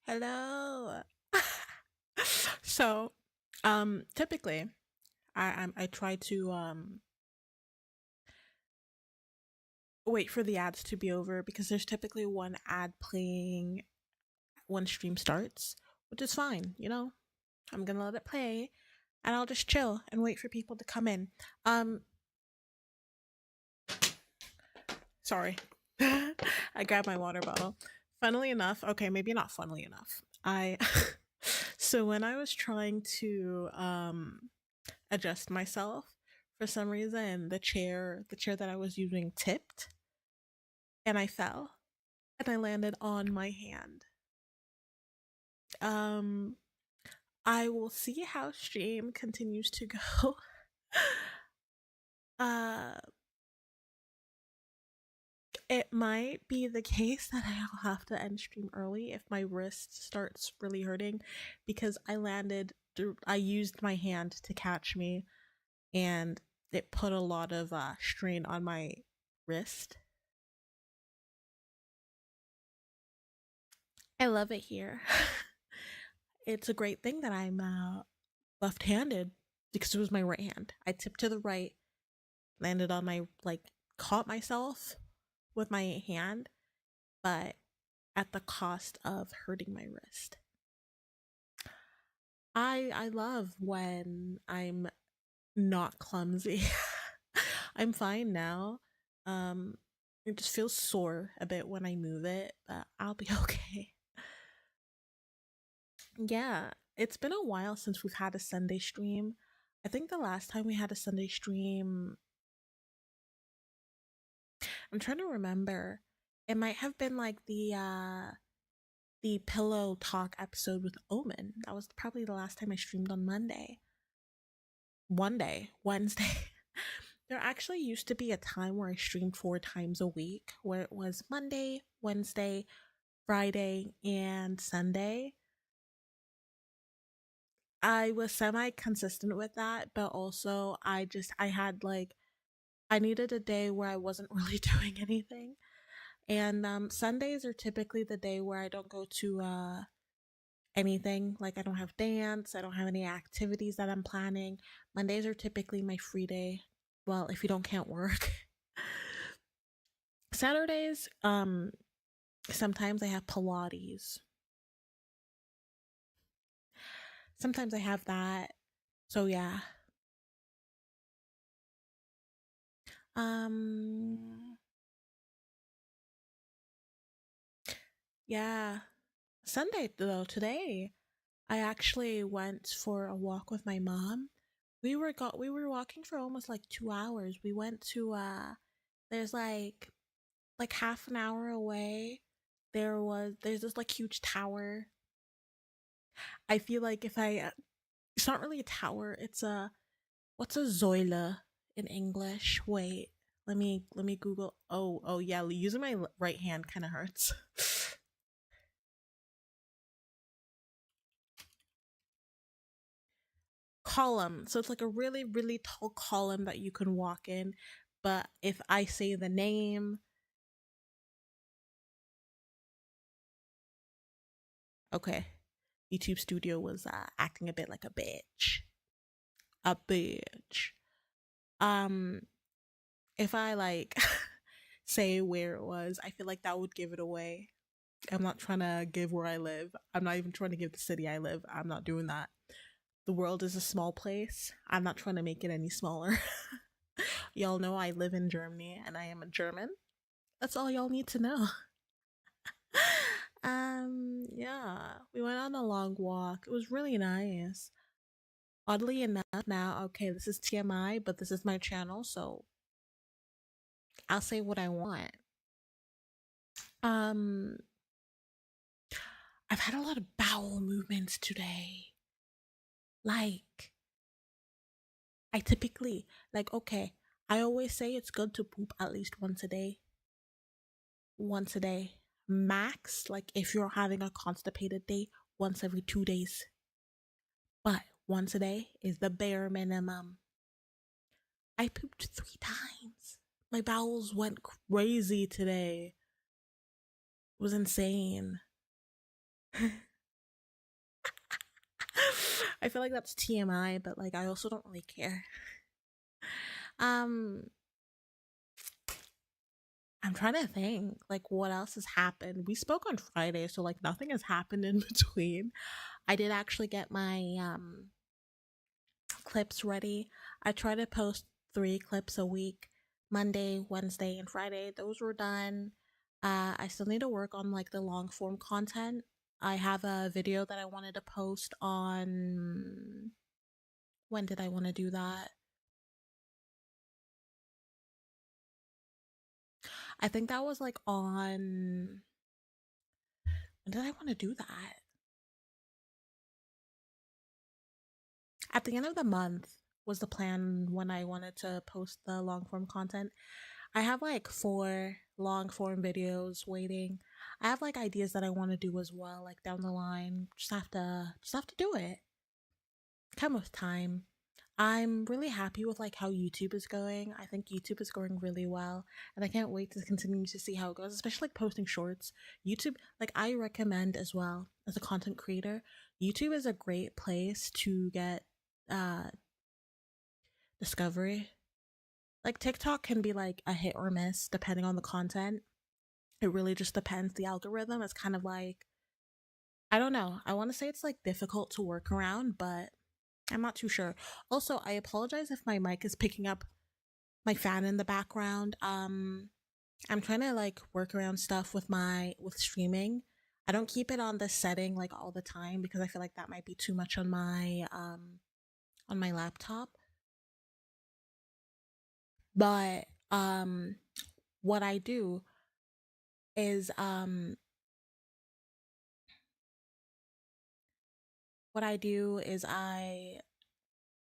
Hello. So, typically, I try to wait for the ads to be over because there's typically one ad playing when stream starts, which is fine. I'm gonna let it play, and I'll just chill and wait for people to come in. Um, Sorry, I grabbed my water bottle. Funnily enough, okay, maybe not funnily enough. I so when I was trying to adjust myself for some reason the chair that I was using tipped and I fell and I landed on my hand. Um I will see how stream continues to go. uh it might be the case that I'll have to end stream early if my wrist starts really hurting because I used my hand to catch me and it put a lot of strain on my wrist. I love it here. It's a great thing that I'm left-handed because it was my right hand. I tipped to the right, landed on my caught myself with my hand, but at the cost of hurting my wrist. I love when I'm not clumsy. I'm fine now. Um it just feels sore a bit when I move it, but I'll be okay. Yeah, it's been a while since we've had a Sunday stream. I think the last time we had a Sunday stream, I'm trying to remember. It might have been like the pillow talk episode with Omen. That was probably the last time I streamed on Monday. One day, Wednesday. There actually used to be a time where I streamed 4 times a week, where it was Monday, Wednesday, Friday, and Sunday. I was semi consistent with that, but also I had I needed a day where I wasn't really doing anything. And Sundays are typically the day where I don't go to anything. Like I don't have dance, I don't have any activities that I'm planning. Mondays are typically my free day. Well, if you don't count work. Saturdays, sometimes I have Pilates. Sometimes I have that. So yeah. Um yeah. Sunday though, today I actually went for a walk with my mom. We were walking for almost like 2 hours. We went to there's like half an hour away. There's this like huge tower. I feel like if I it's not really a tower. It's a what's a zoila in English? Wait, let me Google. Oh yeah, using my right hand kind of hurts. Column. So it's like a really tall column that you can walk in. But if I say the name, okay, YouTube Studio was acting a bit like a bitch. A bitch. Um, if I say where it was, I feel like that would give it away. I'm not trying to give where I live. I'm not even trying to give the city I live. I'm not doing that. The world is a small place. I'm not trying to make it any smaller. Y'all know I live in Germany and I am a German. That's all y'all need to know. Yeah, we went on a long walk. It was really nice. Oddly enough, now, okay, this is TMI, but this is my channel, so I'll say what I want. Um, I've had a lot of bowel movements today. Like, I typically, okay, I always say it's good to poop at least once a day. Once a day. Max, like, if you're having a constipated day, once every 2 days. But once a day is the bare minimum. I pooped 3 times. My bowels went crazy today. It was insane. I feel like that's TMI, but like I also don't really care. Um, I'm trying to think like what else has happened. We spoke on Friday, so like nothing has happened in between. I did actually get my clips ready. I try to post 3 clips a week, Monday, Wednesday, and Friday. Those were done. I still need to work on like the long form content. I have a video that I wanted to post on. When did I want to do that? I think that was like on. When did I want to do that? At the end of the month was the plan when I wanted to post the long form content. I have like 4 long form videos waiting. I have like ideas that I want to do as well, like down the line. Just have to do it. Come with time. I'm really happy with like how YouTube is going. I think YouTube is going really well, and I can't wait to continue to see how it goes, especially like posting shorts. YouTube, like I recommend as well as a content creator, YouTube is a great place to get uh discovery. Like TikTok can be like a hit or miss depending on the content. It really just depends. The algorithm is kind of like, I don't know. I want to say it's like difficult to work around, but I'm not too sure. Also, I apologize if my mic is picking up my fan in the background. I'm trying to like work around stuff with streaming. I don't keep it on this setting like all the time because I feel like that might be too much on my laptop. But what I do is I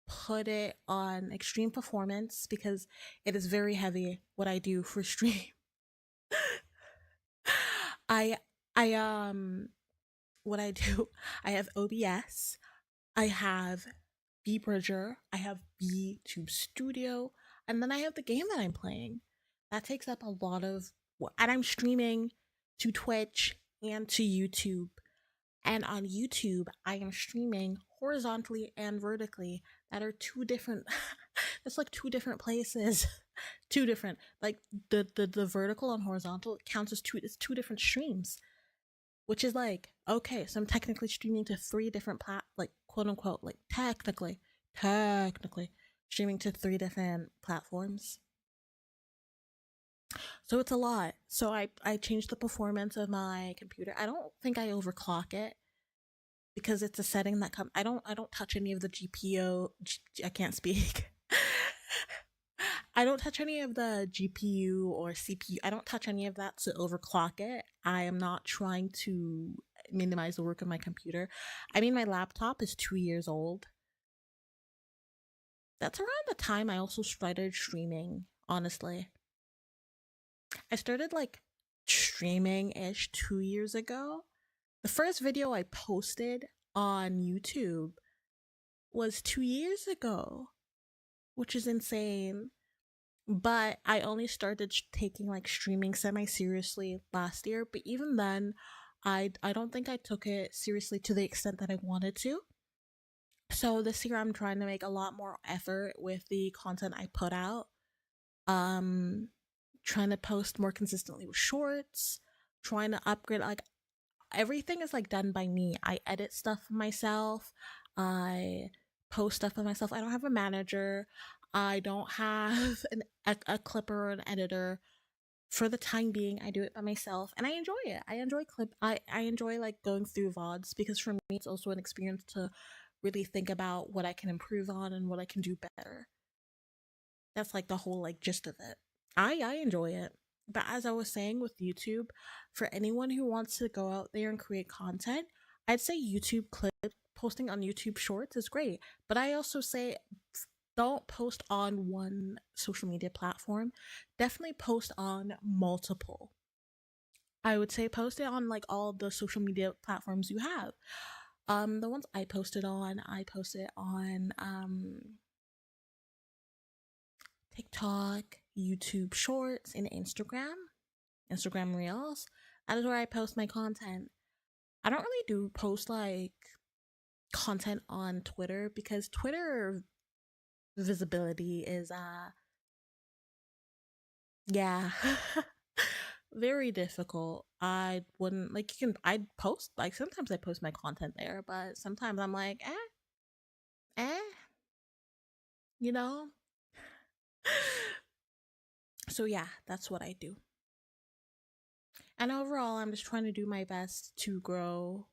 put it on extreme performance because it is very heavy what I do for stream. I I what I do, I have OBS, I have Bridger, I have B-Tube Studio, and then I have the game that I'm playing. That takes up a lot of, and I'm streaming to Twitch and to YouTube. And on YouTube, I am streaming horizontally and vertically. That are two different. That's like two different places. Two different, like the vertical and horizontal counts as two. It's two different streams, which is like okay. So I'm technically streaming to 3 different like quote unquote, like technically streaming to 3 different platforms. So it's a lot. So I changed the performance of my computer. I don't think I overclock it because it's a setting that come. I don't touch any of the GPU. I can't speak. I don't touch any of the GPU or CPU. I don't touch any of that to overclock it. I am not trying to minimize the work of my computer. I mean, my laptop is 2 years old. That's around the time I also started streaming, honestly. I started like streaming ish 2 years ago. The first video I posted on YouTube was 2 years ago, which is insane. But I only started taking like streaming semi seriously last year. But even then, I don't think I took it seriously to the extent that I wanted to. So this year, I'm trying to make a lot more effort with the content I put out. Um, Trying to post more consistently with shorts. Trying to upgrade like everything is like done by me. I edit stuff myself. I post stuff by myself. I don't have a manager. I don't have a clipper or an editor. For the time being, I do it by myself, and I enjoy it. I enjoy I enjoy like going through VODs because for me, it's also an experience to really think about what I can improve on and what I can do better. That's like the whole like gist of it. I enjoy it. But as I was saying with YouTube, for anyone who wants to go out there and create content, I'd say YouTube clip posting on YouTube Shorts is great. But I also say don't post on one social media platform. Definitely post on multiple. I would say post it on like all the social media platforms you have. The ones I posted on TikTok, YouTube Shorts, and Instagram Reels. That is where I post my content. I don't really do post like content on Twitter, because Twitter visibility is yeah. Very difficult. I wouldn't like you can I'd post like sometimes I post my content there, but sometimes I'm like, eh, you know? So yeah, that's what I do. And overall, I'm just trying to do my best to grow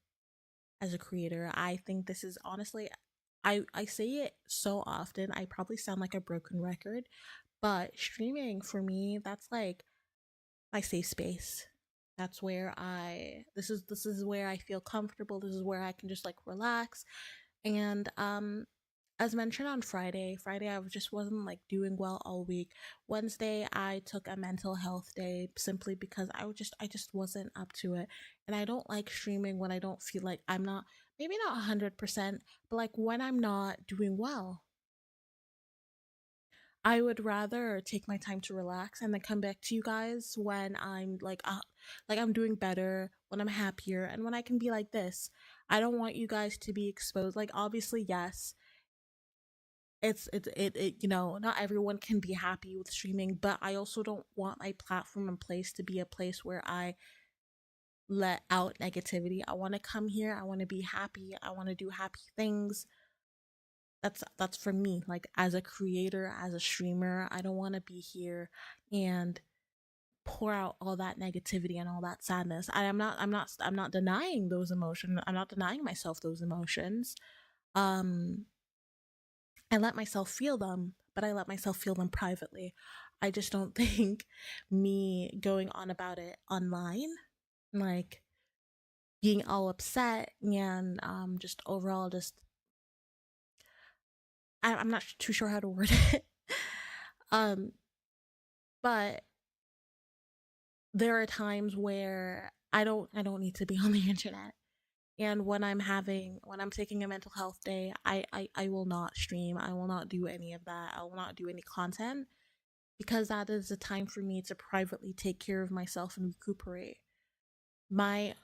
as a creator. I think this is honestly, I say it so often. I probably sound like a broken record, but streaming for me, that's like my safe space. That's where this is where I feel comfortable. This is where I can just like relax. And as mentioned on Friday I just wasn't like doing well all week. Wednesday I took a mental health day simply because I just wasn't up to it. And I don't like streaming when I don't feel like I'm not, maybe not 100%, but like when I'm not doing well. I would rather take my time to relax and then come back to you guys when I'm like I'm doing better, when I'm happier, and when I can be like this. I don't want you guys to be exposed. Like obviously, yes, not everyone can be happy with streaming, but I also don't want my platform and place to be a place where I let out negativity. I want to come here, I want to be happy, I want to do happy things. That's for me, like as a creator, as a streamer. I don't want to be here and pour out all that negativity and all that sadness. I'm not denying those emotions. I'm not denying myself those emotions. um I let myself feel them, but I let myself feel them privately. I just don't think me going on about it online, like being all upset and just overall just I'm not too sure how to word it. um but there are times where I don't need to be on the internet. And when I'm taking a mental health day, I will not stream. I will not do any of that. I will not do any content, because that is a time for me to privately take care of myself and recuperate. My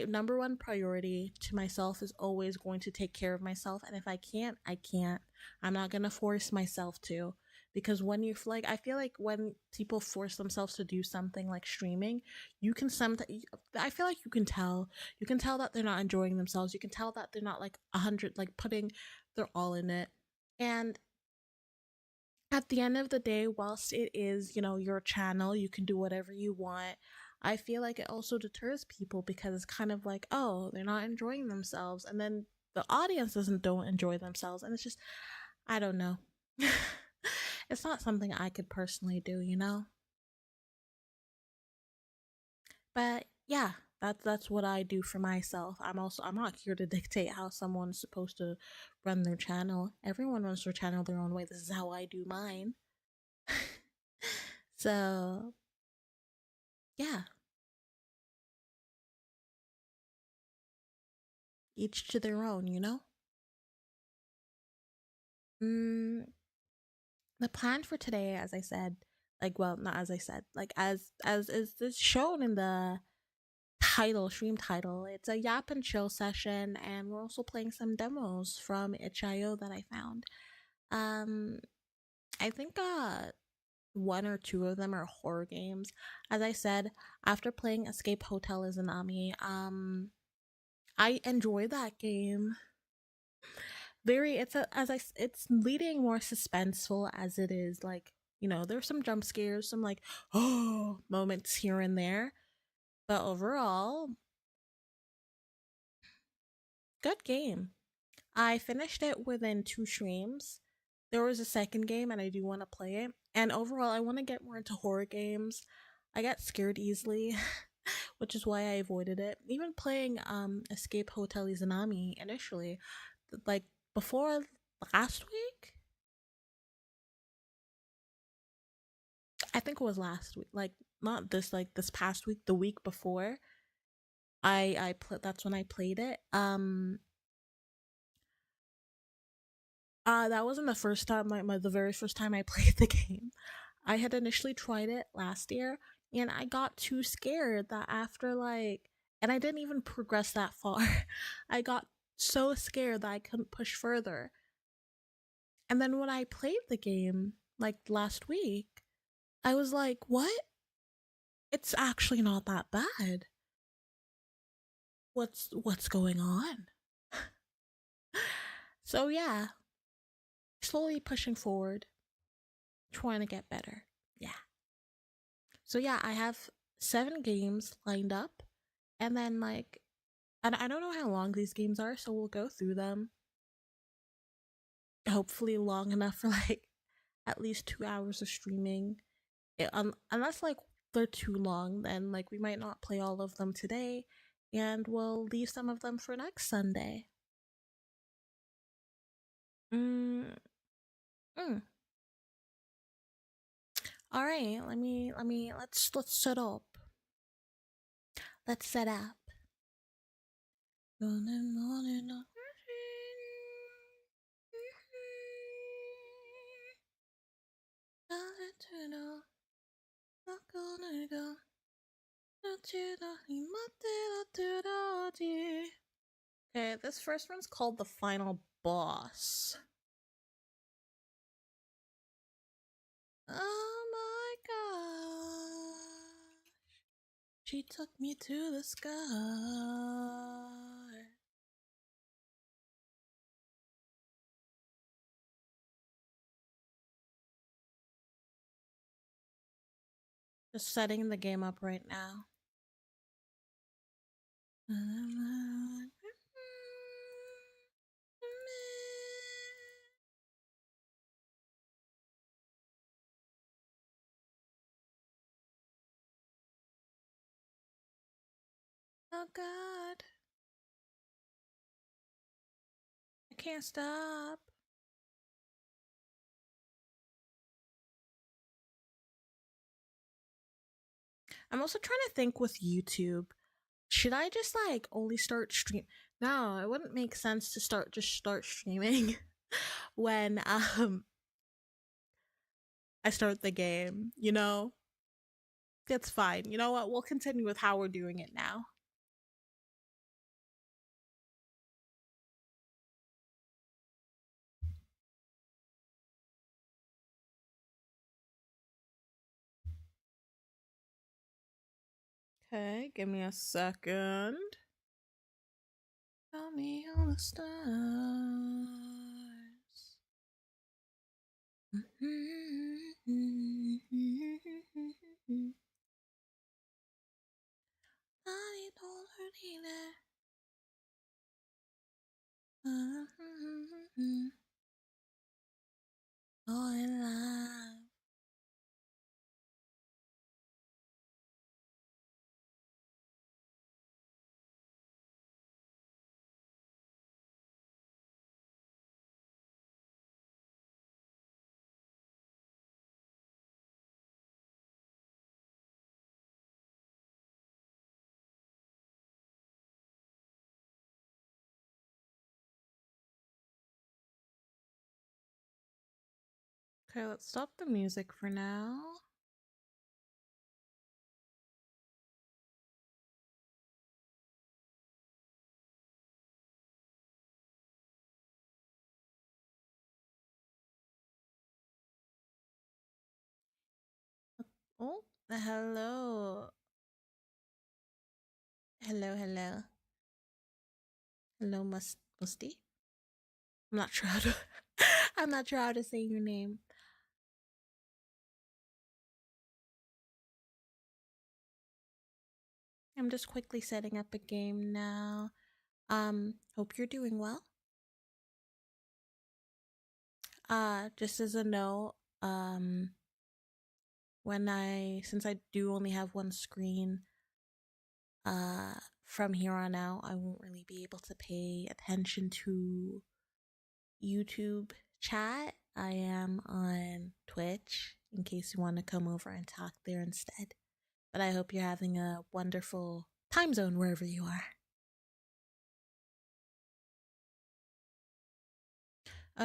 number one priority to myself is always going to take care of myself, and if I can't, I can't. I'm not going to force myself to, because when you like I feel like when people force themselves to do something like streaming, you can sometimes I feel like you can tell that they're not enjoying themselves. You can tell that they're not like 100, like putting their all in it. And at the end of the day, whilst it is, your channel, you can do whatever you want. I feel like it also deters people, because it's kind of like, oh, they're not enjoying themselves. And then the audience doesn't don't enjoy themselves. And it's just, I don't know. It's not something I could personally do. But yeah, that's what I do for myself. I'm not here to dictate how someone's supposed to run their channel. Everyone runs their channel their own way. This is how I do mine. So yeah, each to their own. Mm, the plan for today, as I said, like, well, not as I said, like as is shown in the stream title, it's a Yap and Chill session, and we're also playing some demos from itch.io that I found. Um, I think one or two of them are horror games. As I said, after playing Escape Hotel Izanami, I enjoy that game. It's leading more suspenseful, as it is like, there's some jump scares, some like oh moments here and there, but overall, good game. I finished it within 2 streams. There was a second game, and I do want to play it. And overall, I want to get more into horror games. I get scared easily, which is why I avoided it. Even playing Escape Hotel Izanami initially, like before last week, I think it was last week, like not this, like this past week, the week before. That's when I played it. That wasn't the first time, the very first time I played the game. I had initially tried it last year, and I got too scared that after like, and I didn't even progress that far. I got so scared that I couldn't push further. And then when I played the game, like last week, I was like, what? It's actually not that bad. What's going on? So yeah, slowly pushing forward, trying to get better. Yeah. So yeah, I have 7 games lined up, and then like, and I don't know how long these games are, so we'll go through them. Hopefully, long enough for like at least 2 hours of streaming. Unless like they're too long, then like we might not play all of them today, and we'll leave some of them for next Sunday. Mm, mm. All right, let's set up. Let's set up. Okay, this first one's called The Final Boss. Oh my gosh. She took me to the sky. Just setting the game up right now. Oh god. I can't stop. I'm also trying to think with YouTube. Should I just like only start stream? No, it wouldn't make sense to start streaming when I start the game, you know? That's fine. You know what? We'll continue with how we're doing it now. Okay, give me a second. Tell me all the stars. All in love. Okay, let's stop the music for now. Oh, hello. Hello. Hello, Musty. I'm not sure how to. I'm not sure how to say your name. I'm just quickly setting up a game now. Hope you're doing well. Just as a note, since I do only have one screen, from here on out, I won't really be able to pay attention to YouTube chat. I am on Twitch in case you want to come over and talk there instead. But I hope you're having a wonderful time zone wherever you are.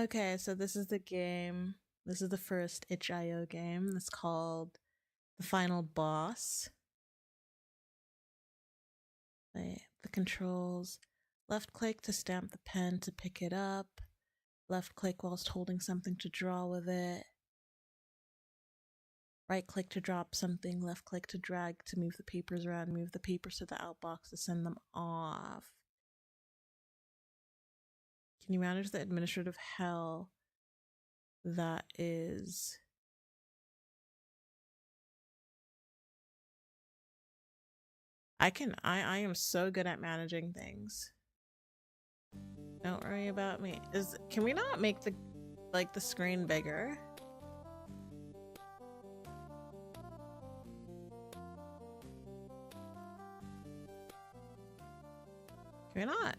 Okay, so this is the game. This is the first itch.io game. It's called The Final Boss. Wait, the controls. Left click to stamp the pen to pick it up. Left click whilst holding something to draw with it. Right click to drop something. Left click to drag to move the papers around. Move the papers to the outbox to send them off. Can you manage the administrative hell that is... I am so good at managing things. Don't worry about me. Can we not make the screen bigger? Can we not?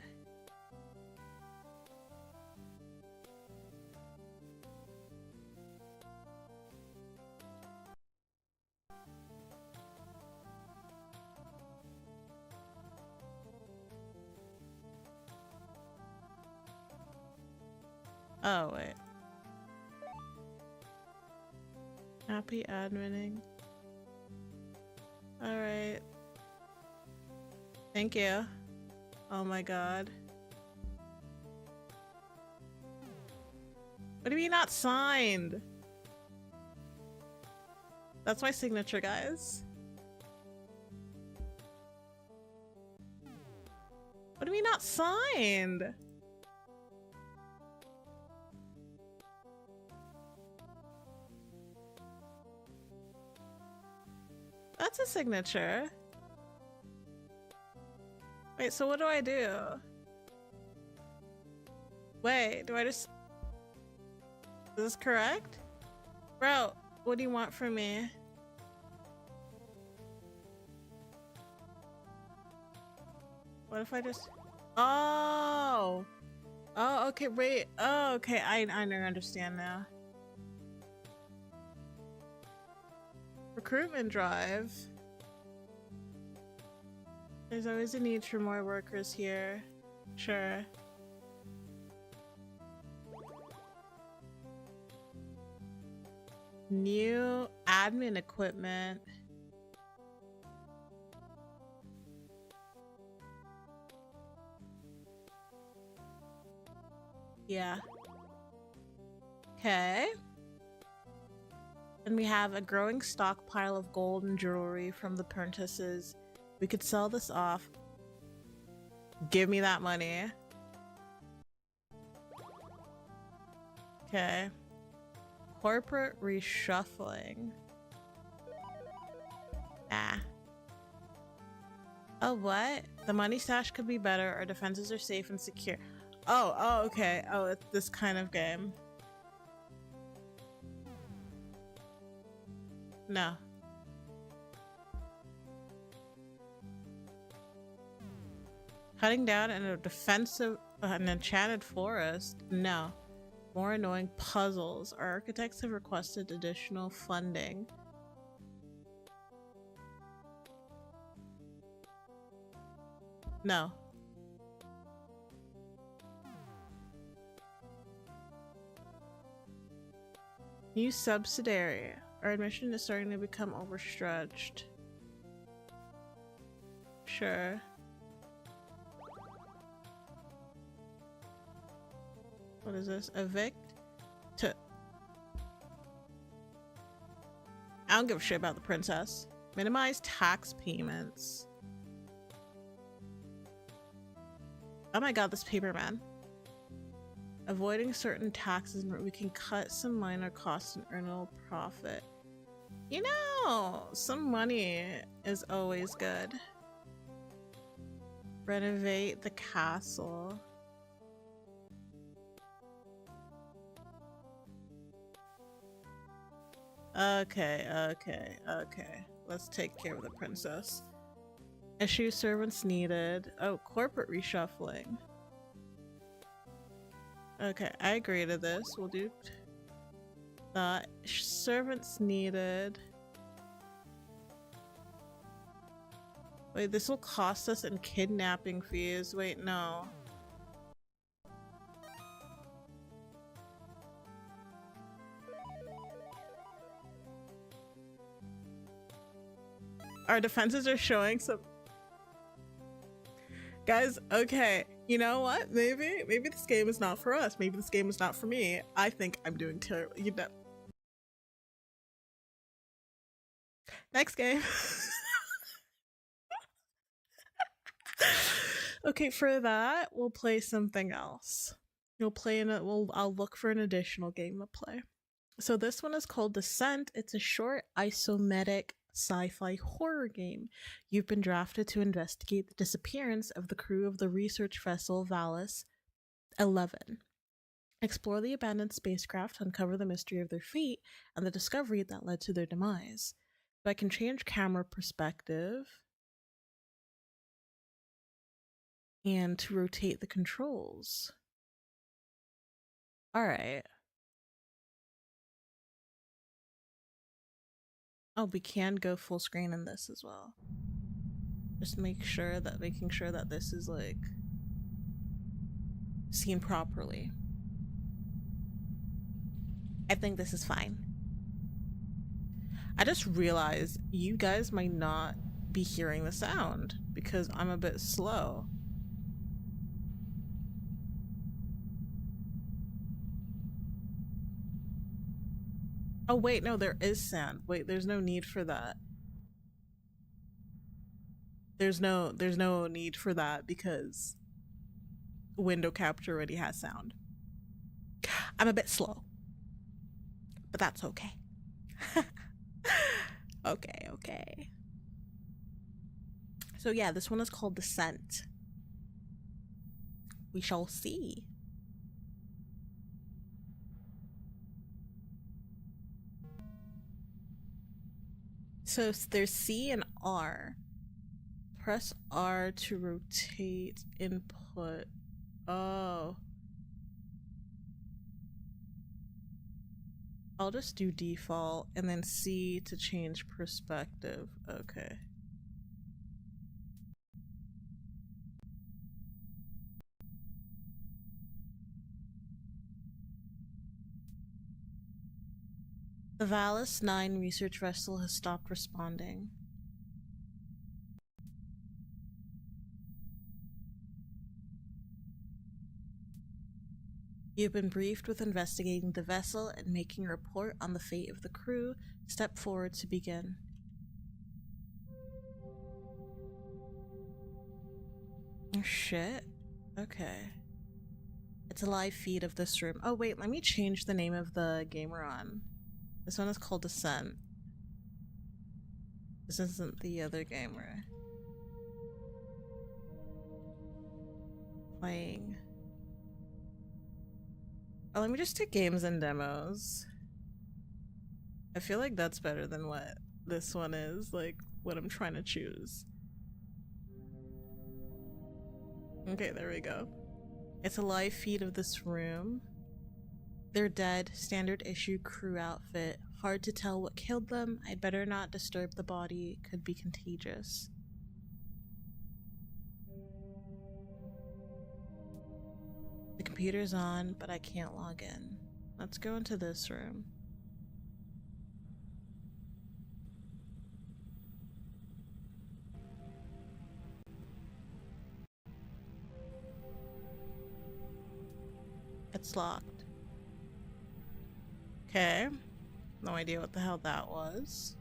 Oh, wait. Happy adminning. Alright. Thank you. Oh my god. What do you mean not signed? That's my signature, guys. What do you mean not signed? That's a signature. Wait, so what do I do? Wait, do I just... Is this correct? Bro, what do you want from me? What if I just... Oh! Oh, okay, wait. Oh, okay, I understand now. Recruitment drive. There's always a need for more workers here. Sure. New admin equipment. Yeah. Okay. And we have a growing stockpile of gold and jewelry from the apprentices. We could sell this off. Give me that money. Okay. Corporate reshuffling. Ah. Oh, what? The money stash could be better. Our defenses are safe and secure. Oh, okay. Oh, it's this kind of game. No. Cutting down in a defensive, an enchanted forest? No. More annoying puzzles. Our architects have requested additional funding. No. New subsidiary. Our admission is starting to become overstretched. Sure. What is this? Evict? I don't give a shit about the princess. Minimize tax payments. Oh my god, this paper man. Avoiding certain taxes, we can cut some minor costs and earn a little profit. You know, some money is always good. Renovate the castle. Okay. Let's take care of the princess. Issue servants needed. Oh, corporate reshuffling. Okay, I agree to this. We'll do that. Servants needed. Wait, this will cost us in kidnapping fees. Wait, no. Our defenses are showing some... Guys, okay. You know what? Maybe this game is not for us. Maybe this game is not for me. I think I'm doing terrible. You know. Next game. Okay, for that, we'll play something else. I'll look for an additional game to play. So this one is called Descent. It's a short isometric sci-fi horror game. You've been drafted to investigate the disappearance of the crew of the research vessel Valis 11. Explore the abandoned spacecraft, uncover the mystery of their fate and the discovery that led to their demise. So I can change camera perspective and to rotate the controls. All right. Oh, we can go full screen in this as well. Just making sure that this is like seen properly. I think this is fine. I just realized you guys might not be hearing the sound because I'm a bit slow. Oh wait, no, there is sound. Wait, there's no need for that. There's no need for that because window capture already has sound. I'm a bit slow, but that's okay. Okay. So yeah, this one is called Descent. We shall see. So there's C and R. Press R to rotate input. Oh. I'll just do default and then C to change perspective. Okay. The Valis 9 research vessel has stopped responding. You've been briefed with investigating the vessel and making a report on the fate of the crew. Step forward to begin. Oh shit. Okay. It's a live feed of this room. Oh wait, let me change the name of the game we're on. This one is called Descent. This isn't the other game we're playing. Oh, let me just do games and demos. I feel like that's better than what this one is, like what I'm trying to choose. Okay, there we go. It's a live feed of this room. They're dead, standard issue crew outfit. Hard to tell what killed them. I'd better not disturb the body, could be contagious. The computer's on, but I can't log in. Let's go into this room. It's locked. Okay. No idea what the hell that was.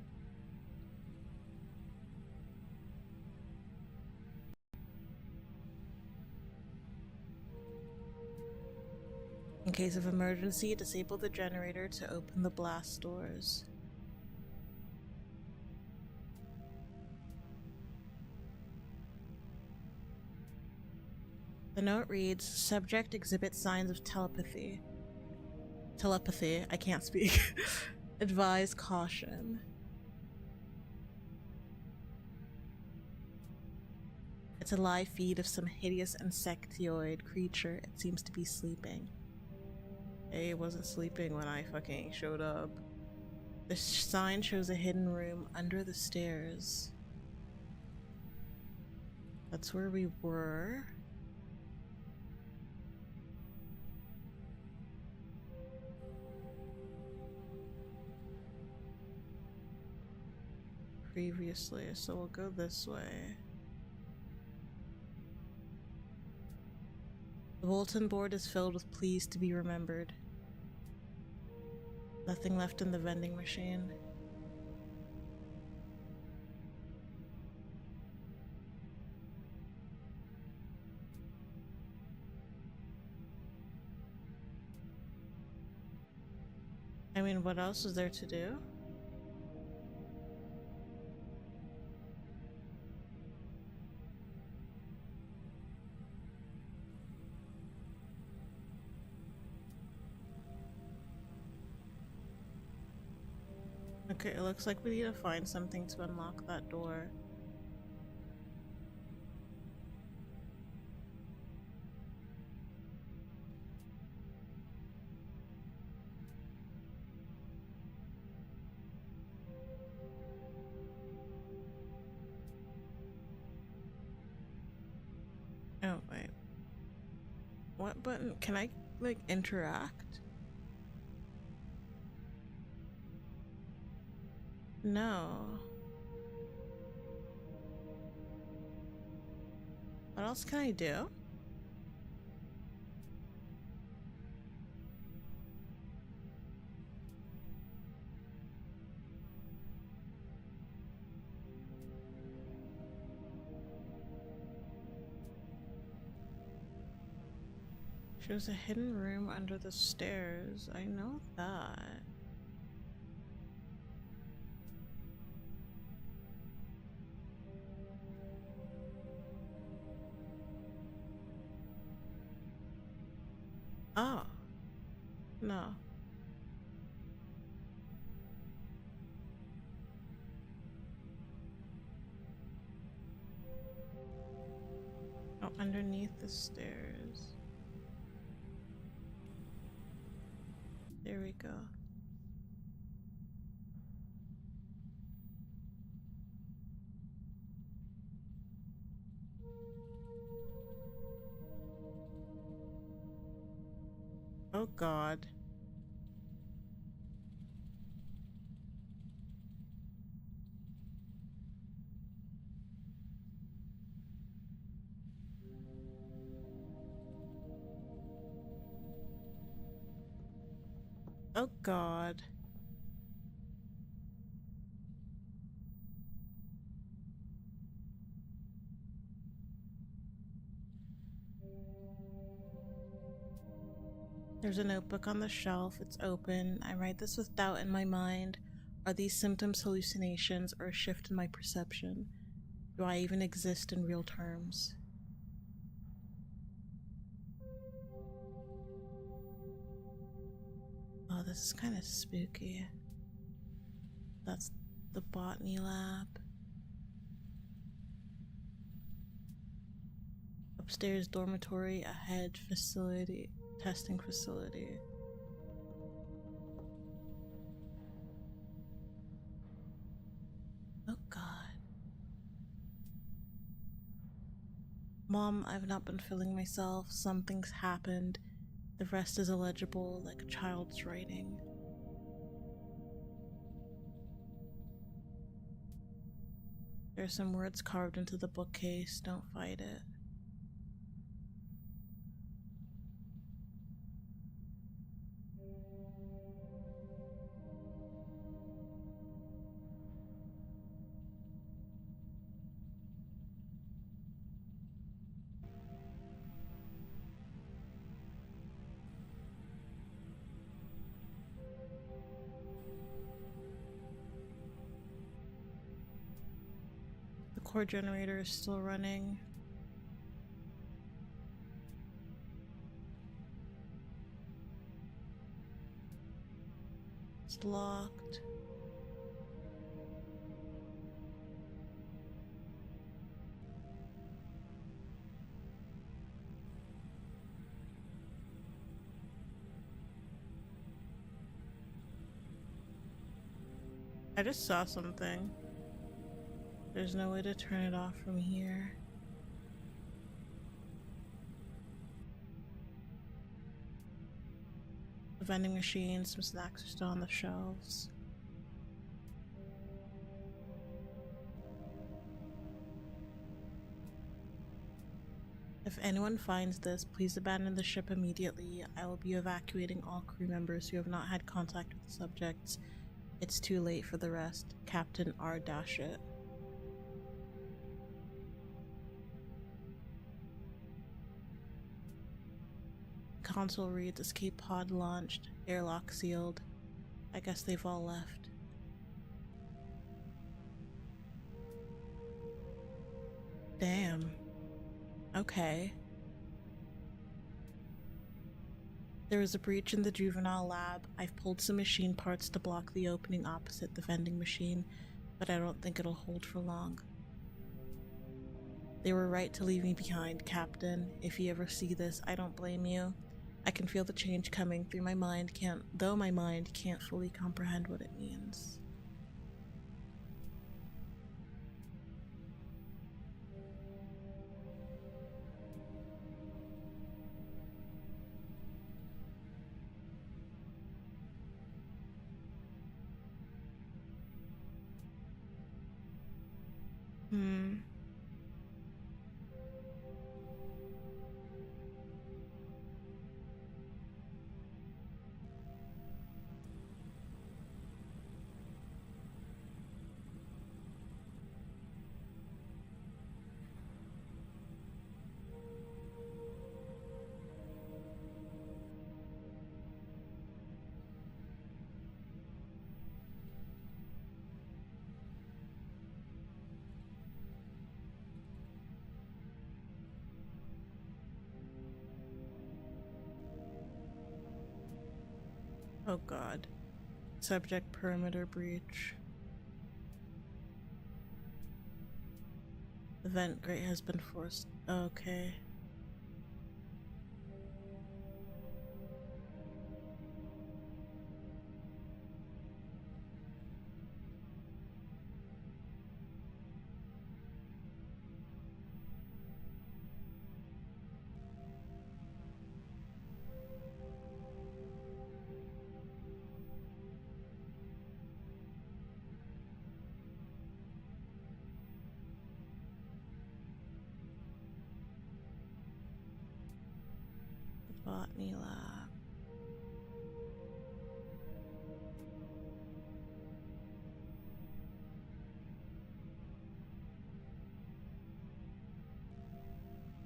In case of emergency, disable the generator to open the blast doors. The note reads, subject exhibits signs of telepathy. Telepathy, I can't speak. Advise caution. It's a live feed of some hideous insectoid creature. It seems to be sleeping. It wasn't sleeping when I fucking showed up. The sign shows a hidden room under the stairs. That's where we were. Previously, so we'll go this way. The bulletin board is filled with pleas to be remembered. Nothing left in the vending machine. I mean, what else is there to do? Okay, it looks like we need to find something to unlock that door. Oh, wait. What button? Can I, like, interact? No. What else can I do? Shows a hidden room under the stairs. I know that. Oh. No. Oh, underneath the stairs. There we go. Oh God. Oh God. There's a notebook on the shelf. It's open. I write this with doubt in my mind. Are these symptoms hallucinations or a shift in my perception? Do I even exist in real terms? Oh, this is kind of spooky. That's the botany lab. Upstairs dormitory, ahead facility, testing facility. Oh God. Mom, I've not been feeling myself. Something's happened. The rest is illegible, like a child's writing. There's some words carved into the bookcase. Don't fight it. The core generator is still running. It's locked. I just saw something. There's no way to turn it off from here. The vending machine, some snacks are still on the shelves. I If anyone finds this, please abandon the ship immediately. I will be evacuating all crew members who have not had contact with the subjects. It's too late for the rest. Captain R. Dashit. Console reads, escape pod launched, airlock sealed. I guess they've all left. Damn. Okay. There is a breach in the juvenile lab. I've pulled some machine parts to block the opening opposite the vending machine, but I don't think it'll hold for long. They were right to leave me behind, Captain. If you ever see this, I don't blame you. I can feel the change coming through my mind, though my mind can't fully comprehend what it means. Oh god. Subject perimeter breach. The vent grate has been forced. Okay. Botany lab.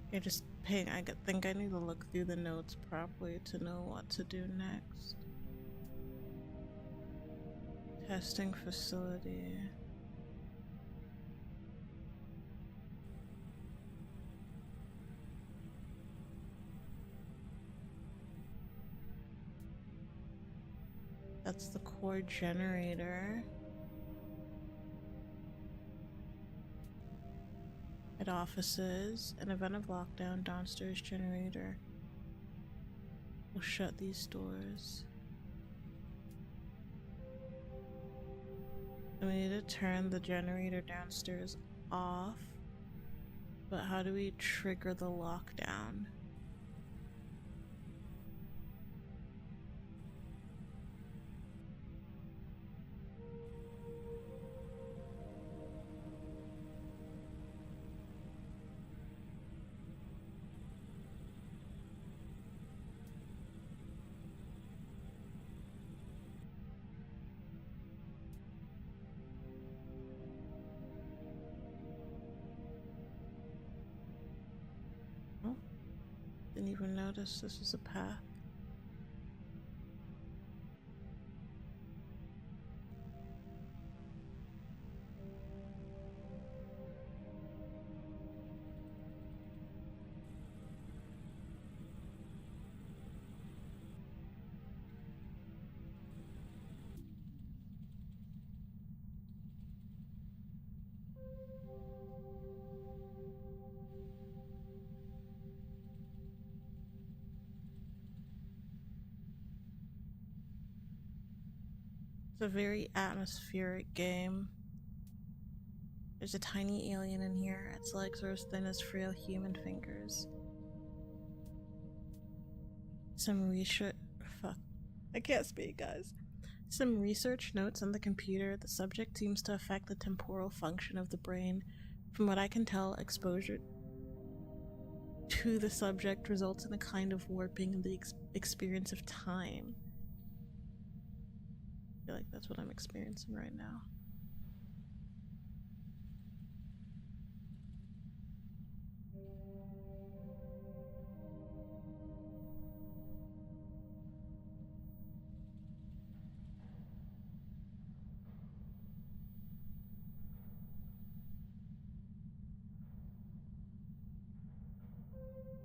Okay, just ping. I think I need to look through the notes properly to know what to do next. Testing facility. That's the core generator. At offices, an event of lockdown, downstairs generator. We'll shut these doors. And we need to turn the generator downstairs off. But how do we trigger the lockdown? Didn't even notice this was a path. It's a very atmospheric game. There's a tiny alien in here. Its legs are as thin as frail human fingers. Some research. Fuck. I can't speak, guys. Some research notes on the computer. The subject seems to affect the temporal function of the brain. From what I can tell, exposure to the subject results in a kind of warping of the experience of time. I feel like that's what I'm experiencing right now.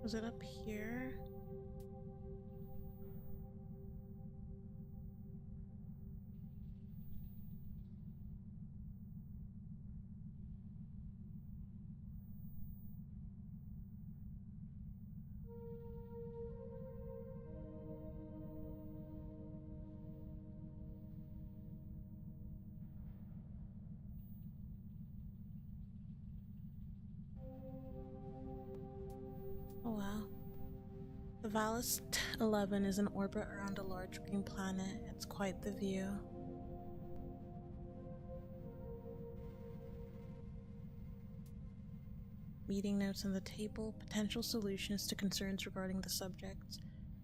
Was it up here? Oh wow. The Vallis 11 is in orbit around a large green planet. It's quite the view. Meeting notes on the table. Potential solutions to concerns regarding the subjects.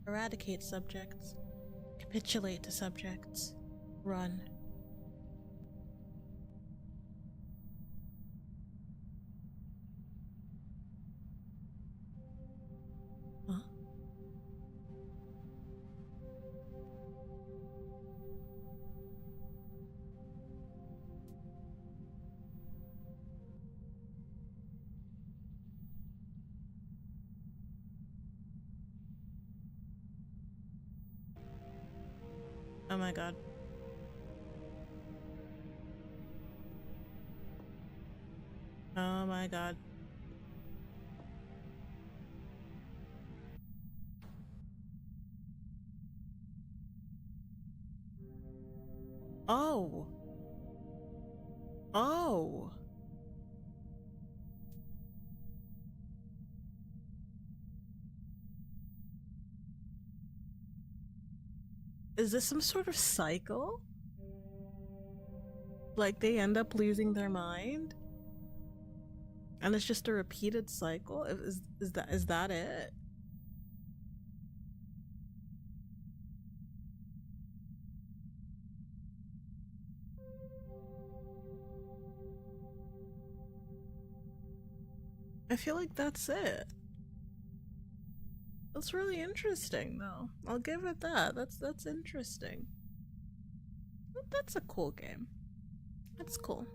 Eradicate subjects. Capitulate to subjects. Run. Huh? Oh my god. Oh my god. Oh. Oh. Is this some sort of cycle? Like they end up losing their mind? And it's just a repeated cycle? Is that it? I feel like that's it. That's really interesting though. I'll give it that. That's interesting. That's a cool game. That's cool.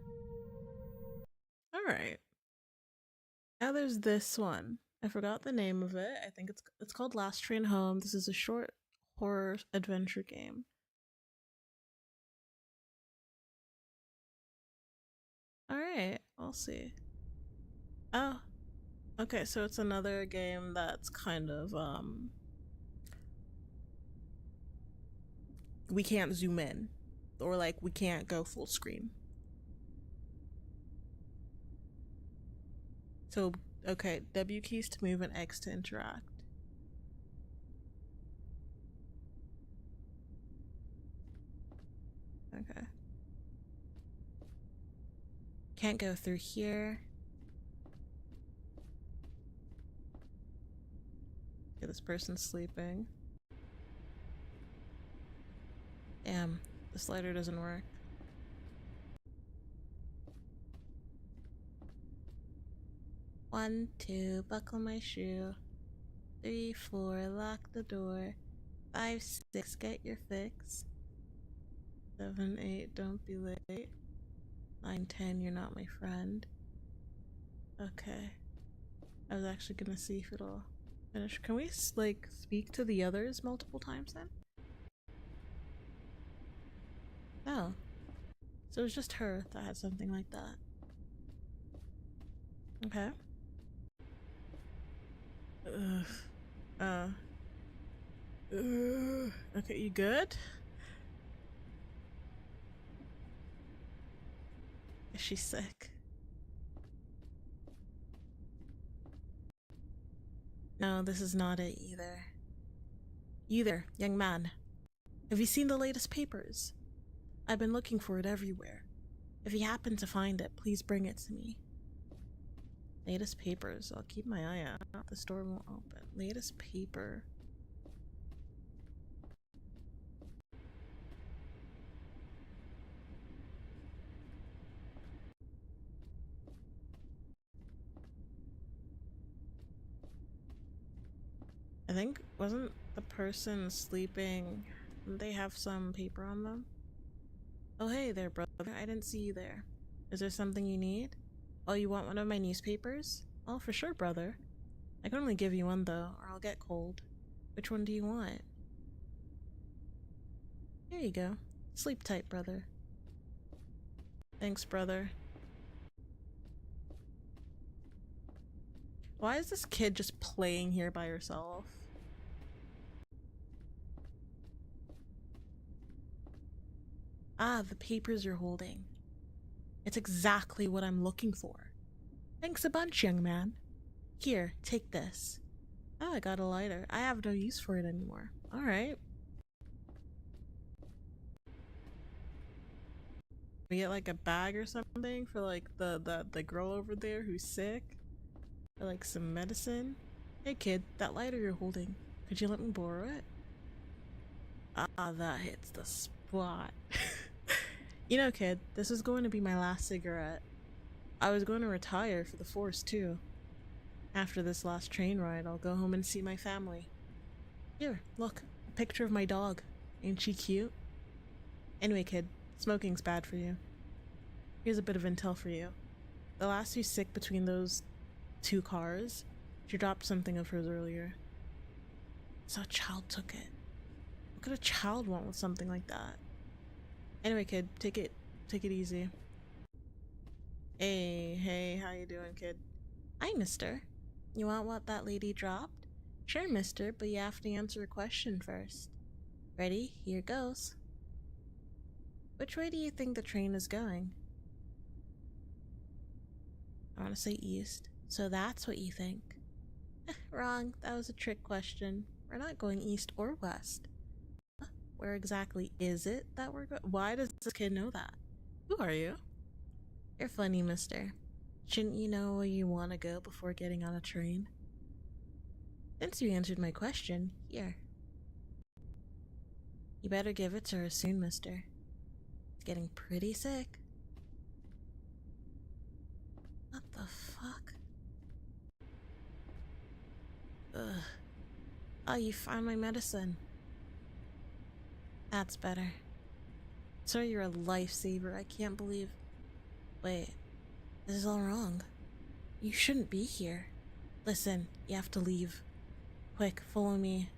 Alright. Now there's this one. I forgot the name of it. I think it's called Last Train Home. This is a short horror adventure game. Alright, I'll see. Oh. Okay, so it's another game that's kind of we can't zoom in. Or like we can't go full screen. So okay, W keys to move and X to interact. Okay. Can't go through here. Okay, this person's sleeping. Damn, the slider doesn't work. 1, 2, buckle my shoe. 3, 4, lock the door. 5, 6, get your fix. 7, 8, don't be late. 9, 10, you're not my friend. Okay. I was actually gonna see if it'll finish. Can we, like, speak to the others multiple times then? No. So it was just her that had something like that. Okay. Ugh. Okay, you good? Is she sick? No, this is not it either. You there, young man. Have you seen the latest papers? I've been looking for it everywhere. If you happen to find it, please bring it to me. Latest papers. I'll keep my eye out. The store won't open. Latest paper. I think, wasn't the person sleeping, didn't they have some paper on them? Oh hey there, brother. I didn't see you there. Is there something you need? Oh, you want one of my newspapers? Oh, for sure, brother. I can only give you one though, or I'll get cold. Which one do you want? Here you go. Sleep tight, brother. Thanks, brother. Why is this kid just playing here by herself? Ah, the papers you're holding. It's exactly what I'm looking for. Thanks a bunch, young man. Here, take this. Oh, I got a lighter. I have no use for it anymore. Alright. We get like a bag or something for like the girl over there who's sick? Or like some medicine? Hey kid, that lighter you're holding, could you let me borrow it? Ah, that hits the spot. You know, kid, this is going to be my last cigarette. I was going to retire for the force too. After this last train ride, I'll go home and see my family. Here, look, a picture of my dog. Ain't she cute? Anyway, kid, smoking's bad for you. Here's a bit of intel for you. The last who's sick between those two cars, she dropped something of hers earlier. So a child took it. What could a child want with something like that? Anyway, kid, take it easy. Hey, how you doing, kid? Hi, mister. You want what that lady dropped? Sure, mister, but you have to answer a question first. Ready? Here goes. Which way do you think the train is going? I want to say east. So that's what you think. Wrong. That was a trick question. We're not going east or west. Where exactly is it that we're going? Why does this kid know that? Who are you? You're funny, mister. Shouldn't you know where you want to go before getting on a train? Since you answered my question, here. You better give it to her soon, mister. It's getting pretty sick. What the fuck? Ugh. Oh, you found my medicine. That's better. Sir, you're a lifesaver. I can't believe... Wait. This is all wrong. You shouldn't be here. Listen, you have to leave. Quick, follow me.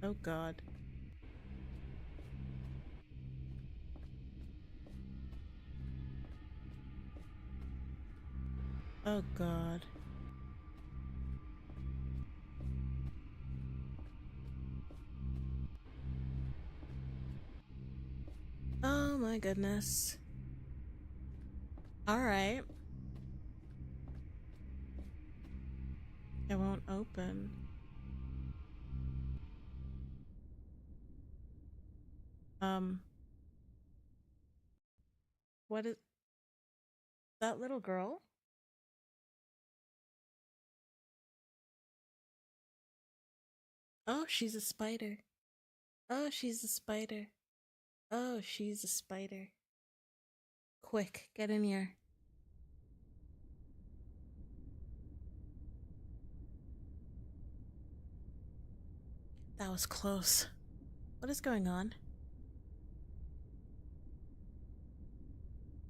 Oh god. Oh god. Oh my goodness. Alright. It won't open. What is that little girl? Oh, she's a spider. Oh, she's a spider. Oh, she's a spider. Quick, get in here. That was close. What is going on?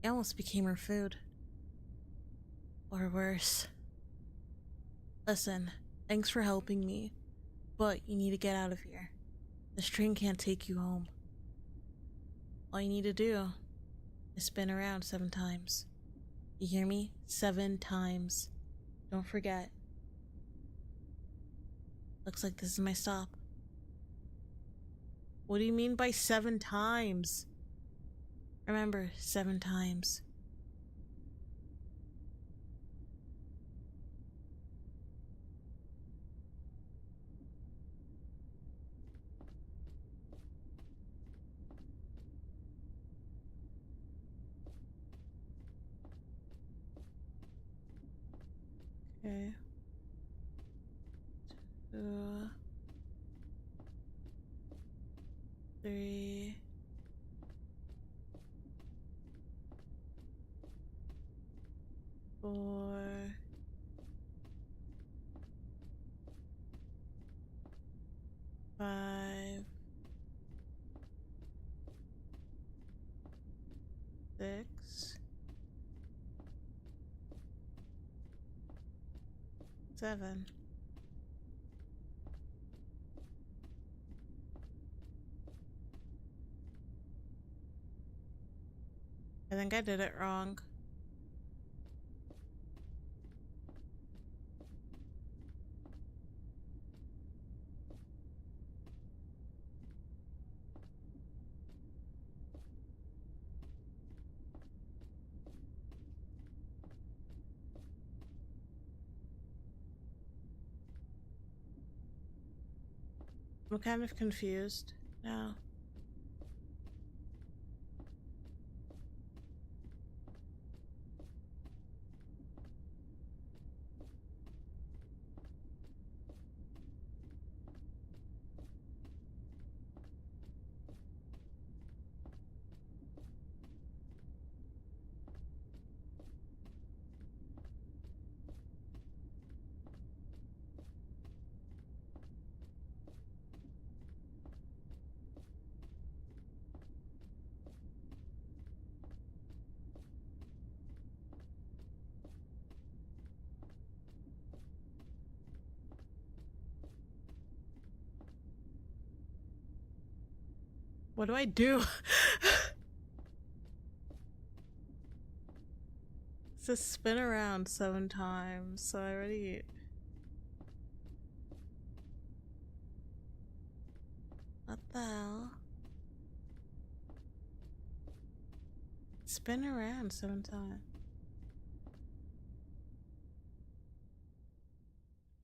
It almost became her food. Or worse. Listen, thanks for helping me, but you need to get out of here. This train can't take you home. All you need to do is spin around 7 times. You hear me? 7 times. Don't forget. Looks like this is my stop. What do you mean by 7 times? Remember, 7 times. Okay. 2, 3, 4, 5, 6, 7. I think I did it wrong. I'm kind of confused now. What do I do? It says spin around 7 times, so I already... What the hell? Spin around 7 times.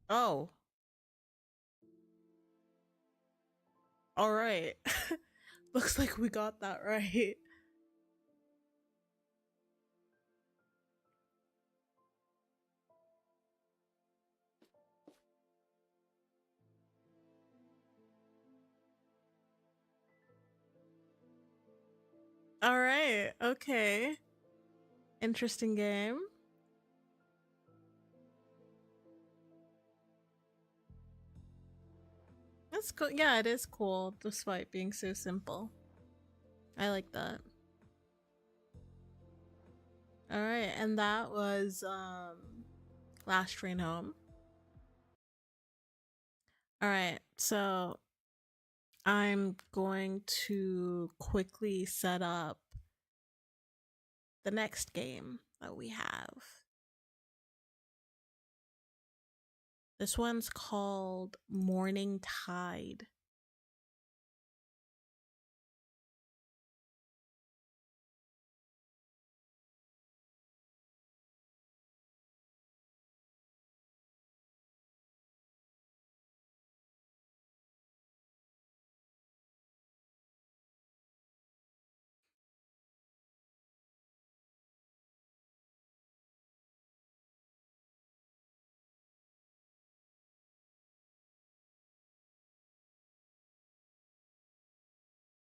Oh. Alright. Looks like we got that right. Alright, okay. Interesting game. That's cool. Yeah, it is cool despite being so simple. I like that. Alright, and that was Last Train Home. Alright, so I'm going to quickly set up the next game that we have. This one's called Morning Tide.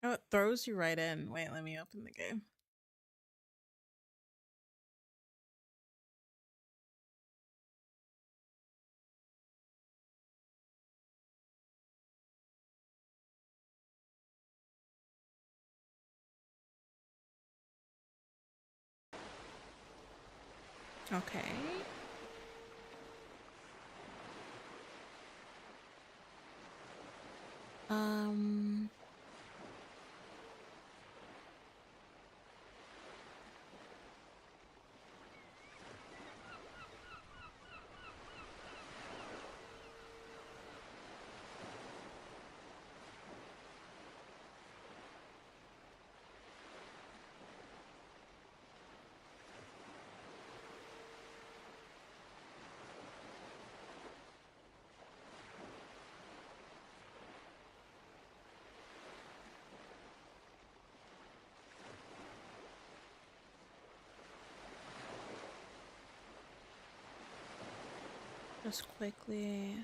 Oh, it throws you right in. Wait, let me open the game. Okay. Um... Just quickly.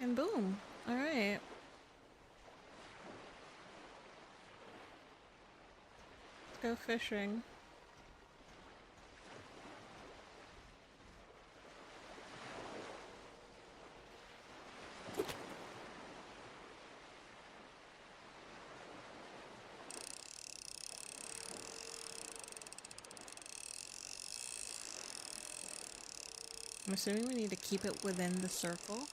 And boom. All right. Let's go fishing. I'm assuming we need to keep it within the circle.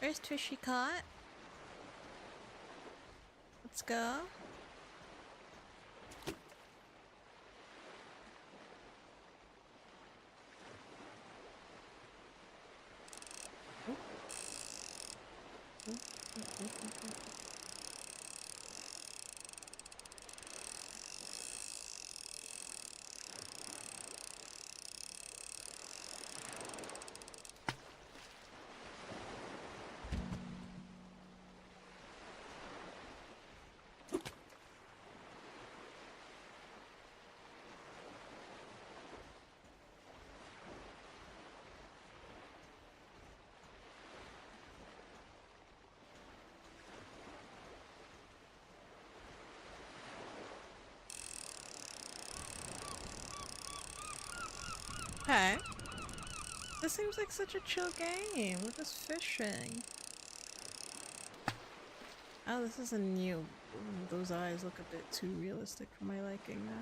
There's Tushy caught. Let's go. Okay. This seems like such a chill game. We're just fishing. Oh, this is a new... Ooh, those eyes look a bit too realistic for my liking now.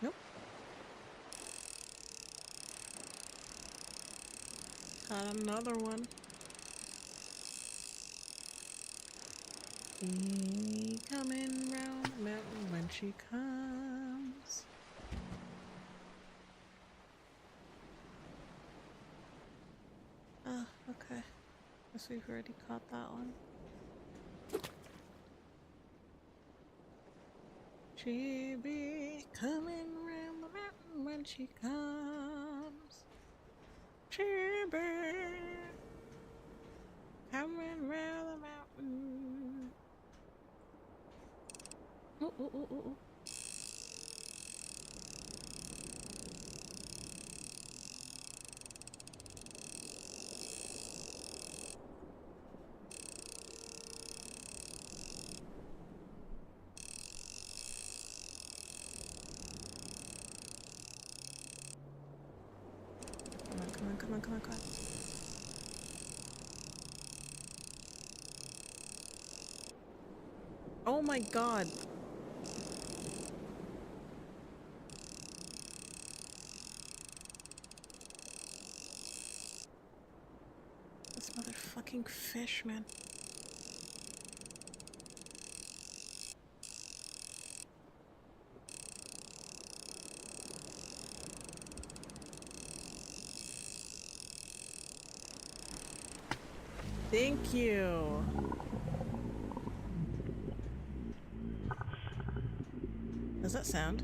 Nope. Got another one. She coming round the mountain when she comes. Oh, okay. Guess we've already caught that one. She be coming round the mountain when she comes. She be coming round the mountain. Ooh, ooh, ooh, ooh, ooh. Come on, come on, come on, come on, come on. Oh my god. This motherfucking fish, man. Thank you. Does that sound?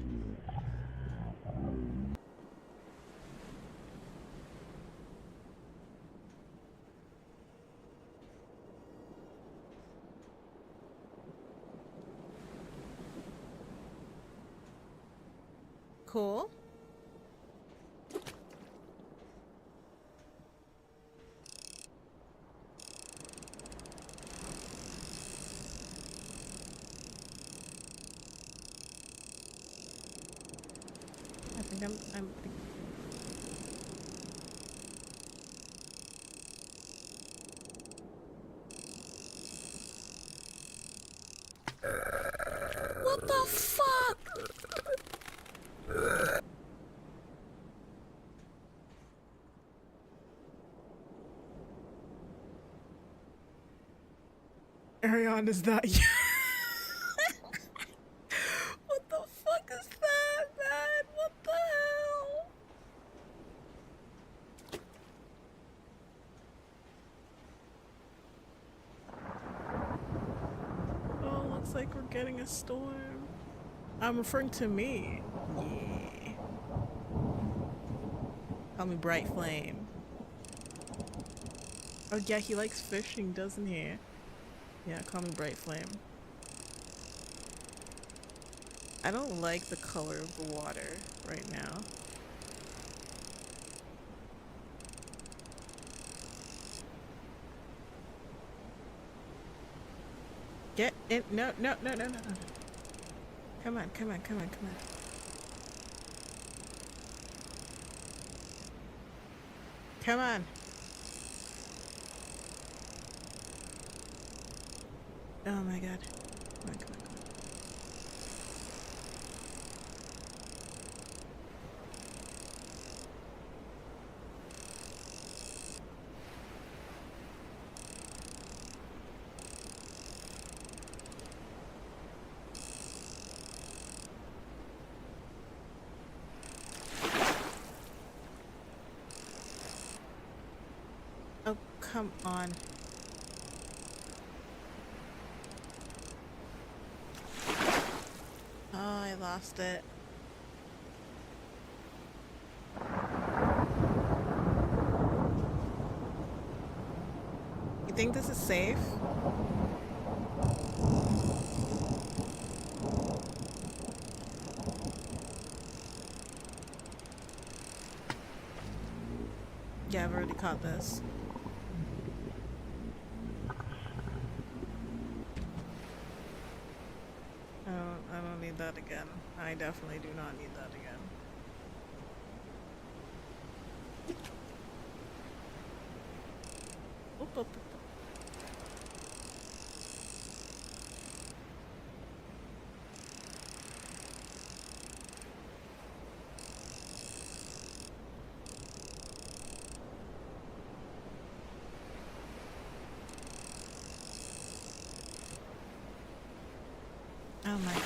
Cool. I think I'm What the fuck? Ariane, is that you? What the fuck is that, man? What the hell? Looks like we're getting a storm. I'm referring to me. Yeah. Call me Bright Flame. Oh yeah, he likes fishing, doesn't he? Yeah, call me Bright Flame. I don't like the color of the water right now. Get in. No, no, no, no, no, no. Come on, come on, come on, come on. Come on. Oh my god. Come on, come on, come on. Oh, come on. Oh, I lost it. You think this is safe? Yeah, I've already caught this. I don't need that again. I definitely do not need that again. Oop, oop, oop. Oh my god.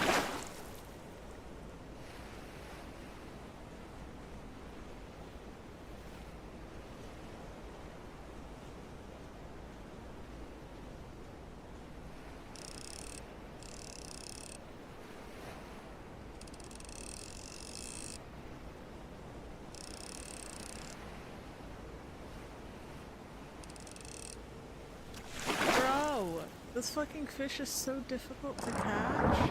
Bro, this fucking fish is so difficult to catch.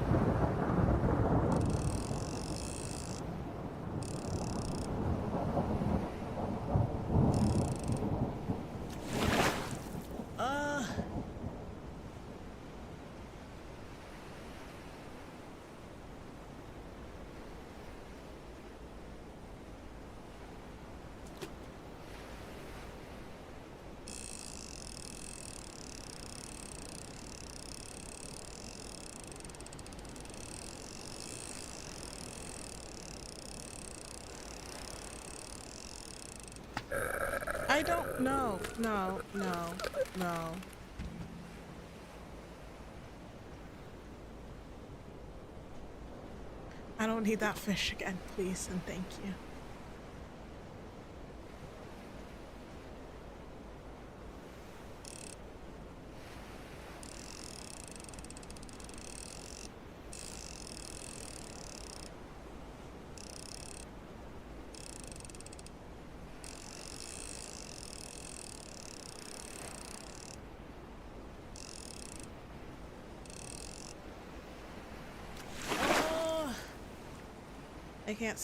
I don't know. No, no, no. I don't need that fish again, please, and thank you. I can't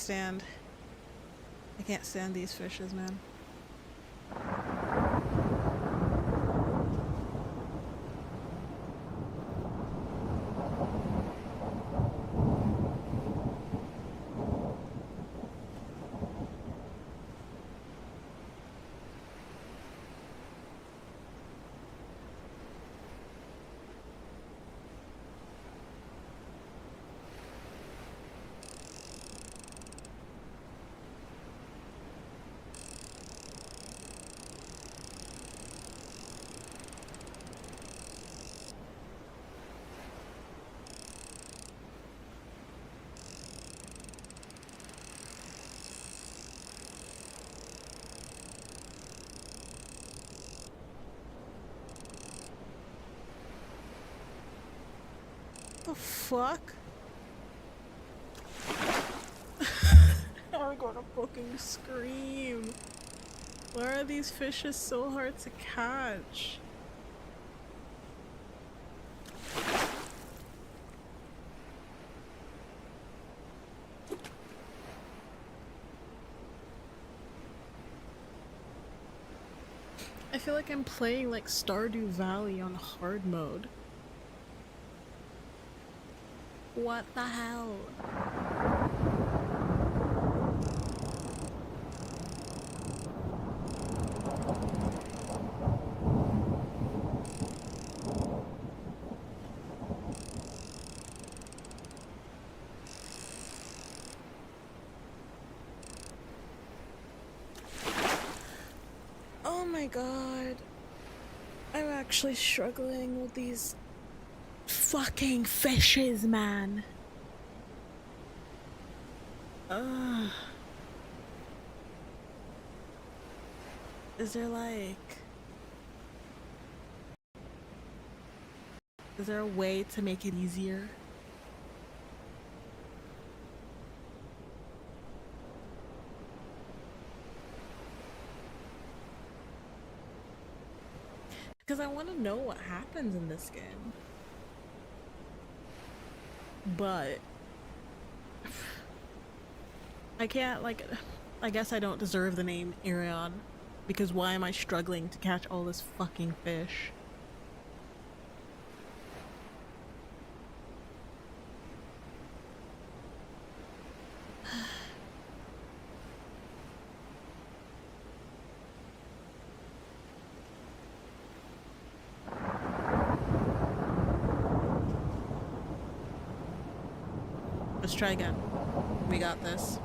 stand these fishes, man. the fuck? I'm gonna fucking scream. Why are these fishes so hard to catch? I feel like I'm playing like Stardew Valley on hard mode. What the hell? Oh my god. I'm actually struggling with these fucking fishes, man. Ugh. Is there is there a way to make it easier? Because I want to know what happens in this game. But I can't, like, I guess I don't deserve the name Irion. Because why am I struggling to catch all this fucking fish? Let's try again. We got this.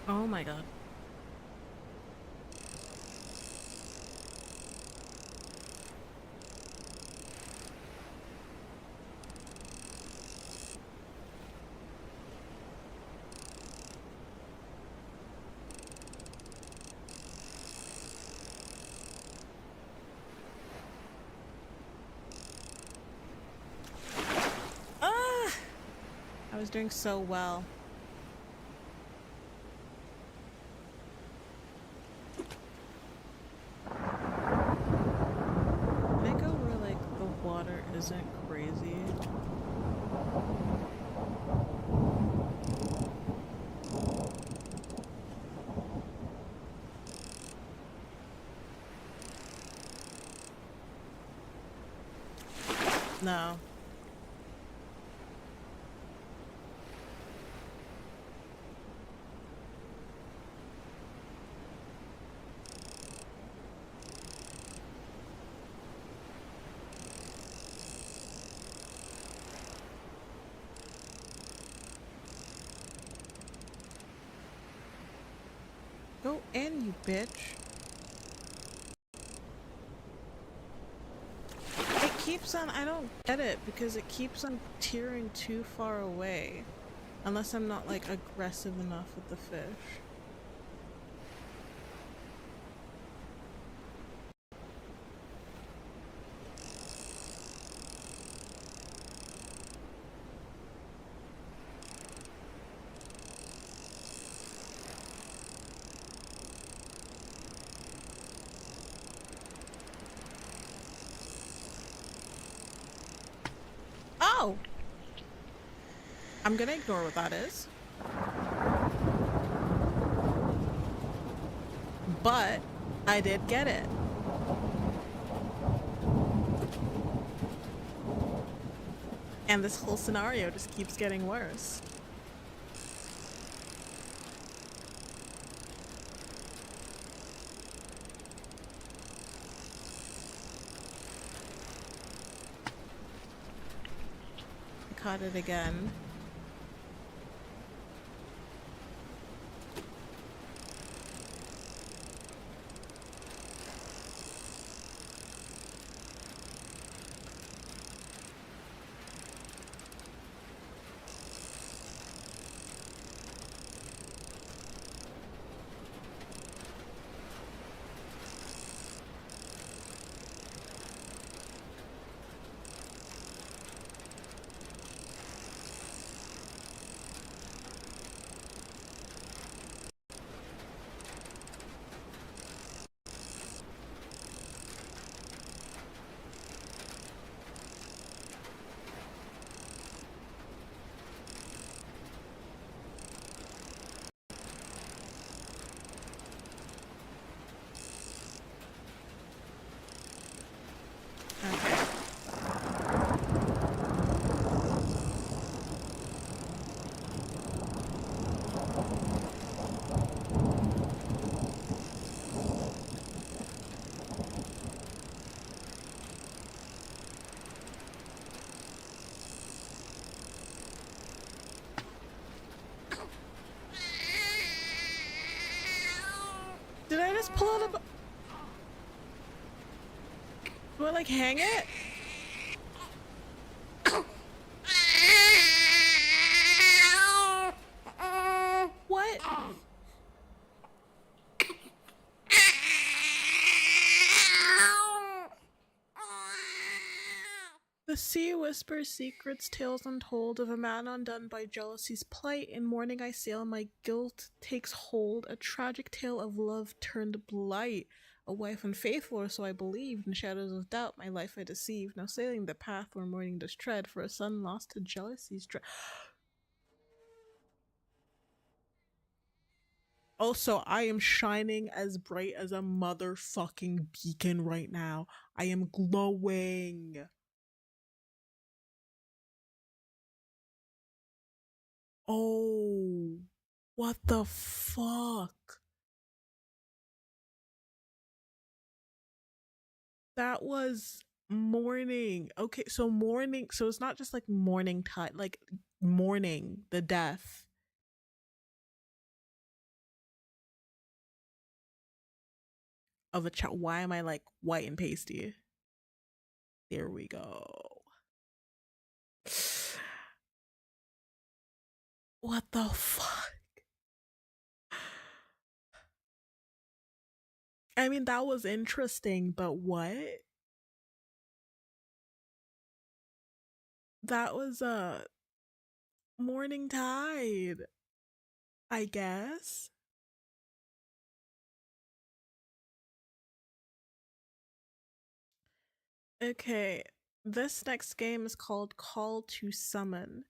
Oh my god. Ah! I was doing so well. Can I go where, like, the water isn't crazy? No. Go in, you bitch. It keeps on, I don't get it because it keeps on tearing too far away. Unless I'm not, like, aggressive enough with the fish. Oh! I'm gonna ignore what that is. But I did get it. And this whole scenario just keeps getting worse. caught it again. Did I just pull out a... Do I like hang it? What? The sea whispers secrets, tales untold of a man undone by jealousy's plight. In morning I sail, my guilt takes hold, a tragic tale of love turned blight. A wife unfaithful, or so I believed, in shadows of doubt my life I deceived. Now sailing the path where morning does tread, for a son lost to jealousy's dread. Also, I am shining as bright as a motherfucking beacon right now. I am glowing. Oh, what the fuck? That was morning. Okay, so morning. So it's not just like morning time, like morning, the death of a child. Why am I like white and pasty? There we go. What the fuck? I mean, that was interesting, but what? That was a morning tide, I guess. Okay, this next game is called Call to Summon.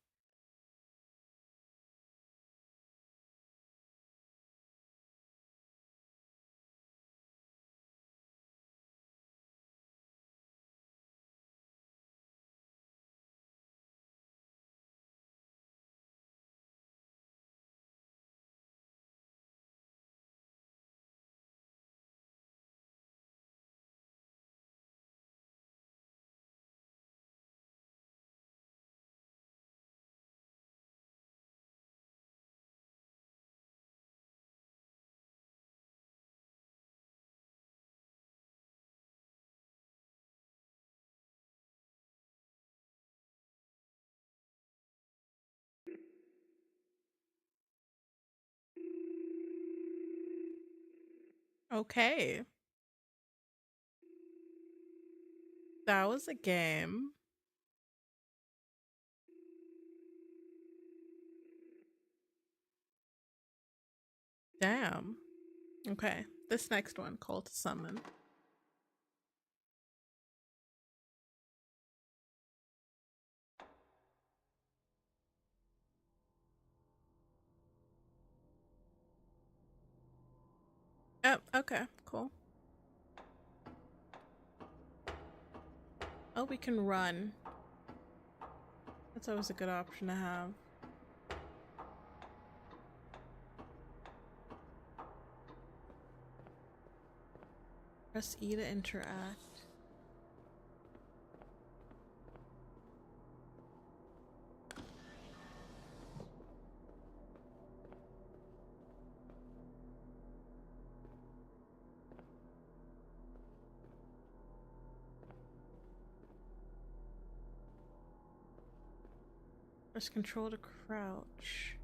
Okay, that was a game. Damn. Okay, this next one, Call to Summon. Oh, okay, cool. Oh, we can run. That's always a good option to have. Press E to interact. Press control to crouch.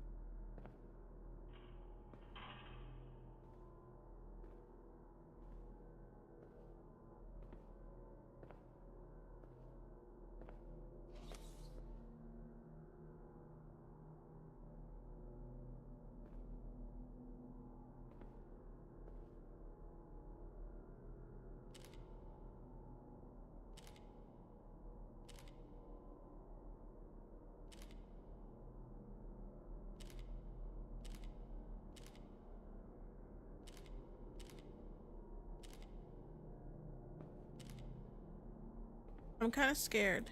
I'm kind of scared.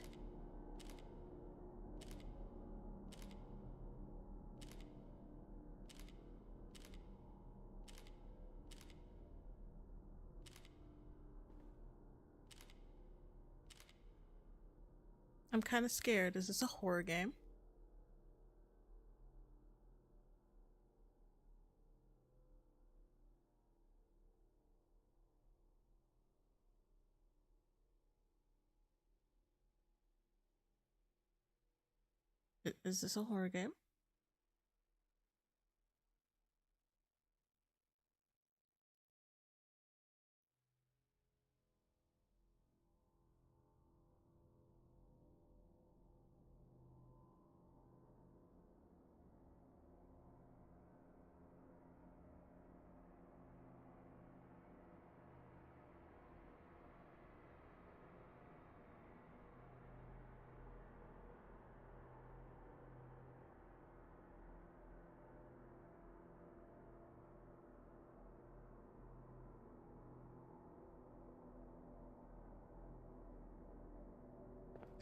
I'm kind of scared. Is this a horror game? Is this a horror game?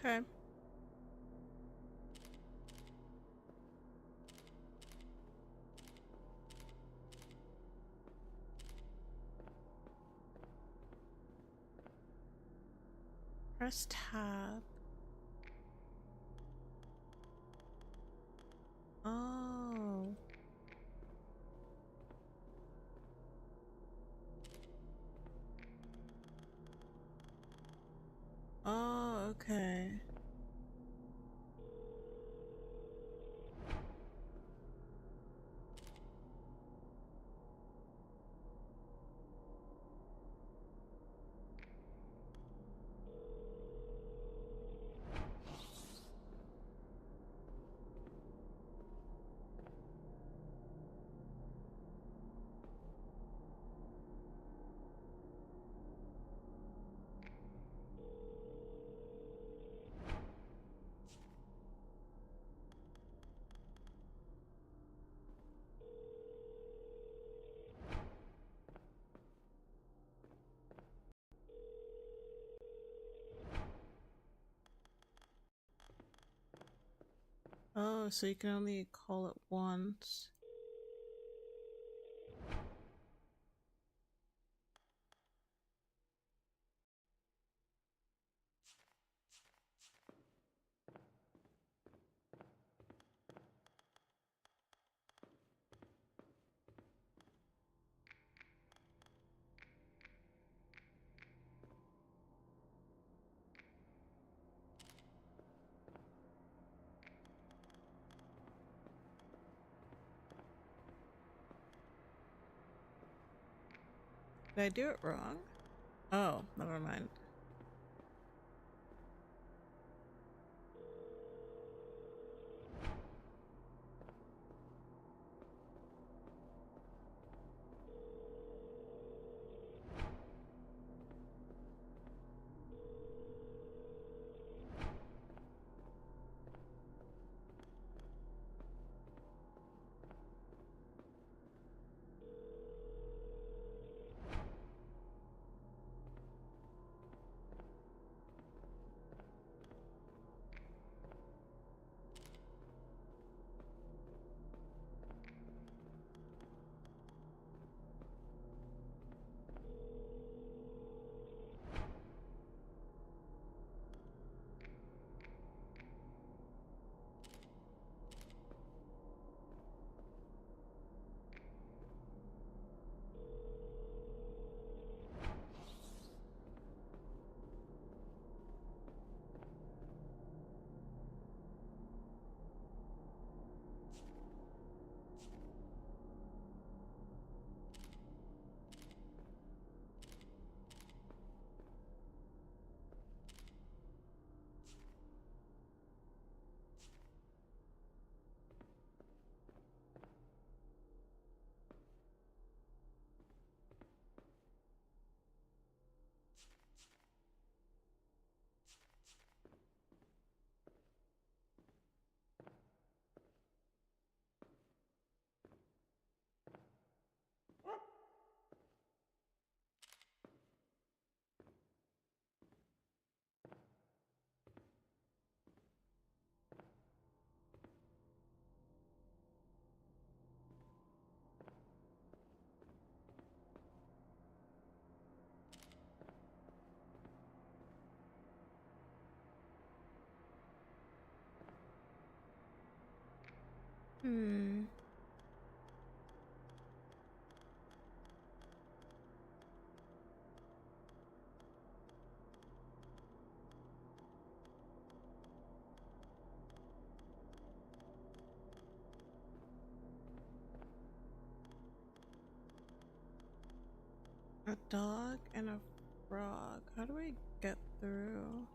Okay. Press tab. Oh. Oh, okay. Oh, so you can only call it once. Did I do it wrong? Oh, never mind. Hmm. A dog and a frog. How do I get through?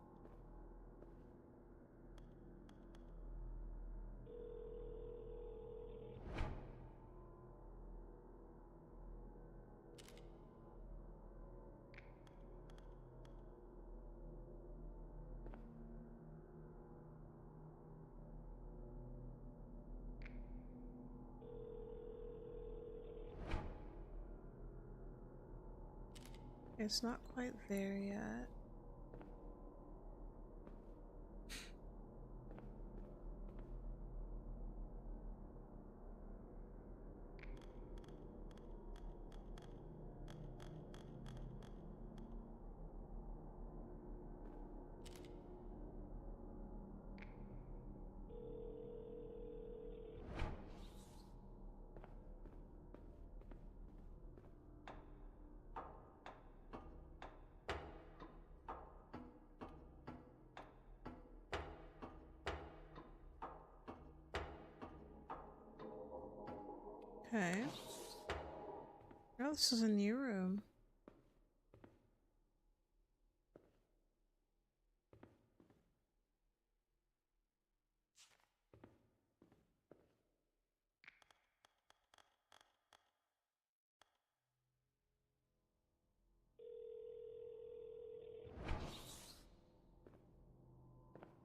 It's not quite there yet. Okay. Oh, this is a new room.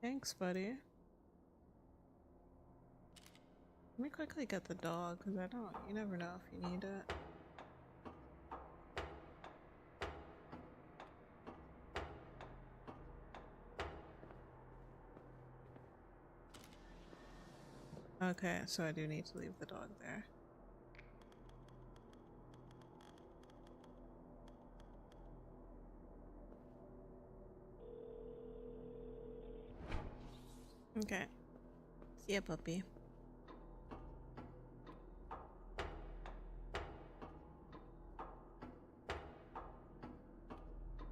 Thanks, buddy. Let me quickly get the dog, because you never know if you need it. Okay, so I do need to leave the dog there. Okay. See ya, puppy.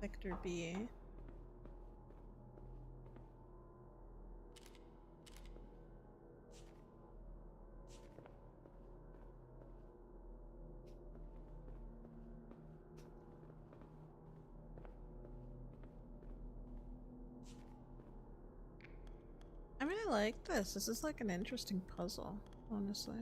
Sector B. I mean, I like this. This is like an interesting puzzle, honestly.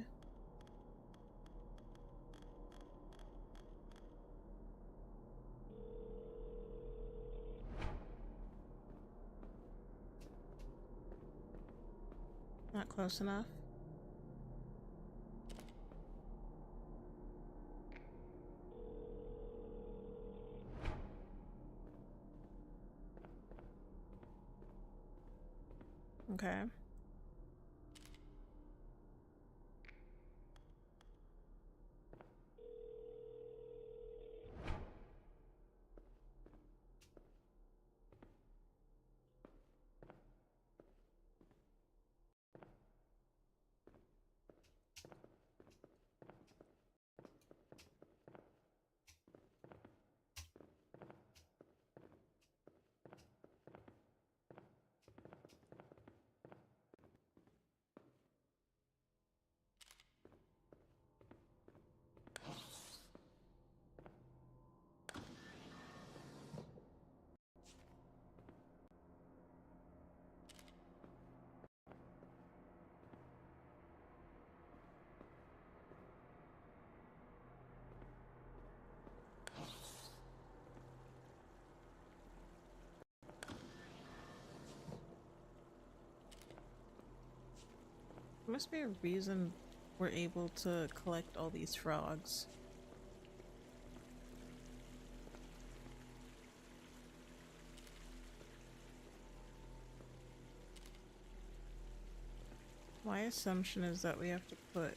Not close enough. Okay. There must be a reason we're able to collect all these frogs. My assumption is that we have to put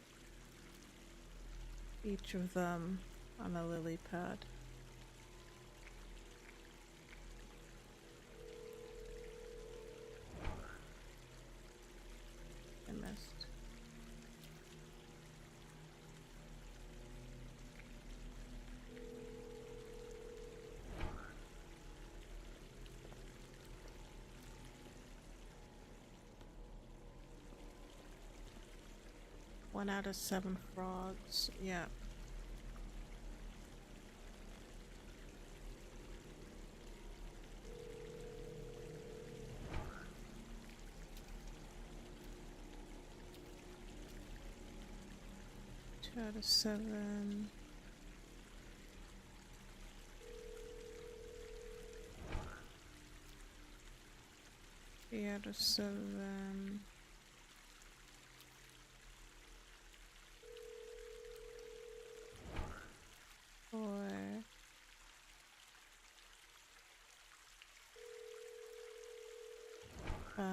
each of them on a lily pad. I missed. 1 out of 7 frogs. Yeah. Two out of 7. Three out of 7. 4. 5.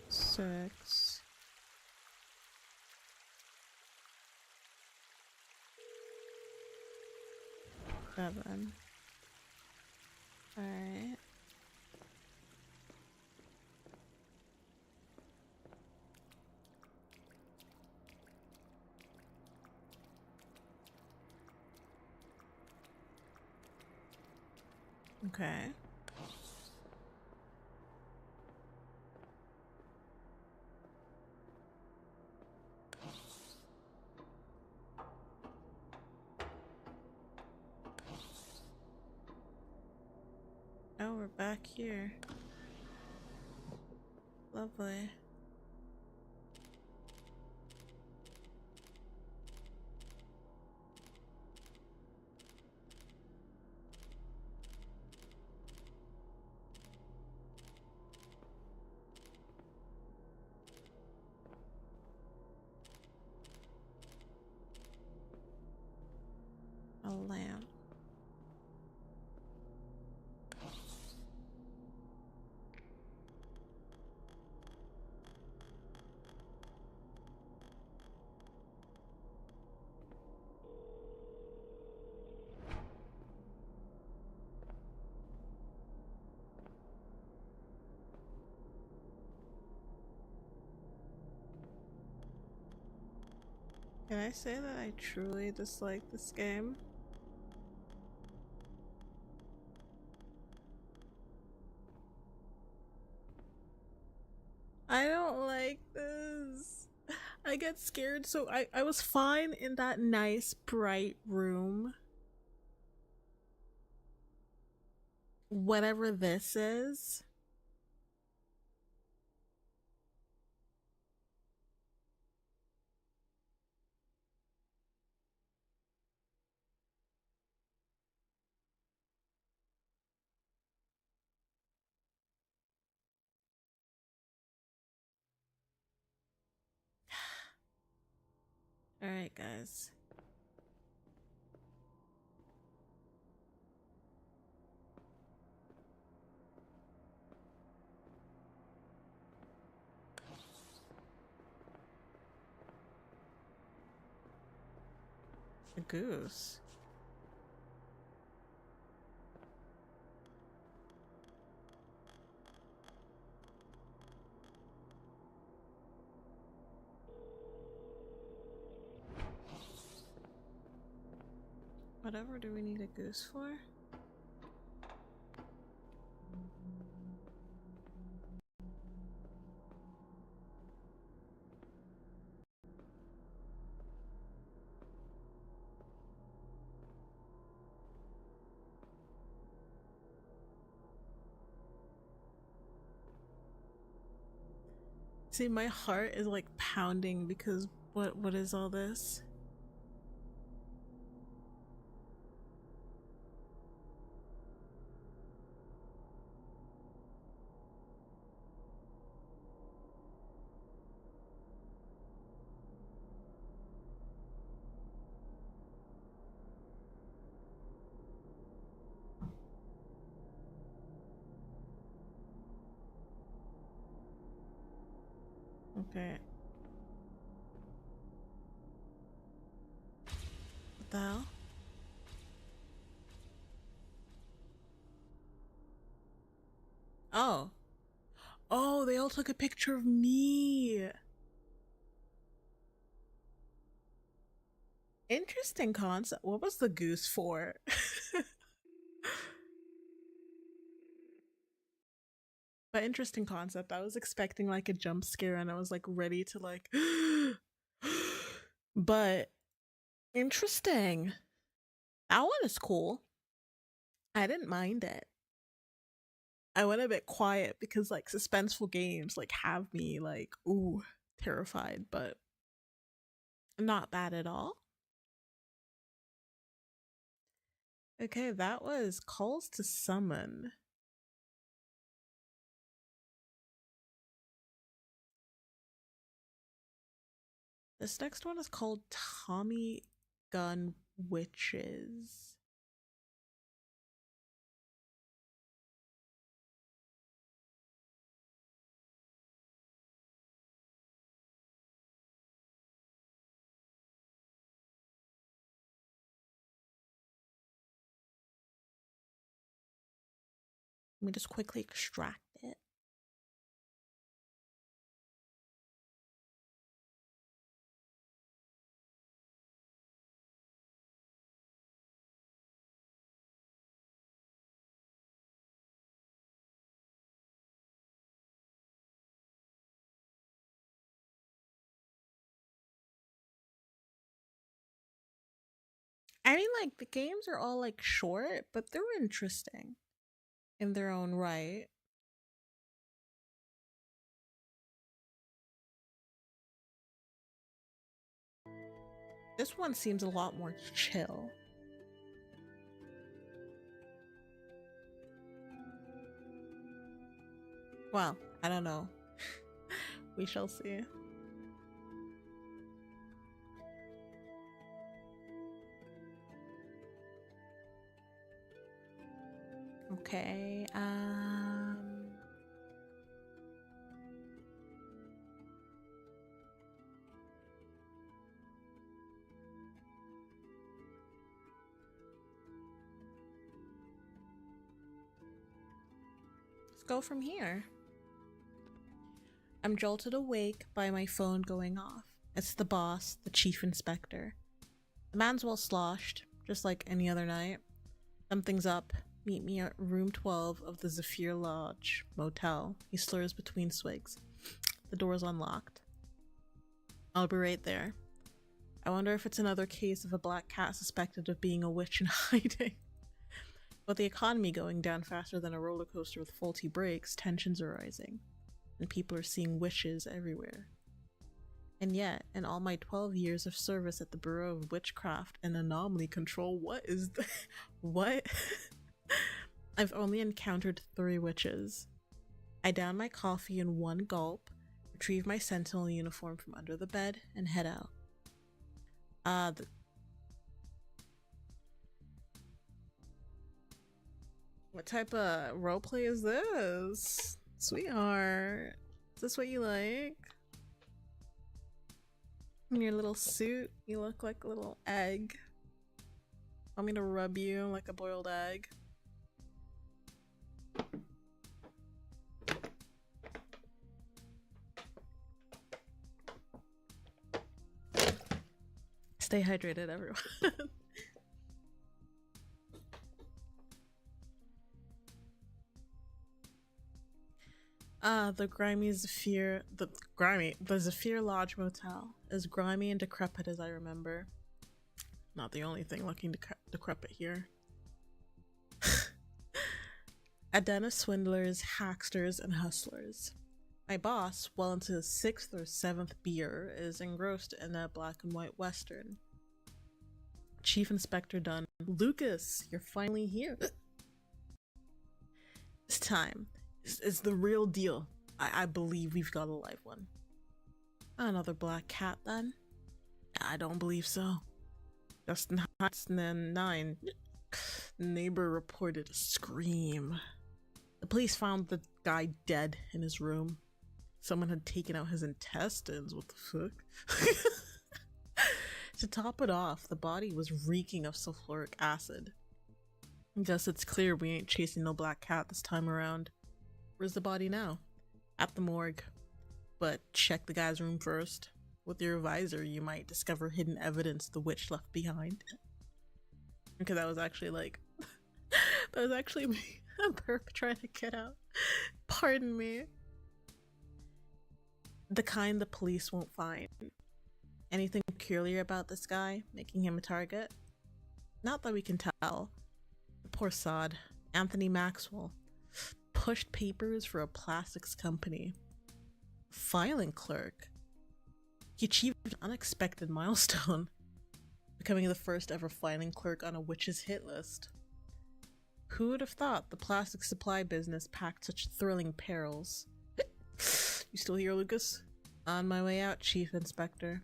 6. 7. Alright. Okay. Oh, we're back here. Lovely. A lamp. Can I say that I truly dislike this game? I don't like this. I get scared, so I was fine in that nice bright room. Whatever this is. Alright, guys. A goose. Whatever do we need a goose for? See, my heart is like pounding because what is all this? Okay. What the hell? Oh. Oh, they all took a picture of me. Interesting concept. What was the goose for? But interesting concept. I was expecting like a jump scare and I was like ready to like but interesting. That one is cool. I didn't mind it. I went a bit quiet because like suspenseful games like have me like ooh terrified, but not bad at all. Okay, that was Calls to Summon. This next one is called Tommy Gun Witches. Let me just quickly extract it. I mean, like, the games are all like short, but they're interesting in their own right. This one seems a lot more chill. Well, I don't know. We shall see. Okay, let's go from here. I'm jolted awake by my phone going off. It's the boss, the chief inspector. The man's well sloshed, just like any other night. Something's up. Meet me at room 12 of the Zephyr Lodge Motel. He slurs between swigs. The door's unlocked. I'll be right there. I wonder if it's another case of a black cat suspected of being a witch in hiding. With the economy going down faster than a roller coaster with faulty brakes, tensions are rising, and people are seeing witches everywhere. And yet, in all my 12 years of service at the Bureau of Witchcraft and Anomaly Control, what? I've only encountered 3 witches. I down my coffee in one gulp, retrieve my sentinel uniform from under the bed, and head out. What type of roleplay is this? Sweetheart, is this what you like? In your little suit, you look like a little egg. Want me to rub you like a boiled egg? Stay hydrated, everyone. The Zephyr Lodge Motel is grimy and decrepit as I remember. Not the only thing looking decrepit here. A den of swindlers, hacksters, and hustlers. My boss, well into his 6th or 7th beer, is engrossed in a black and white western. Chief Inspector Dunn. Lucas, you're finally here. This time is the real deal. I believe we've got a live one. Another black cat then? I don't believe so. Just 9. Neighbor reported a scream. The police found the guy dead in his room. Someone had taken out his intestines. What the fuck? To top it off, the body was reeking of sulfuric acid. Guess it's clear we ain't chasing no black cat this time around. Where's the body now? At the morgue. But check the guy's room first. With your visor, you might discover hidden evidence the witch left behind. Okay, that was actually like... that was actually me. A perp trying to get out. Pardon me. The kind the police won't find. Anything peculiar about this guy, making him a target? Not that we can tell. The poor sod. Anthony Maxwell. Pushed papers for a plastics company. Filing clerk. He achieved an unexpected milestone, becoming the first ever filing clerk on a witch's hit list. Who would have thought the plastic supply business packed such thrilling perils? You still here, Lucas? On my way out, Chief Inspector.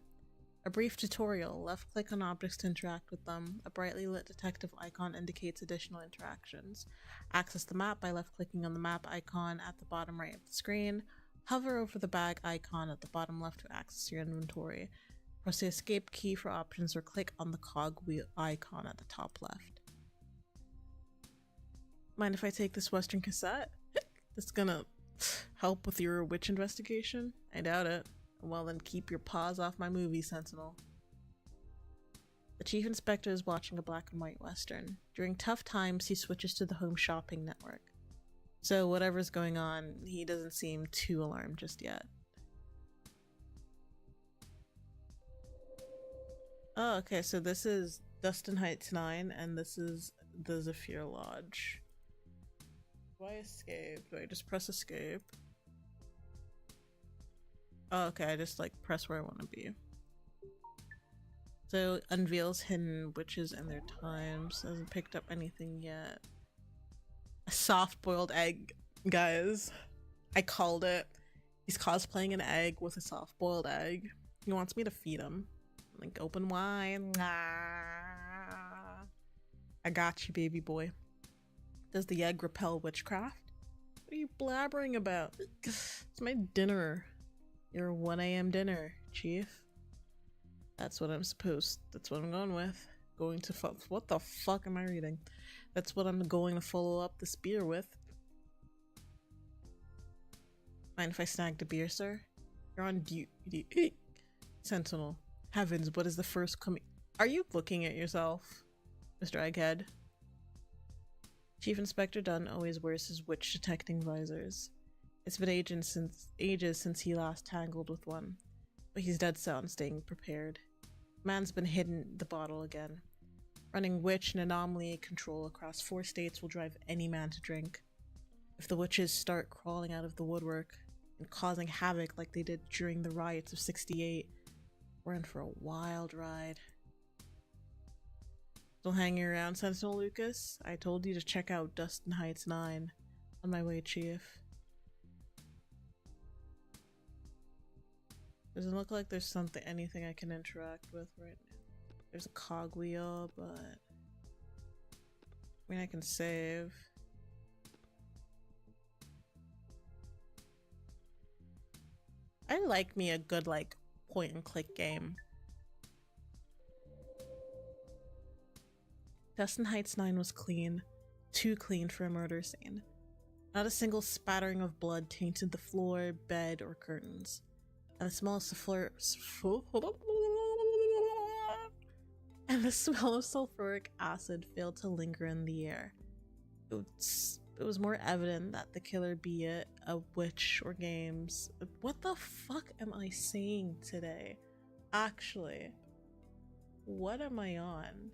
A brief tutorial. Left click on objects to interact with them. A brightly lit detective icon indicates additional interactions. Access the map by left clicking on the map icon at the bottom right of the screen. Hover over the bag icon at the bottom left to access your inventory. Press the escape key for options or click on the cog wheel icon at the top left. Mind if I take this Western cassette? That's gonna help with your witch investigation? I doubt it. Well then, keep your paws off my movie, Sentinel. The Chief Inspector is watching a black and white Western. During tough times, he switches to the Home Shopping Network. So whatever's going on, he doesn't seem too alarmed just yet. Oh, okay, so this is Dustin Heights 9, and this is the Zephyr Lodge. Do I escape? Do I just press escape? Oh, okay, I just like press where I want to be. So unveils hidden witches and their times. Hasn't picked up anything yet. A soft-boiled egg, guys. I called it. He's cosplaying an egg with a soft-boiled egg. He wants me to feed him. Like, open wide. I got you, baby boy. Does the egg repel witchcraft? What are you blabbering about? It's my dinner. Your 1 a.m. dinner, Chief. That's what I'm that's what I'm going with. Going to what the fuck am I reading? That's what I'm going to follow up this beer with. Mind if I snag the beer, sir? You're on duty. Sentinel. Heavens, what is the first coming? Are you looking at yourself, Mr. Egghead? Chief Inspector Dunn always wears his witch detecting visors. It's been ages since he last tangled with one, but he's dead set on staying prepared. Man's been hidden the bottle again. Running witch and anomaly control across 4 states will drive any man to drink. If the witches start crawling out of the woodwork and causing havoc like they did during the riots of '68, we're in for a wild ride. Still hanging around, Sentinel Lucas? I told you to check out Dustin Heights 9. On my way, Chief. Doesn't look like there's anything I can interact with right now. There's a cogwheel, but I mean I can save. I like me a good like point and click game. Dustin Heights 9 was clean. Too clean for a murder scene. Not a single spattering of blood tainted the floor, bed, or curtains. And the smell of sulfuric acid failed to linger in the air. It was more evident that the killer, be it a witch or games. What the fuck am I saying today? Actually, what am I on?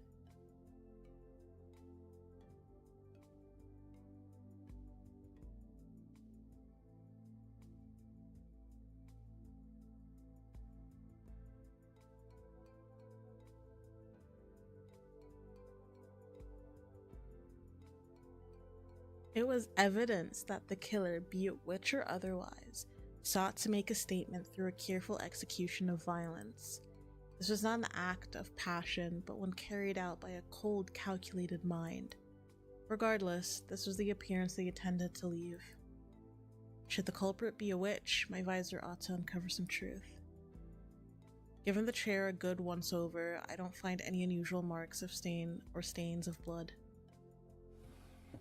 It was evidence that the killer, be it witch or otherwise, sought to make a statement through a careful execution of violence. This was not an act of passion, but one carried out by a cold, calculated mind. Regardless, this was the appearance they intended to leave. Should the culprit be a witch, my visor ought to uncover some truth. Given the chair a good once over, I don't find any unusual marks of stains of blood.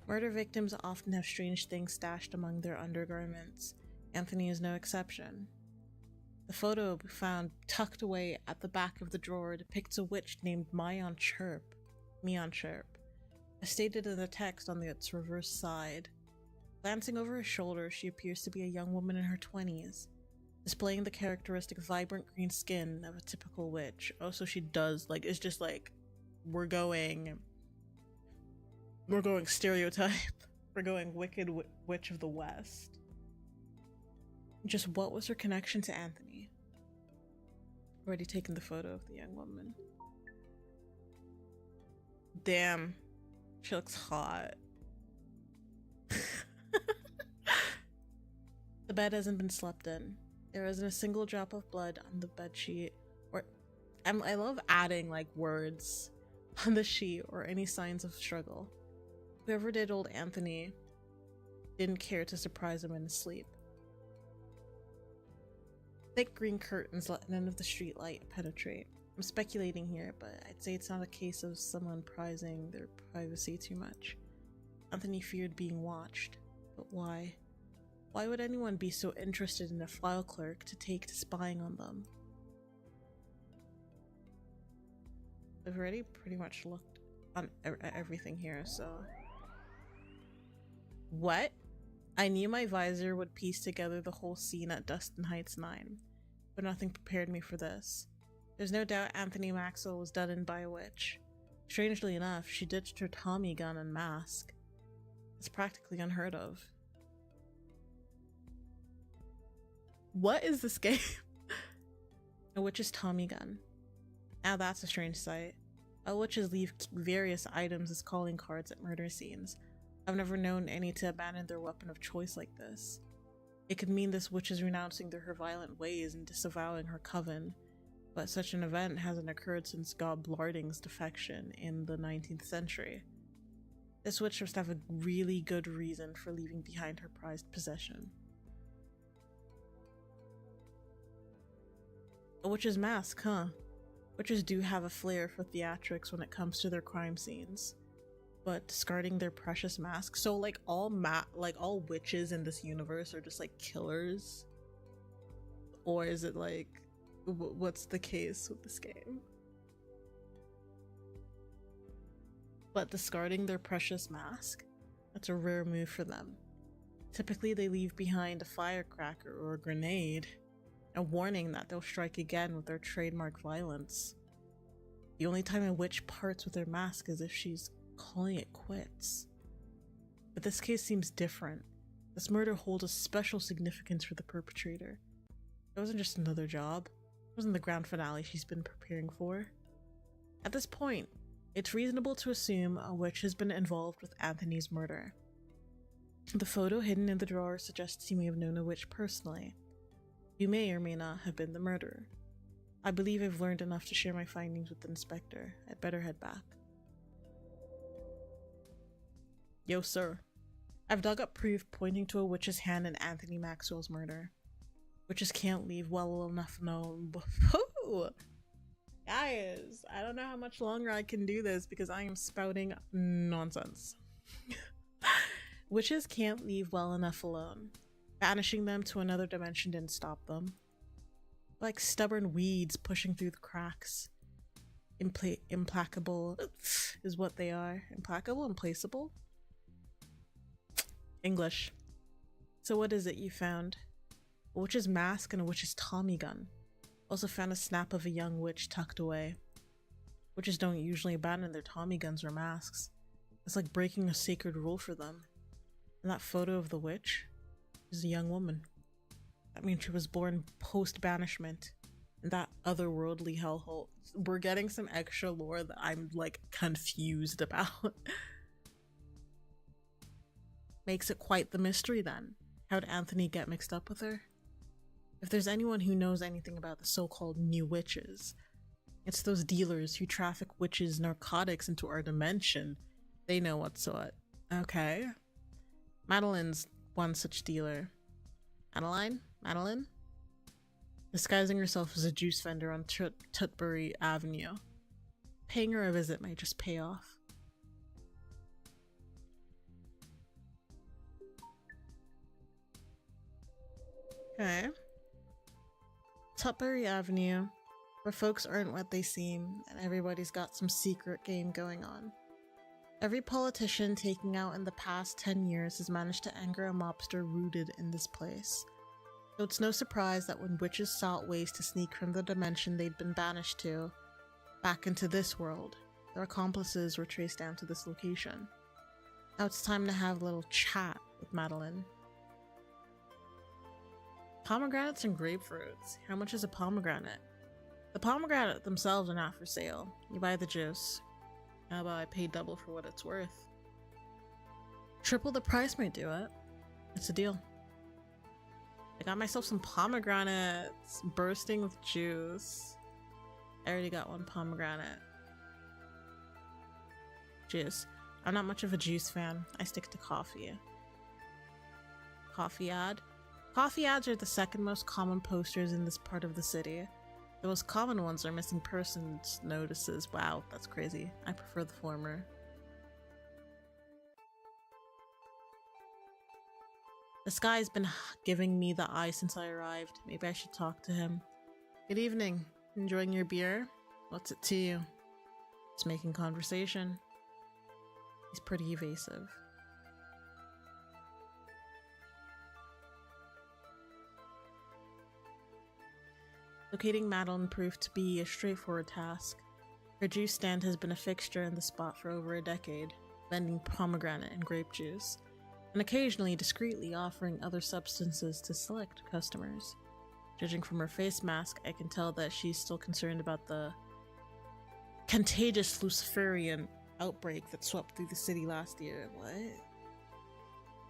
Murder victims often have strange things stashed among their undergarments. Anthony is no exception. The photo found tucked away at the back of the drawer depicts a witch named Meon Chirp, as stated in the text on its reverse side. Glancing over her shoulder, she appears to be a young woman in her 20s, displaying the characteristic vibrant green skin of a typical witch. Oh, so she does, like, it's just like, we're going stereotype. We're going wicked witch of the West. Just what was her connection to Anthony? Already taken the photo of the young woman. Damn, she looks hot. The bed hasn't been slept in. There isn't a single drop of blood on the bed sheet, or I love adding like words on the sheet, or any signs of struggle. Whoever did old Anthony didn't care to surprise him in his sleep. Thick green curtains let none of the street light penetrate. I'm speculating here, but I'd say it's not a case of someone prizing their privacy too much. Anthony feared being watched, but why? Why would anyone be so interested in a file clerk to take to spying on them? I've already pretty much looked on everything here, so... What? I knew my visor would piece together the whole scene at Dustin Heights 9, but nothing prepared me for this. There's no doubt Anthony Maxwell was done in by a witch. Strangely enough, she ditched her Tommy gun and mask. It's practically unheard of. What is this game? A witch's Tommy gun. Now that's a strange sight. All witches leave various items as calling cards at murder scenes. I've never known any to abandon their weapon of choice like this. It could mean this witch is renouncing her violent ways and disavowing her coven, but such an event hasn't occurred since God Blarding's defection in the 19th century. This witch must have a really good reason for leaving behind her prized possession. A witch's mask, huh? Witches do have a flair for theatrics when it comes to their crime scenes. But discarding their precious mask, so like all witches in this universe are just like killers? Or is it like, what's the case with this game? But discarding their precious mask? That's a rare move for them. Typically they leave behind a firecracker or a grenade, a warning that they'll strike again with their trademark violence. The only time a witch parts with her mask is if she's calling it quits. But this case seems different. This murder holds a special significance for the perpetrator. It wasn't just another job. It wasn't the grand finale she's been preparing for. At this point, it's reasonable to assume a witch has been involved with Anthony's murder. The photo hidden in the drawer suggests he may have known a witch personally. You may or may not have been the murderer. I believe I've learned enough to share my findings with the inspector. I'd better head back. Yo, sir. I've dug up proof pointing to a witch's hand in Anthony Maxwell's murder. Witches can't leave well enough known. Guys, I don't know how much longer I can do this because I am spouting nonsense. Witches can't leave well enough alone. Banishing them to another dimension didn't stop them. Like stubborn weeds pushing through the cracks. Implacable is what they are. Implacable? Implaceable? English. So what is it you found? A witch's mask and a witch's Tommy gun. Also found a snap of a young witch tucked away. Witches don't usually abandon their Tommy guns or masks. It's like breaking a sacred rule for them. And that photo of the witch is a young woman. That means she was born post-banishment in that otherworldly hellhole. We're getting some extra lore that I'm like confused about. Makes it quite the mystery then. How'd Anthony get mixed up with her? If there's anyone who knows anything about the so-called new witches, it's those dealers who traffic witches' narcotics into our dimension. They know what's what. Okay. Madeline's one such dealer. Madeline? Disguising herself as a juice vendor on Tutbury Avenue. Paying her a visit might just pay off. Okay. Tutbury Avenue, where folks aren't what they seem and everybody's got some secret game going on. Every politician taking out in the past 10 years has managed to anger a mobster rooted in this place. So it's no surprise that when witches sought ways to sneak from the dimension they'd been banished to, back into this world, their accomplices were traced down to this location. Now it's time to have a little chat with Madeline. Pomegranates and grapefruits. How much is a pomegranate? The pomegranate themselves are not for sale. You buy the juice. How about I pay double for what it's worth? Triple the price might do it. It's a deal. I got myself some pomegranates bursting with juice. I already got one pomegranate. Juice. I'm not much of a juice fan. I stick to coffee. Coffee ad. Coffee ads are the second most common posters in this part of the city. The most common ones are missing persons notices. Wow, that's crazy. I prefer the former. This guy's been giving me the eye since I arrived. Maybe I should talk to him. Good evening. Enjoying your beer? What's it to you? It's making conversation. He's pretty evasive. Locating Madeline proved to be a straightforward task. Her juice stand has been a fixture in the spot for over a decade, vending pomegranate and grape juice, and occasionally discreetly offering other substances to select customers. Judging from her face mask, I can tell that she's still concerned about the contagious Luciferian outbreak that swept through the city last year. What?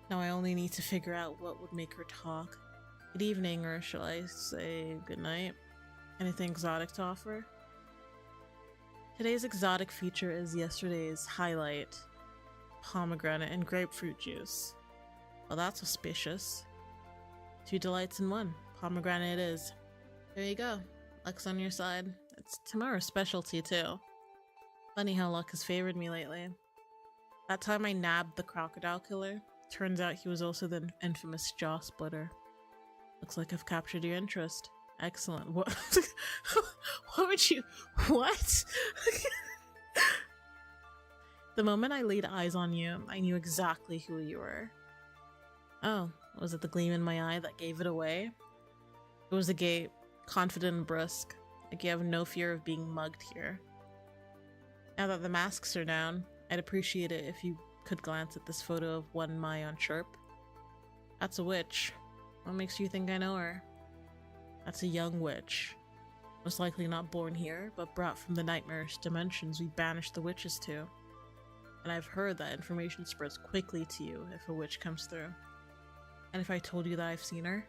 Now I only need to figure out what would make her talk. Good evening, or shall I say good night? Anything exotic to offer? Today's exotic feature is yesterday's highlight, pomegranate and grapefruit juice. Well, that's auspicious. 2 delights in one. Pomegranate it is. There you go. Luck's on your side. It's tomorrow's specialty too. Funny how luck has favored me lately. That time I nabbed the crocodile killer, turns out he was also the infamous jaw splitter. Looks like I've captured your interest. Excellent. What? What would you? What? The moment I laid eyes on you, I knew exactly who you were. Oh, was it the gleam in my eye that gave it away? It was a gate, confident and brisk, like you have no fear of being mugged here. Now that the masks are down, I'd appreciate it if you could glance at this photo of one Mayon Sharp. That's a witch. What makes you think I know her? That's a young witch. Most likely not born here, but brought from the nightmarish dimensions we banished the witches to. And I've heard that information spreads quickly to you if a witch comes through. And if I told you that I've seen her,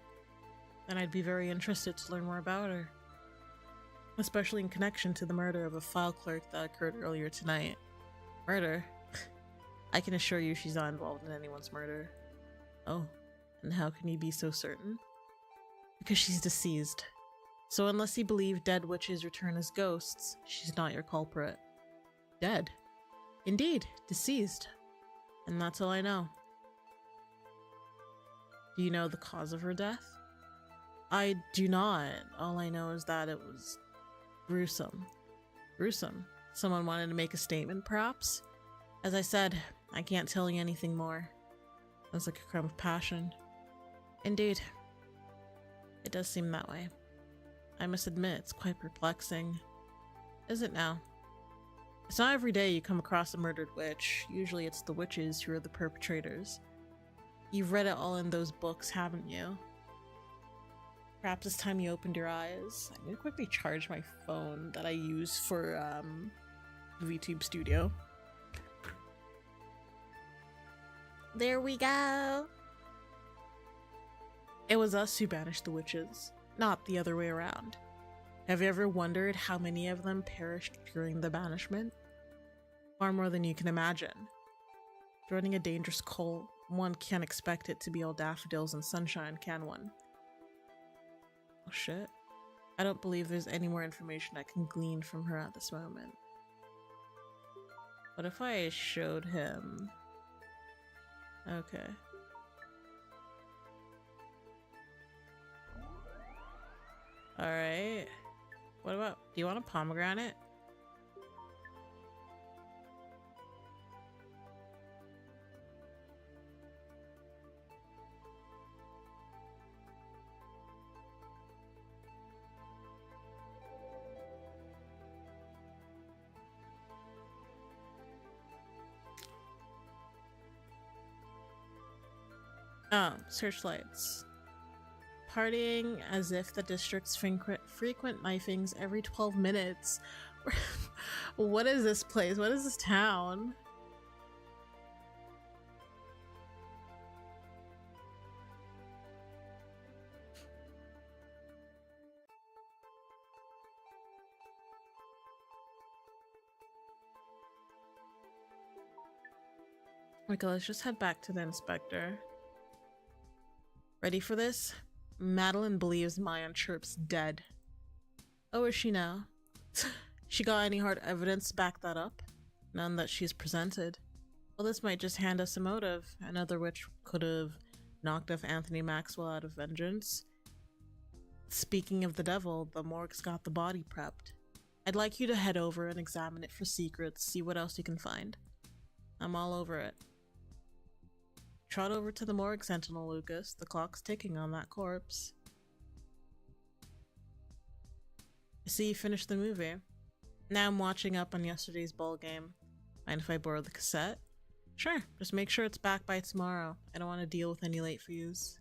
then I'd be very interested to learn more about her. Especially in connection to the murder of a file clerk that occurred earlier tonight. Murder? I can assure you she's not involved in anyone's murder. Oh, and how can you be so certain? Because she's deceased. So unless you believe dead witches return as ghosts, she's not your culprit. Dead? Indeed, deceased. And that's all I know. Do you know the cause of her death? I do not. All I know is that it was gruesome. Gruesome. Someone wanted to make a statement, perhaps? As I said, I can't tell you anything more. Sounds like a crime of passion. Indeed. It does seem that way. I must admit, it's quite perplexing. Is it now? It's not every day you come across a murdered witch. Usually it's the witches who are the perpetrators. You've read it all in those books, haven't you? Perhaps it's time you opened your eyes. I'm gonna quickly charge my phone that I use for VTube Studio. There we go! It was us who banished the witches, not the other way around. Have you ever wondered how many of them perished during the banishment? Far more than you can imagine. Joining a dangerous cult, one can't expect it to be all daffodils and sunshine, can one? Oh shit. I don't believe there's any more information I can glean from her at this moment. What if I showed him? Okay. Alright. What about, do you want a pomegranate? Oh, searchlights. Partying as if the district's frequent knifings every 12 minutes. What is this place? What is this town? Okay, let's just head back to the inspector. Ready for this? Madeline believes Mayan Chirp's dead. Oh, is she now? She got any hard evidence to back that up? None that she's presented. Well, this might just hand us a motive, another which could have knocked off Anthony Maxwell out of vengeance. Speaking of the devil, the morgue's got the body prepped. I'd like you to head over and examine it for secrets, see what else you can find. I'm all over it. Trot over to the morgue, Sentinel Lucas. The clock's ticking on that corpse. I see you finished the movie. Now I'm watching up on yesterday's ball game. Mind if I borrow the cassette? Sure, just make sure it's back by tomorrow. I don't want to deal with any late fees.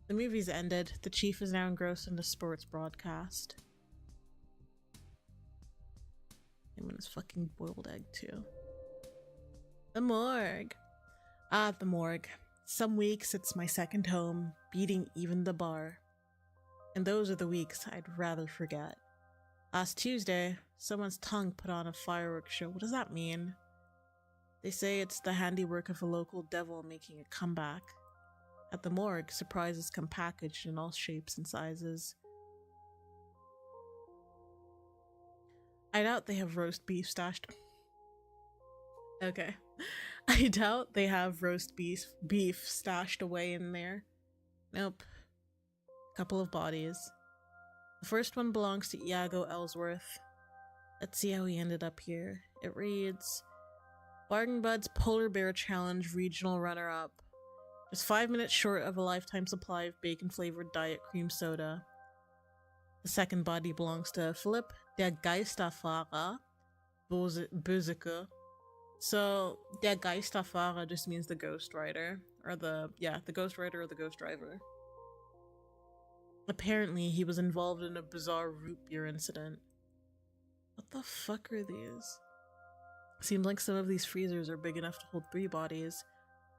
The movie's ended. The chief is now engrossed in the sports broadcast. I'm in his fucking boiled egg too. The morgue. Ah, the morgue. Some weeks it's my second home, beating even the bar. And those are the weeks I'd rather forget. Last Tuesday, someone's tongue put on a fireworks show. What does that mean? They say it's the handiwork of a local devil making a comeback. At the morgue, surprises come packaged in all shapes and sizes. I doubt they have roast beef stashed. Okay. I doubt they have roast beef stashed away in there. Nope. Couple of bodies. The first one belongs to Iago Ellsworth. Let's see how he ended up here. It reads, Bargain Bud's Polar Bear Challenge Regional Runner-Up. Just 5 minutes short of a lifetime supply of bacon-flavored diet cream soda. The second body belongs to Philipp der Geisterfahrer Böseke. So, der Geisterfahrer just means the ghost rider. Or the ghost rider or the ghost driver. Apparently, he was involved in a bizarre root beer incident. What the fuck are these? Seems like some of these freezers are big enough to hold 3 bodies.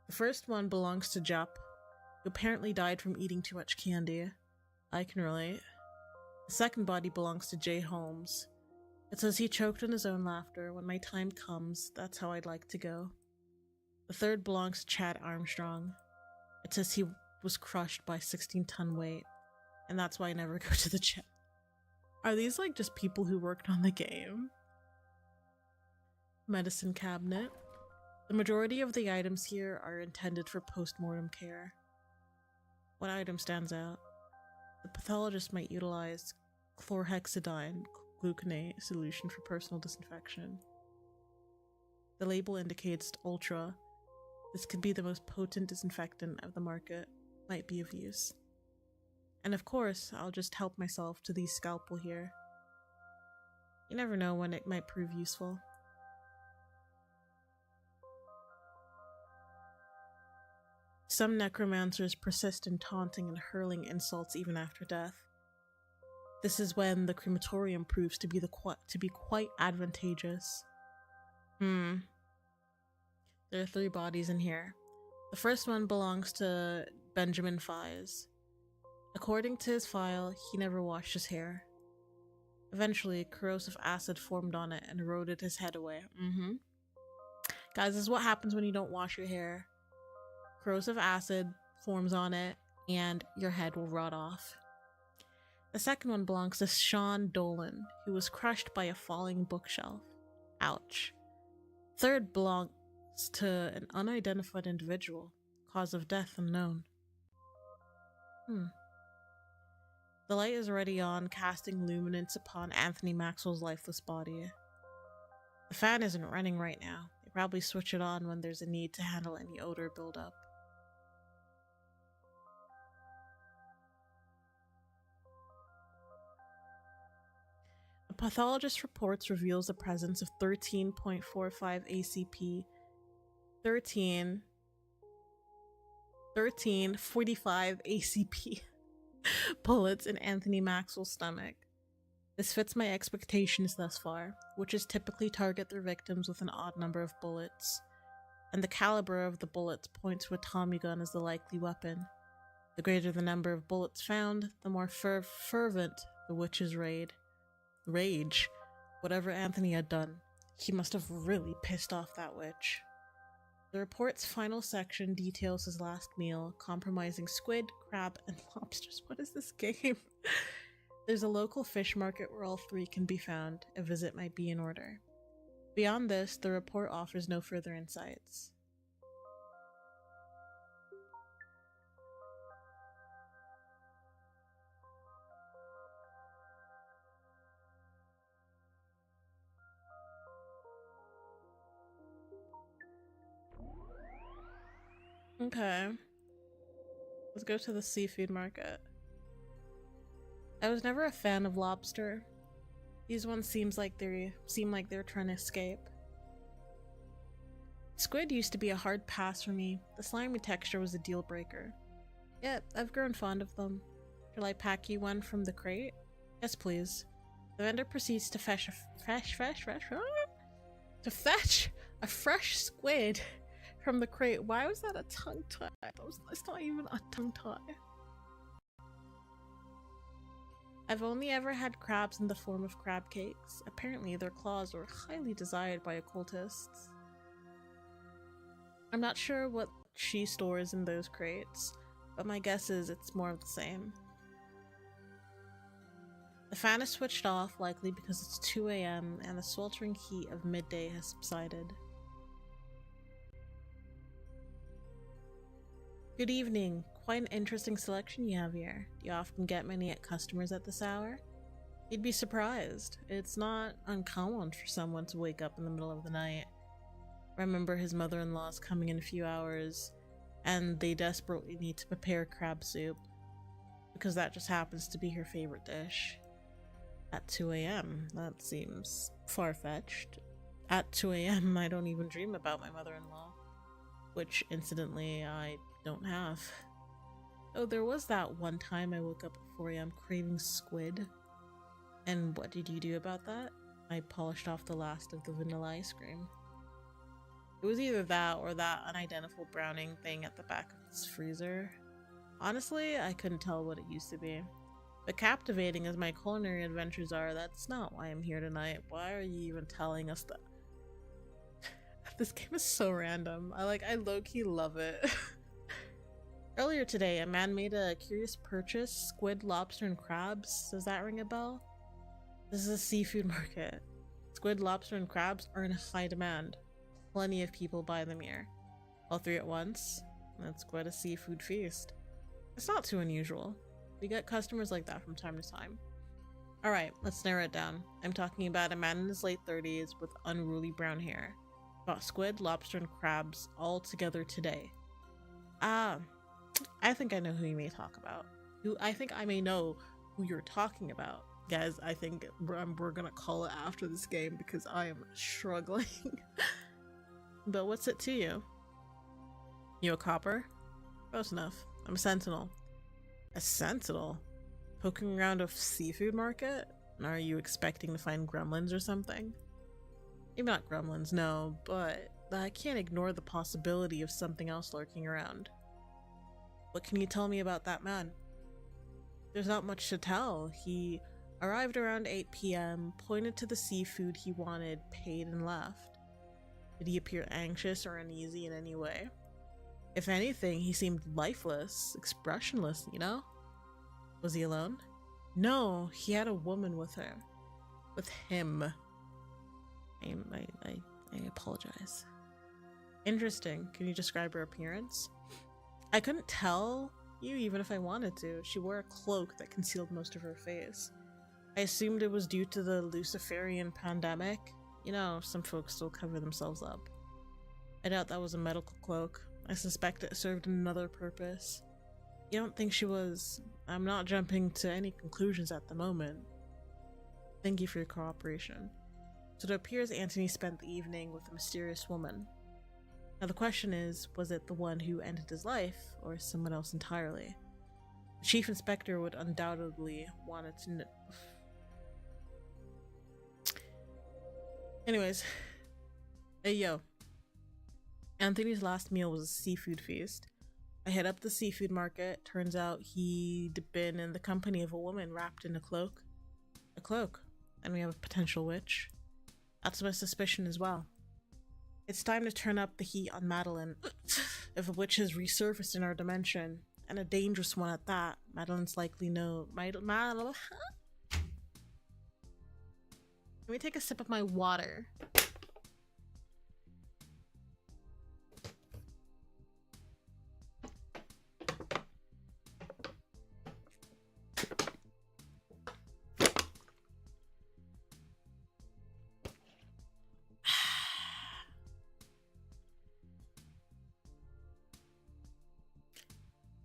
The first one belongs to Jap, who apparently died from eating too much candy. I can relate. The second body belongs to Jay Holmes. It says he choked on his own laughter. When my time comes, that's how I'd like to go. The third belongs to Chad Armstrong. It says he was crushed by 16-ton weight, and that's why I never go to the gym. Are these like just people who worked on the game? Medicine cabinet. The majority of the items here are intended for post-mortem care. What item stands out? The pathologist might utilize chlorhexidine gluconate solution for personal disinfection. The label indicates Ultra. This could be the most potent disinfectant of the market. Might be of use. And of course, I'll just help myself to these scalpel here. You never know when it might prove useful. Some necromancers persist in taunting and hurling insults even after death. This is when the crematorium proves to be quite advantageous. There are 3 bodies in here. The first one belongs to Benjamin Fies. According to his file, he never washed his hair. Eventually, corrosive acid formed on it and eroded his head away. Guys, this is what happens when you don't wash your hair. Corrosive acid forms on it, and your head will rot off. The second one belongs to Sean Dolan, who was crushed by a falling bookshelf. Ouch. Third belongs to an unidentified individual. Cause of death unknown. The light is already on, casting luminance upon Anthony Maxwell's lifeless body. The fan isn't running right now. They probably switch it on when there's a need to handle any odor buildup. pathologist reports reveals the presence of 13.45 ACP, 1345 ACP bullets in Anthony Maxwell's stomach. This fits my expectations thus far, which is typically target their victims with an odd number of bullets, and the caliber of the bullets points to a Tommy gun as the likely weapon. The greater the number of bullets found, the more fervent the witch's rage. Whatever Anthony had done, he must have really pissed off that witch. The report's final section details his last meal, comprising squid, crab, and lobsters. What is this game? There's a local fish market where all three can be found. A visit might be in order. Beyond this, the report offers no further insights. Okay. Let's go to the seafood market. I was never a fan of lobster. These ones seem like they're trying to escape. Squid used to be a hard pass for me. The slimy texture was a deal breaker. Yet, I've grown fond of them. Shall I pack you one from the crate? Yes, please. The vendor proceeds to fetch a fresh squid from the crate. Why was that a tongue tie? It's not even a tongue tie. I've only ever had crabs in the form of crab cakes. Apparently their claws were highly desired by occultists. I'm not sure what she stores in those crates, but my guess is it's more of the same. The fan is switched off, likely because it's 2 AM and the sweltering heat of midday has subsided. Good evening. Quite an interesting selection you have here. Do you often get many customers at this hour? You'd be surprised. It's not uncommon for someone to wake up in the middle of the night. Remember his mother-in-law's coming in a few hours, and they desperately need to prepare crab soup, because that just happens to be her favorite dish. At 2 AM, that seems far-fetched. At 2 AM, I don't even dream about my mother-in-law, which, incidentally, I don't have. Oh, there was that one time I woke up at 4 AM craving squid. And what did you do about that? I polished off the last of the vanilla ice cream. It was either that or that unidentifiable browning thing at the back of this freezer. Honestly, I couldn't tell what it used to be. But captivating as my culinary adventures are, that's not why I'm here tonight. Why are you even telling us that? This game is so random. I low-key love it. Earlier today, a man made a curious purchase: squid, lobster, and crabs. Does that ring a bell? This is a seafood market. Squid, lobster, and crabs are in high demand. Plenty of people buy them here. All three at once? That's quite a seafood feast. It's not too unusual. We get customers like that from time to time. Alright, let's narrow it down. I'm talking about a man in his late 30s with unruly brown hair. Bought squid, lobster, and crabs all together today. Ah, I think I know who you may talk about. I think I may know who you're talking about. Guys, I think we're gonna call it after this game because I am struggling. But what's it to you? You a copper? Close enough. I'm a sentinel. A sentinel? Poking around a seafood market? Are you expecting to find gremlins or something? Maybe not gremlins, no, but I can't ignore the possibility of something else lurking around. What can you tell me about that man? There's not much to tell. He arrived around 8 PM, pointed to the seafood he wanted, paid, and left. Did he appear anxious or uneasy in any way? If anything, he seemed lifeless, expressionless, you know? Was he alone? No, he had a woman with her. With him. I apologize. Interesting. Can you describe her appearance? I couldn't tell you even if I wanted to. She wore a cloak that concealed most of her face. I assumed it was due to the Luciferian pandemic. You know, some folks still cover themselves up. I doubt that was a medical cloak. I suspect it served another purpose. You don't think she was... I'm not jumping to any conclusions at the moment. Thank you for your cooperation. So it appears Anthony spent the evening with a mysterious woman. Now the question is, was it the one who ended his life, or someone else entirely? The chief inspector would undoubtedly want to know. Anyways, hey yo. Anthony's last meal was a seafood feast. I hit up the seafood market. Turns out he'd been in the company of a woman wrapped in a cloak. A cloak. And we have a potential witch. That's my suspicion as well. It's time to turn up the heat on Madeline. If a witch has resurfaced in our dimension, and a dangerous one at that, Madeline's likely no. Let me take a sip of my water.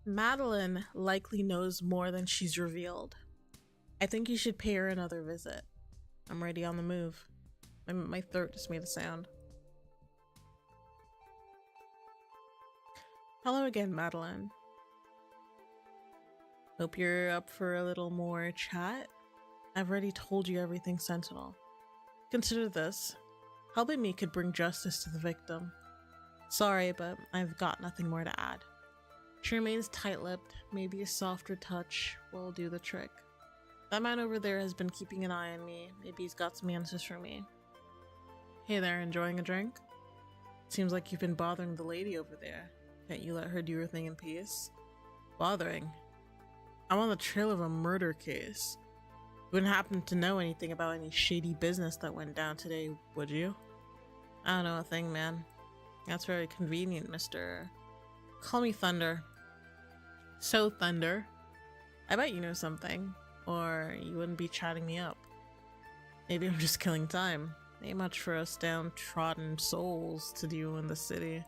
Madeline likely knows more than she's revealed. I think you should pay her another visit. I'm ready on the move. My throat just made a sound. Hello again, Madeline. Hope you're up for a little more chat. I've already told you everything, Sentinel. Consider this. Helping me could bring justice to the victim. Sorry, but I've got nothing more to add. She remains tight-lipped. Maybe a softer touch will do the trick. That man over there has been keeping an eye on me. Maybe he's got some answers for me. Hey there, enjoying a drink? Seems like you've been bothering the lady over there. Can't you let her do her thing in peace? Bothering? I'm on the trail of a murder case. You wouldn't happen to know anything about any shady business that went down today, would you? I don't know a thing, man. That's very convenient, Mr. Call me Thunder. So, Thunder, I bet you know something, or you wouldn't be chatting me up. Maybe I'm just killing time. Ain't much for us downtrodden souls to do in the city.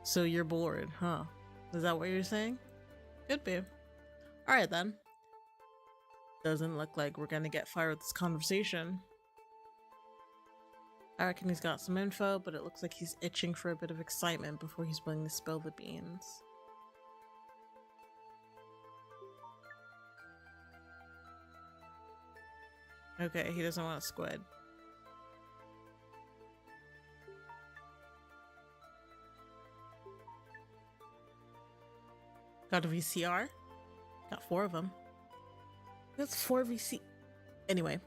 So you're bored, huh? Is that what you're saying? Could be. Alright then. Doesn't look like we're gonna get far with this conversation. I reckon he's got some info, but it looks like he's itching for a bit of excitement before he's willing to spill the beans. Okay, he doesn't want a squid. Got a VCR? Got 4 of them. That's 4 VC. Anyway,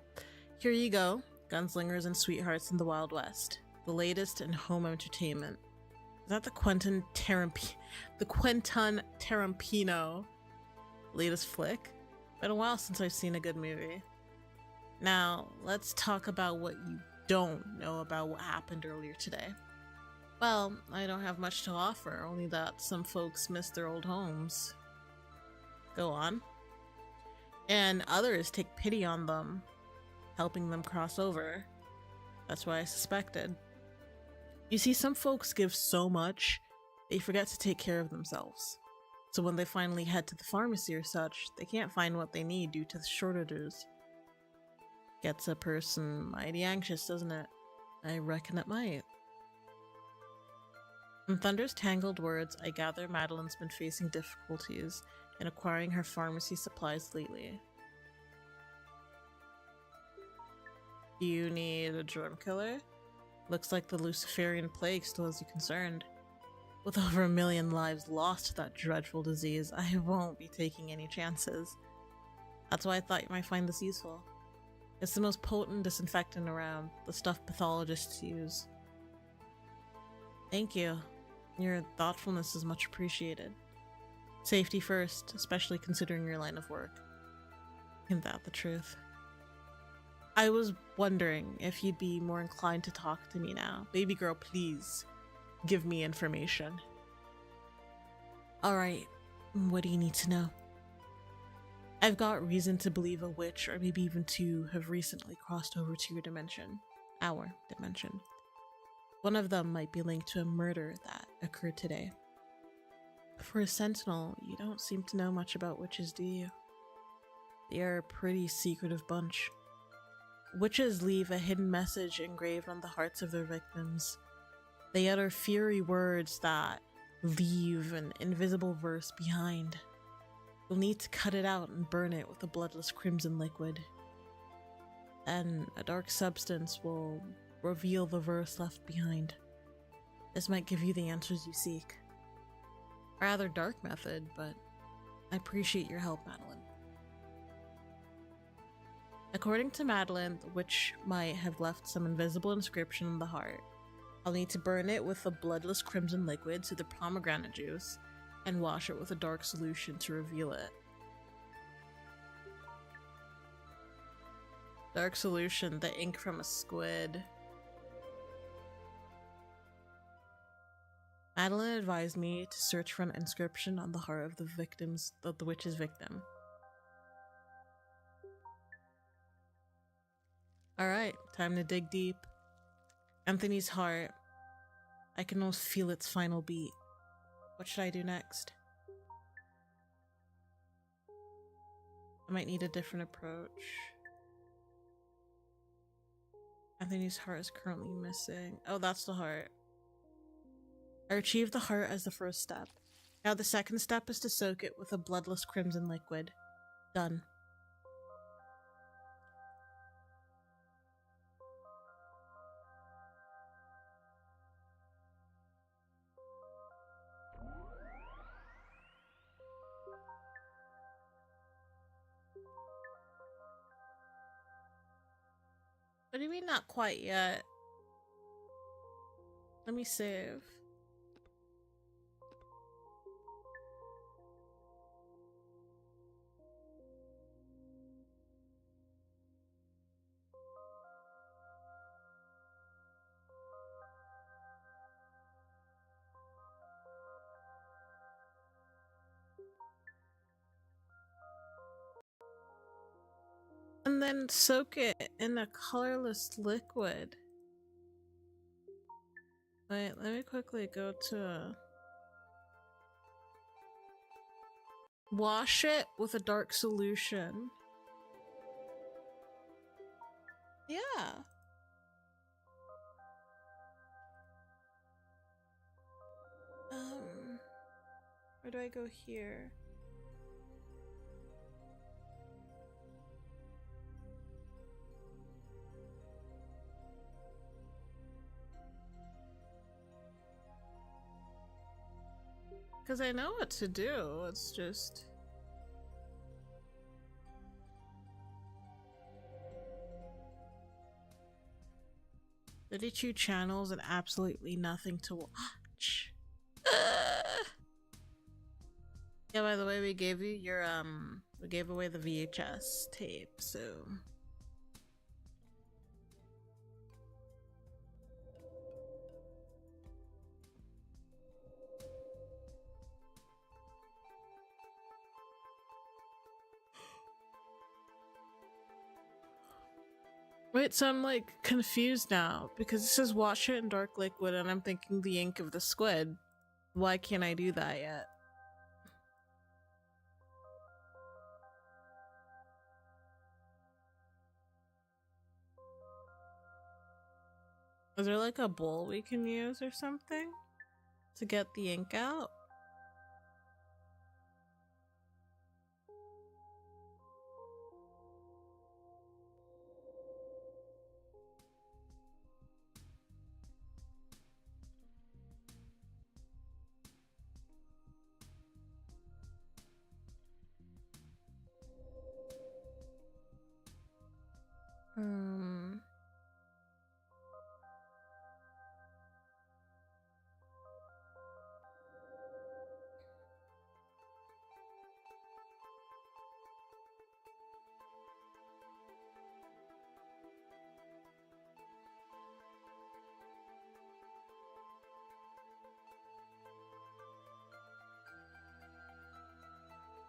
here you go. Gunslingers and Sweethearts in the Wild West. The latest in home entertainment. Is that the Quentin Tarantino latest flick? Been a while since I've seen a good movie. Now, let's talk about what you don't know about what happened earlier today. Well, I don't have much to offer, only that some folks missed their old homes. Go on. And others take pity on them, helping them cross over. That's what I suspected. You see, some folks give so much, they forget to take care of themselves. So when they finally head to the pharmacy or such, they can't find what they need due to the shortages. Gets a person mighty anxious, doesn't it? I reckon it might. From Thunder's tangled words, I gather Madeline's been facing difficulties in acquiring her pharmacy supplies lately. Do you need a germ killer? Looks like the Luciferian plague still has you concerned. With over 1 million lives lost to that dreadful disease, I won't be taking any chances. That's why I thought you might find this useful. It's the most potent disinfectant around, the stuff pathologists use. Thank you. Your thoughtfulness is much appreciated. Safety first, especially considering your line of work. Isn't that the truth? I was wondering if you'd be more inclined to talk to me now. Baby girl, please give me information. Alright, what do you need to know? I've got reason to believe a witch, or maybe even 2, have recently crossed over to your dimension. Our dimension. One of them might be linked to a murder that occurred today. For a sentinel, you don't seem to know much about witches, do you? They are a pretty secretive bunch. Witches leave a hidden message engraved on the hearts of their victims. They utter fiery words that leave an invisible verse behind. You'll need to cut it out and burn it with a bloodless crimson liquid. Then a dark substance will reveal the verse left behind. This might give you the answers you seek. A rather dark method, but I appreciate your help, Madeline. According to Madeline, the witch might have left some invisible inscription on the heart. I'll need to burn it with a bloodless crimson liquid to the pomegranate juice and wash it with a dark solution to reveal it. Dark solution, the ink from a squid. Madeline advised me to search for an inscription on the heart of the witch's victim. Alright, time to dig deep. Anthony's heart. I can almost feel its final beat. What should I do next? I might need a different approach. Anthony's heart is currently missing. Oh, that's the heart. I retrieved the heart as the first step. Now the second step is to soak it with a bloodless crimson liquid. Done. What do you mean not quite yet? Let me save. And then soak it in a colorless liquid. Wait, let me quickly go to... Wash it with a dark solution. Yeah. Where do I go here? Because I know what to do, it's just... 32 channels and absolutely nothing to watch. Yeah, by the way, we gave you your, we gave away the VHS tape, so... Wait, so I'm like confused now because it says wash it in dark liquid and I'm thinking the ink of the squid. Why can't I do that yet? Is there like a bowl we can use or something to get the ink out?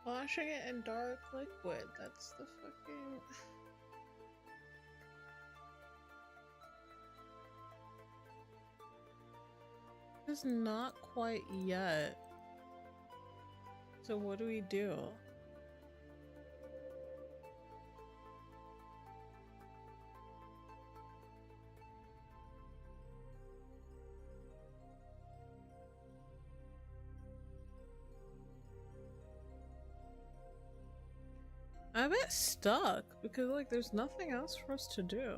Washing it in dark liquid, that's the fucking... It's not quite yet. So what do we do? I'm a bit stuck because like there's nothing else for us to do.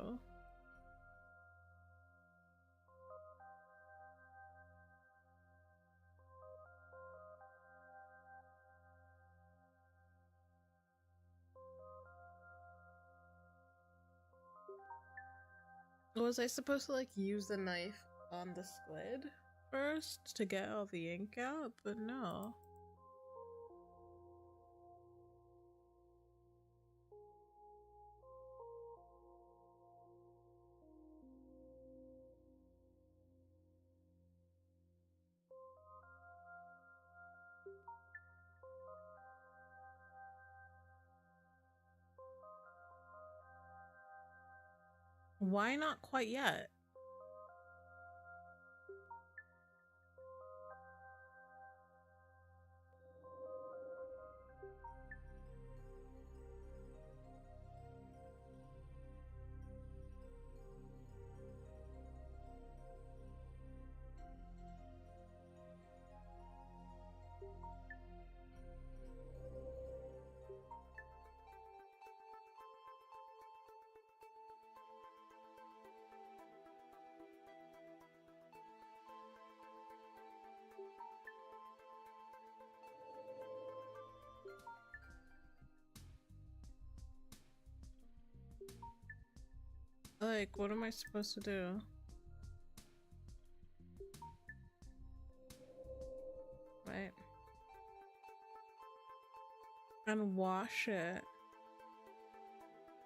Was I supposed to like use the knife on the squid first to get all the ink out? But no. Why not quite yet? Like, what am I supposed to do? Right. And wash it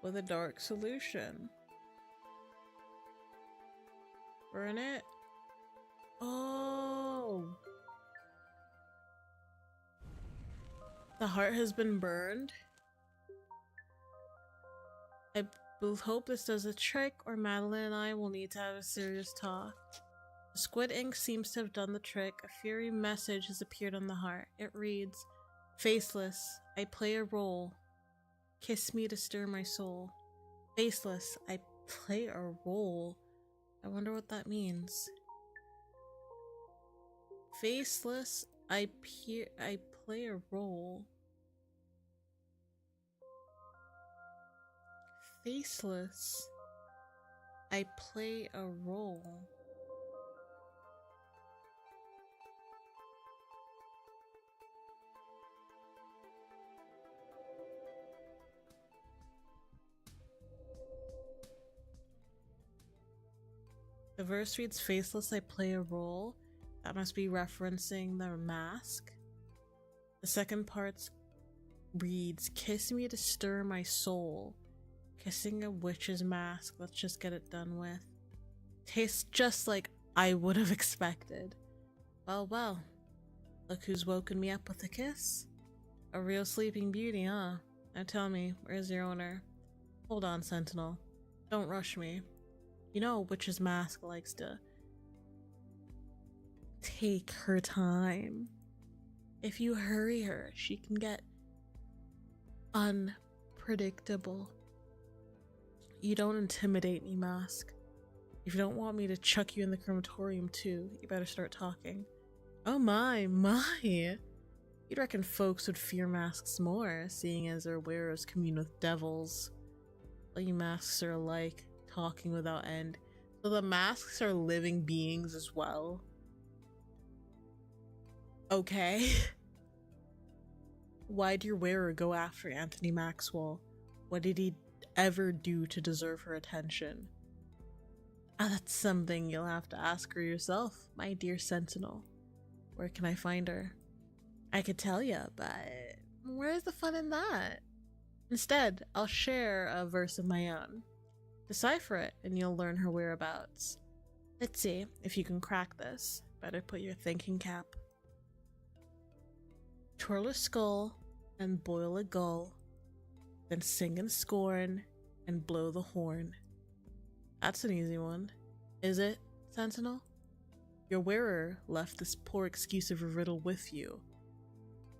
with a dark solution. Burn it. Oh. The heart has been burned. I both hope this does a trick, or Madeline and I will need to have a serious talk. The squid ink seems to have done the trick. A fiery message has appeared on the heart. It reads, "Faceless, I play a role. Kiss me to stir my soul." Faceless, I play a role. I wonder what that means. Faceless, I play a role. Faceless, I play a role. The verse reads, "Faceless, I play a role." That must be referencing the mask. The second part reads, "Kiss me to stir my soul." Kissing a witch's mask. Let's just get it done with. Tastes just like I would have expected. Well, well. Look who's woken me up with a kiss. A real sleeping beauty, huh? Now tell me, where's your owner? Hold on, Sentinel. Don't rush me. You know, witch's mask likes to take her time. If you hurry her, she can get unpredictable. You don't intimidate me, Mask. If you don't want me to chuck you in the crematorium too, you better start talking. Oh my. You'd reckon folks would fear masks more, seeing as their wearers commune with devils. All you masks are alike, talking without end. So the masks are living beings as well. Okay. Why'd your wearer go after Anthony Maxwell? What did he ever do to deserve her attention? That's something you'll have to ask her yourself, my dear Sentinel. Where can I find her? I could tell you, but where's the fun in that? Instead, I'll share a verse of my own. Decipher it, and you'll learn her whereabouts. Let's see if you can crack this. Better put your thinking cap. Twirl a skull and boil a gull, then sing in scorn and blow the horn. That's an easy one. Is it, Sentinel? Your wearer left this poor excuse of a riddle with you.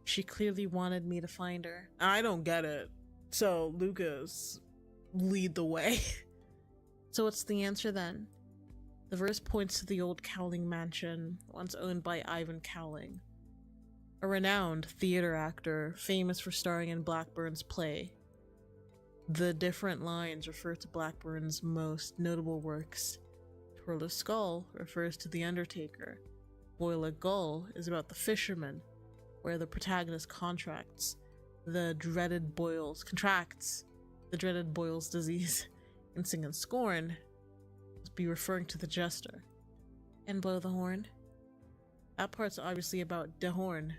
She clearly wanted me to find her. I don't get it. So, Lucas, lead the way. So what's the answer then? The verse points to the old Cowling mansion, once owned by Ivan Cowling, a renowned theater actor famous for starring in Blackburn's play. The different lines refer to Blackburn's most notable works. Twirl a Skull refers to the Undertaker. Boil a Gull is about the fisherman, where the protagonist contracts the dreaded Boyle's disease. In Sing and Scorn, must be referring to the jester. And Blow the Horn. That part's obviously about De Horn,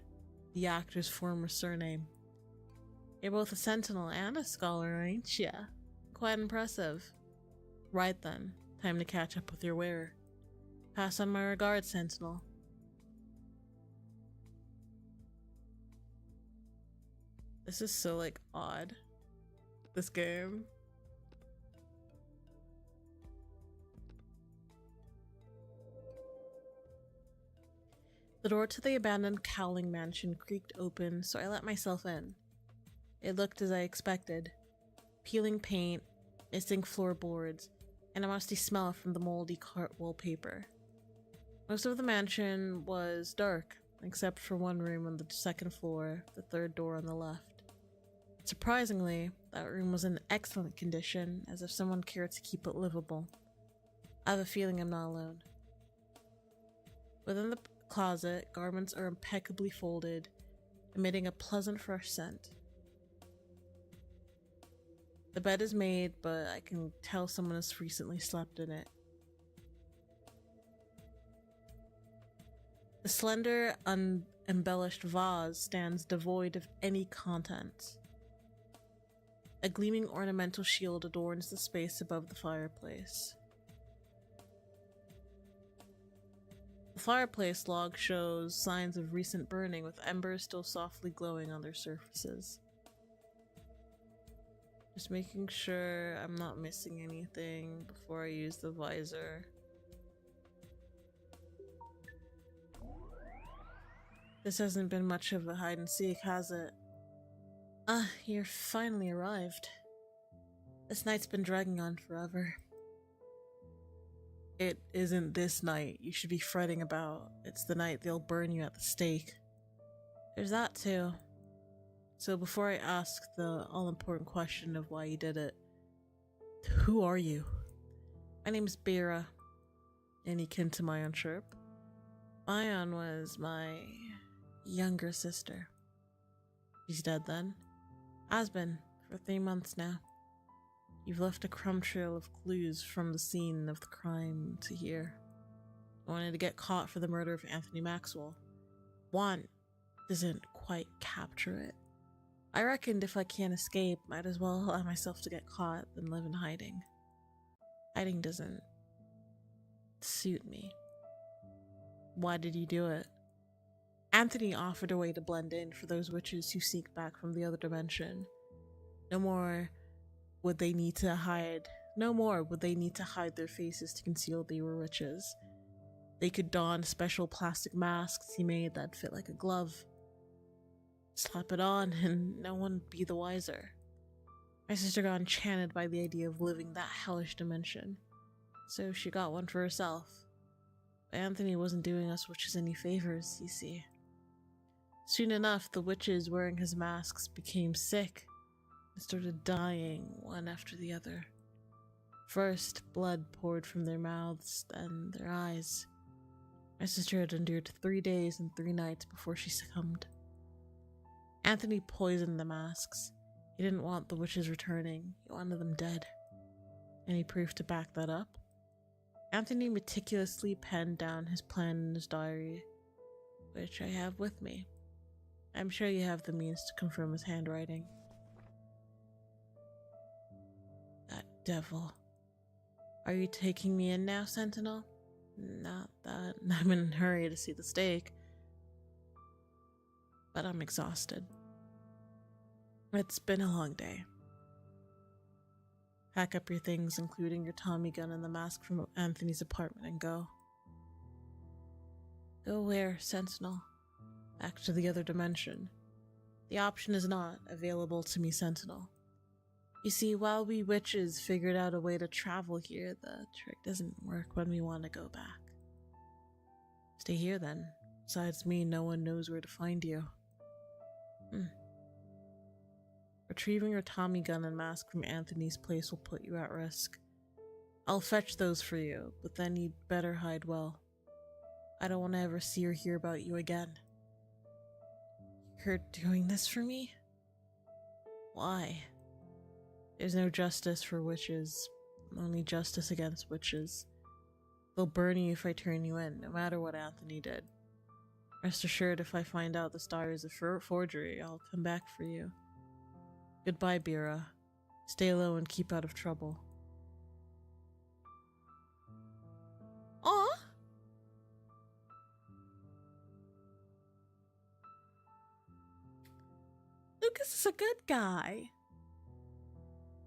the actor's former surname. You're both a sentinel and a scholar, ain't ya? Quite impressive. Right then, time to catch up with your wearer. Pass on my regards, sentinel. This is so, like, odd. This game. The door to the abandoned Cowling mansion creaked open, so I let myself in. It looked as I expected. Peeling paint, missing floorboards, and a musty smell from the moldy cart wallpaper. Most of the mansion was dark, except for one room on the second floor, the third door on the left. Surprisingly, that room was in excellent condition, as if someone cared to keep it livable. I have a feeling I'm not alone. Within the closet, garments are impeccably folded, emitting a pleasant fresh scent. The bed is made, but I can tell someone has recently slept in it. The slender, unembellished vase stands devoid of any contents. A gleaming ornamental shield adorns the space above the fireplace. The fireplace log shows signs of recent burning, with embers still softly glowing on their surfaces. Just making sure I'm not missing anything before I use the visor. This hasn't been much of a hide and seek, has it? Ah, you're finally arrived. This night's been dragging on forever. It isn't this night you should be fretting about. It's the night they'll burn you at the stake. There's that too. So before I ask the all-important question of why you did it, who are you? My name's Bera. Any kin to my Aunt Chirp? My aunt was my younger sister. She's dead then. Has been for 3 months now. You've left a crumb trail of clues from the scene of the crime to here. I wanted to get caught for the murder of Anthony Maxwell. Want doesn't quite capture it. I reckoned if I can't escape, might as well allow myself to get caught than live in hiding. Hiding doesn't suit me. Why did you do it? Anthony offered a way to blend in for those witches who seek back from the other dimension. No more would they need to hide their faces to conceal they were witches. They could don special plastic masks he made that fit like a glove. Slap it on and no one would be the wiser. My sister got enchanted by the idea of living that hellish dimension, so she got one for herself. But Anthony wasn't doing us witches any favors, you see. Soon enough, the witches wearing his masks became sick and started dying one after the other. First, blood poured from their mouths, then their eyes. My sister had endured 3 days and 3 nights before she succumbed. Anthony poisoned the masks. He didn't want the witches returning. He wanted them dead. Any proof to back that up? Anthony meticulously penned down his plan in his diary, which I have with me. I'm sure you have the means to confirm his handwriting. That devil. Are you taking me in now, Sentinel? Not that I'm in a hurry to see the stake, but I'm exhausted. It's been a long day. Pack up your things, including your Tommy gun and the mask from Anthony's apartment, and go. Go where, Sentinel? Back to the other dimension. The option is not available to me, Sentinel. You see, while we witches figured out a way to travel here, the trick doesn't work when we want to go back. Stay here then. Besides me, no one knows where to find you. Retrieving your Tommy gun and mask from Anthony's place will put you at risk. I'll fetch those for you, but then you'd better hide well. I don't want to ever see or hear about you again. You're doing this for me? Why? There's no justice for witches, only justice against witches. They'll burn you if I turn you in, no matter what Anthony did. Rest assured, if I find out the star is a forgery, I'll come back for you. Goodbye, Bira. Stay low and keep out of trouble. Aw! Lucas is a good guy.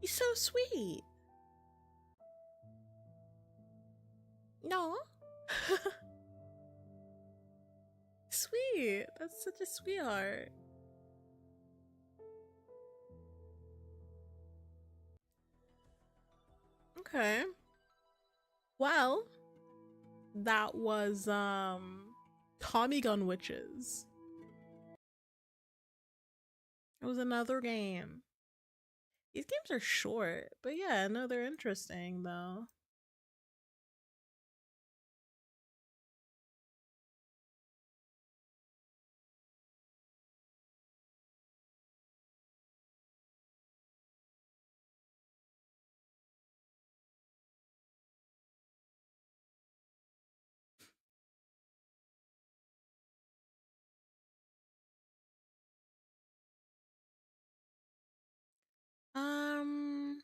He's so sweet. No. Sweet. That's such a sweetheart. Okay. Well, that was Tommy Gun Witches. It was another game. These games are short, but yeah, no, they're interesting though. Um,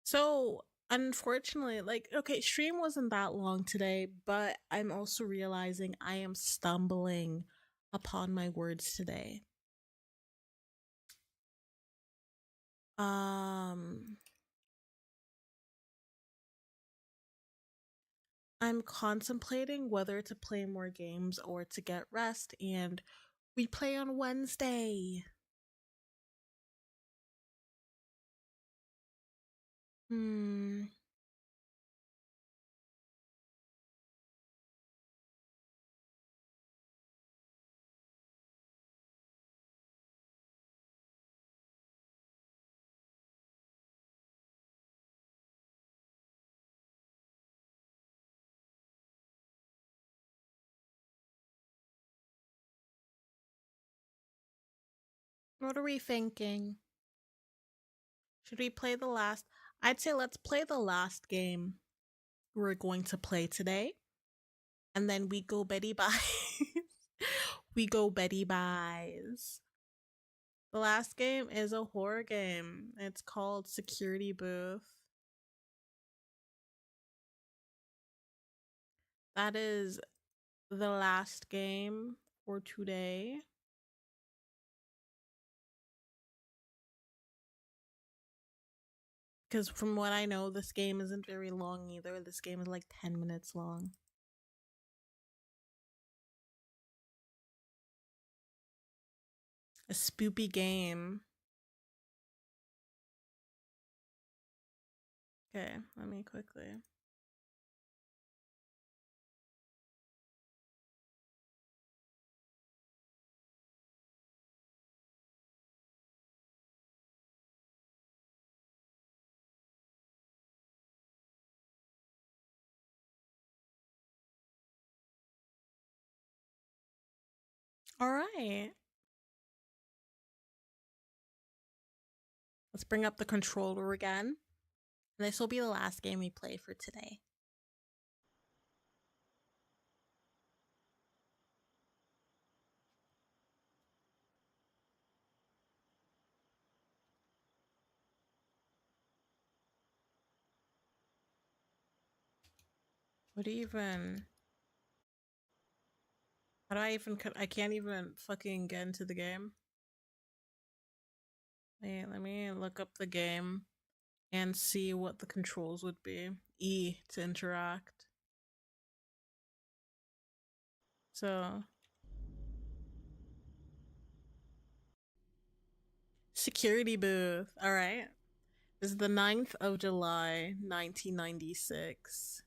so unfortunately, like, okay, stream wasn't that long today, but I'm also realizing I am stumbling upon my words today. Um, I'm contemplating whether to play more games or to get rest, and we play on Wednesday. Hmm. What are we thinking? Should we play the last? I'd say let's play the last game we're going to play today, and then we go Betty Buys. We go Betty Buys. The last game is a horror game. It's called Security Booth. That is the last game for today. Because from what I know, this game isn't very long either. This game is like 10 minutes long. A spoopy game. Okay, let me quickly. All right. Let's bring up the controller again. And this will be the last game we play for today. What do you even... How do I even... I can't even fucking get into the game. Wait, let me look up the game and see what the controls would be. E to interact. So... Security booth. Alright. This is the 9th of July, 1996.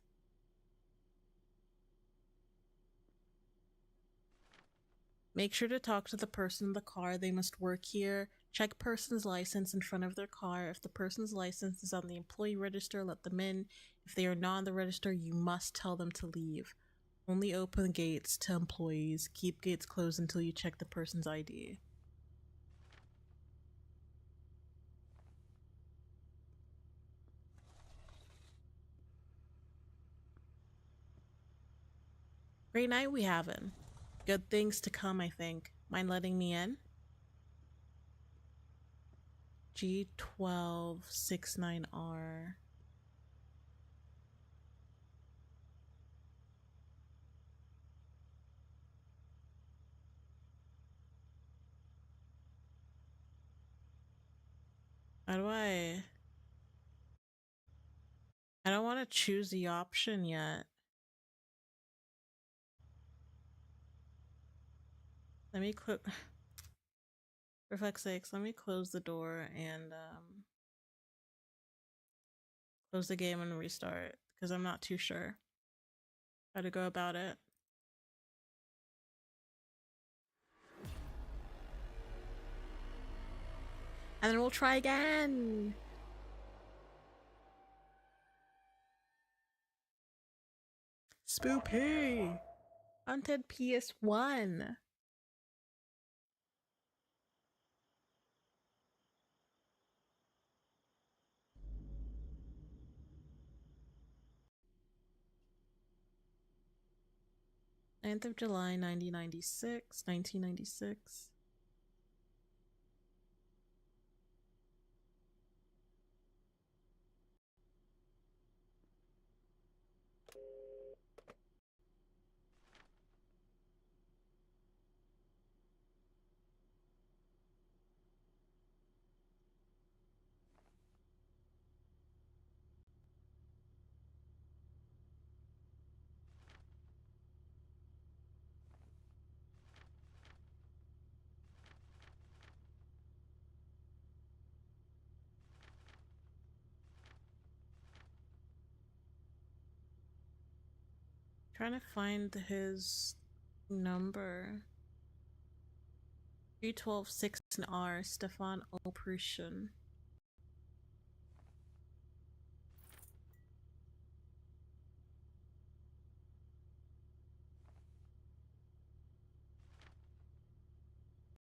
Make sure to talk to the person in the car. They must work here. Check person's license in front of their car. If the person's license is on the employee register, let them in. If they are not on the register, you must tell them to leave. Only open gates to employees. Keep gates closed until you check the person's ID. Great night we having. Good things to come, I think. Mind letting me in? G1269R. How do I don't want to choose the option yet. Let me for fuck's sakes, let me close the door and close the game and restart because I'm not too sure how to go about it. And then we'll try again. Spoopy! Haunted PS1. Ninth of July, 1996. Trying to find his number. 3126R, Stefan Operation.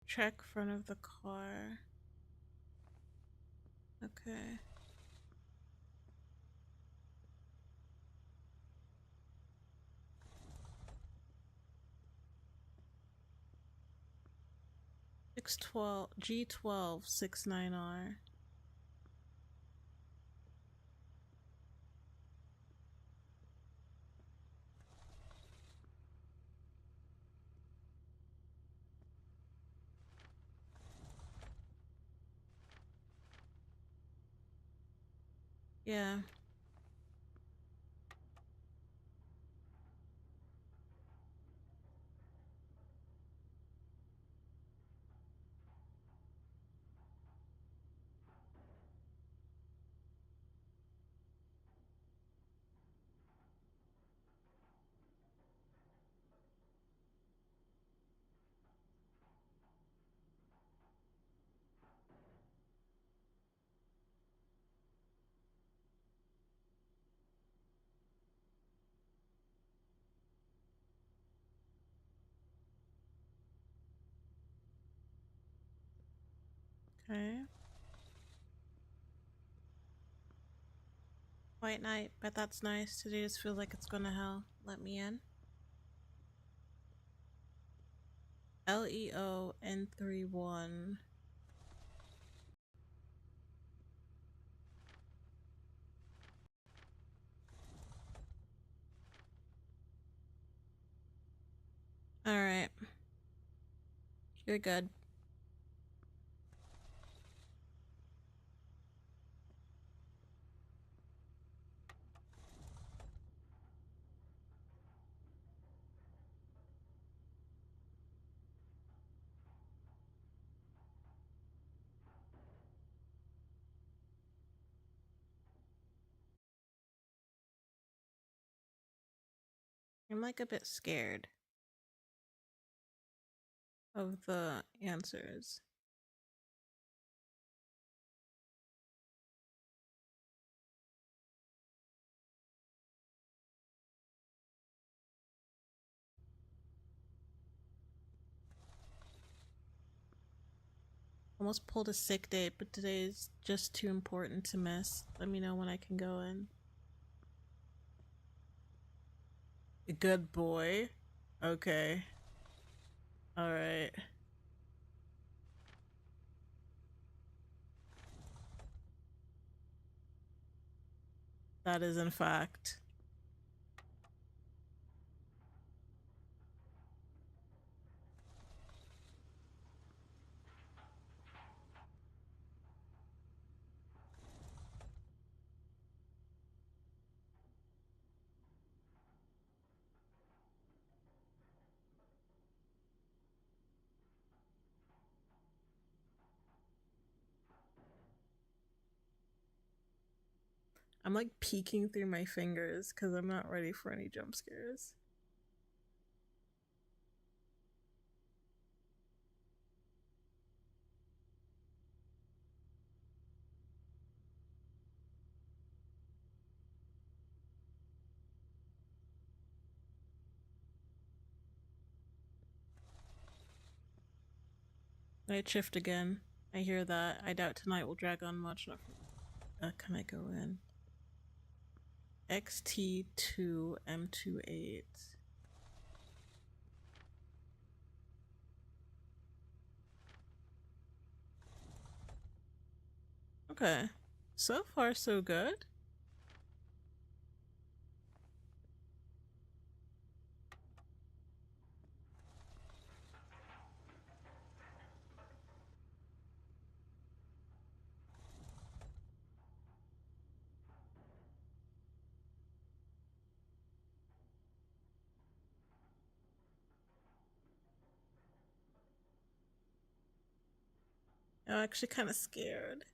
Check front of the car. Okay. G1269R. Yeah. Okay. White night, but that's nice. Today just feels like it's gonna hell. Let me in. LEON31. Alright. You're good. I'm like a bit scared. of the answers. Almost pulled a sick day, but today is just too important to miss. Let me know when I can go in. Good boy. Okay. Alright. That is in fact. I'm like peeking through my fingers because I'm not ready for any jump scares. Night shift again. I hear that. I doubt tonight will drag on much enough. Can I go in? XT2 M28. Okay. So far, so good. I'm actually kind of scared.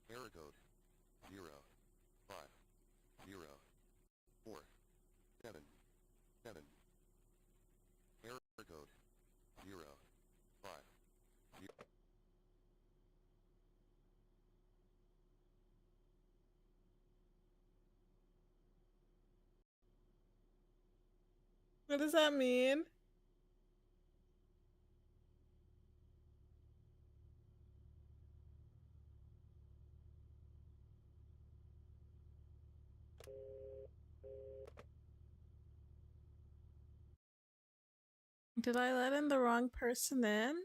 Error code 0 5 0 4 7 7. Error code 0 5 0. What does that mean? Did I let in the wrong person in?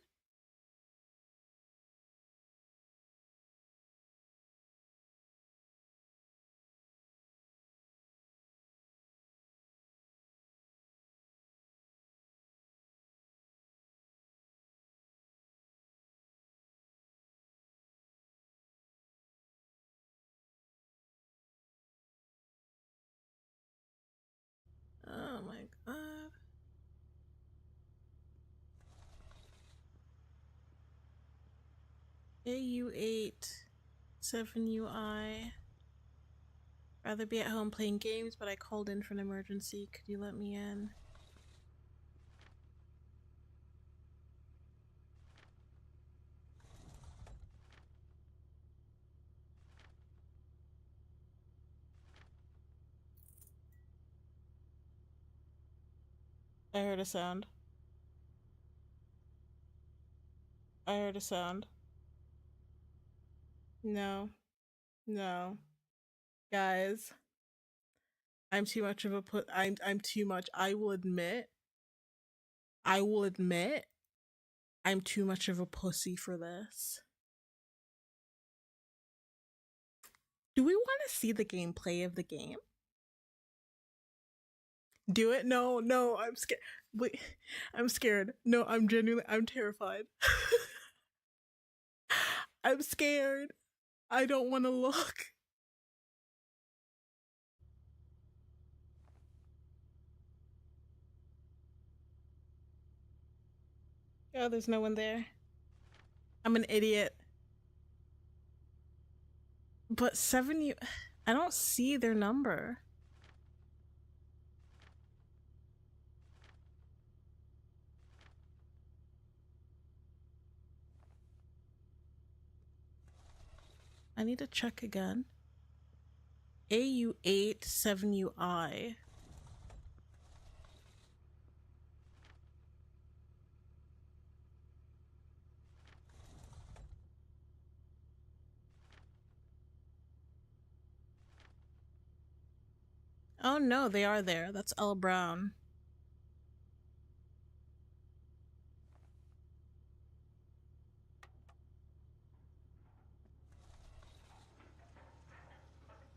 Oh my god. AU8 7UI. Rather be at home playing games, but I called in for an emergency. Could you let me in? I heard a sound. I heard a sound. No. No. Guys. I'm too much of a I'm too much. I will admit I'm too much of a pussy for this. Do we want to see the gameplay of the game? Do it? No, no, I'm scared. Wait, I'm scared. No, I'm terrified. I'm scared. I don't want to look. Oh, there's no one there. I'm an idiot. But 7 I don't see their number. I need to check again. AU8 7UI. Oh no, they are there. That's L Brown.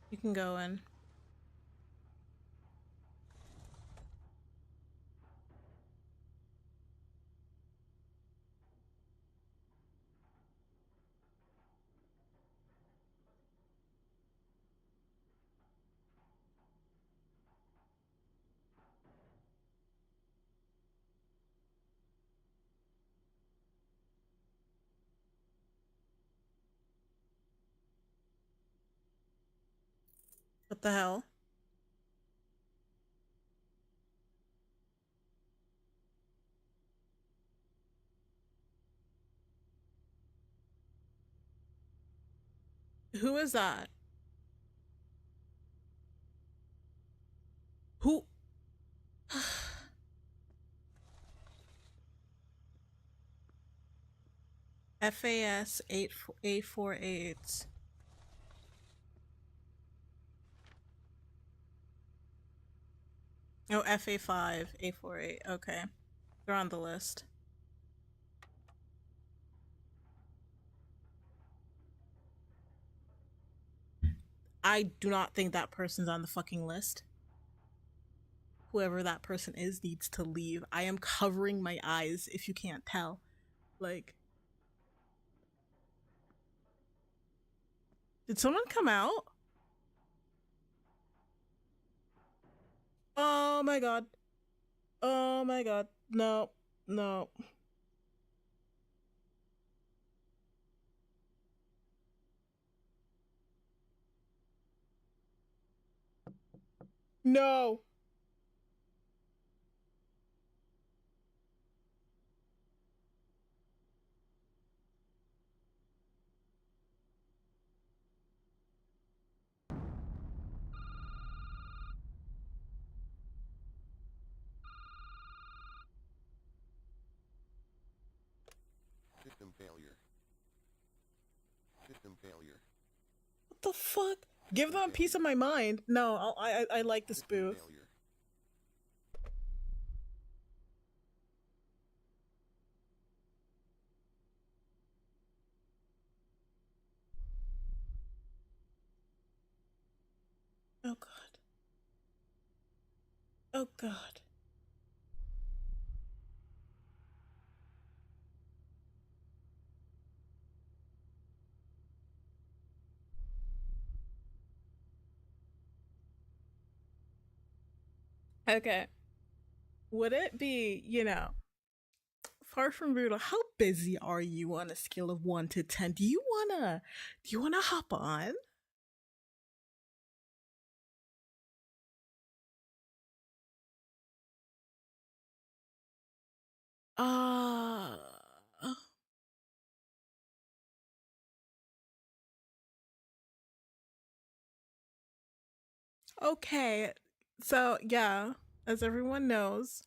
You can go in. What the hell? Who is that? Who? FAS 848. Oh, FA5 848. Okay. They're on the list. I do not think that person's on the fucking list. Whoever that person is needs to leave. I am covering my eyes if you can't tell. Like, did someone come out? Oh my god. Oh my god. No. No. No. System failure. System failure. What the fuck? Give them a piece of my mind. No, I like this System booth. failure. Oh god. Oh god. Okay. Would it be, far from brutal, how busy are you on a scale of 1 to 10? Do you wanna hop on? Uh okay. So, yeah, as everyone knows,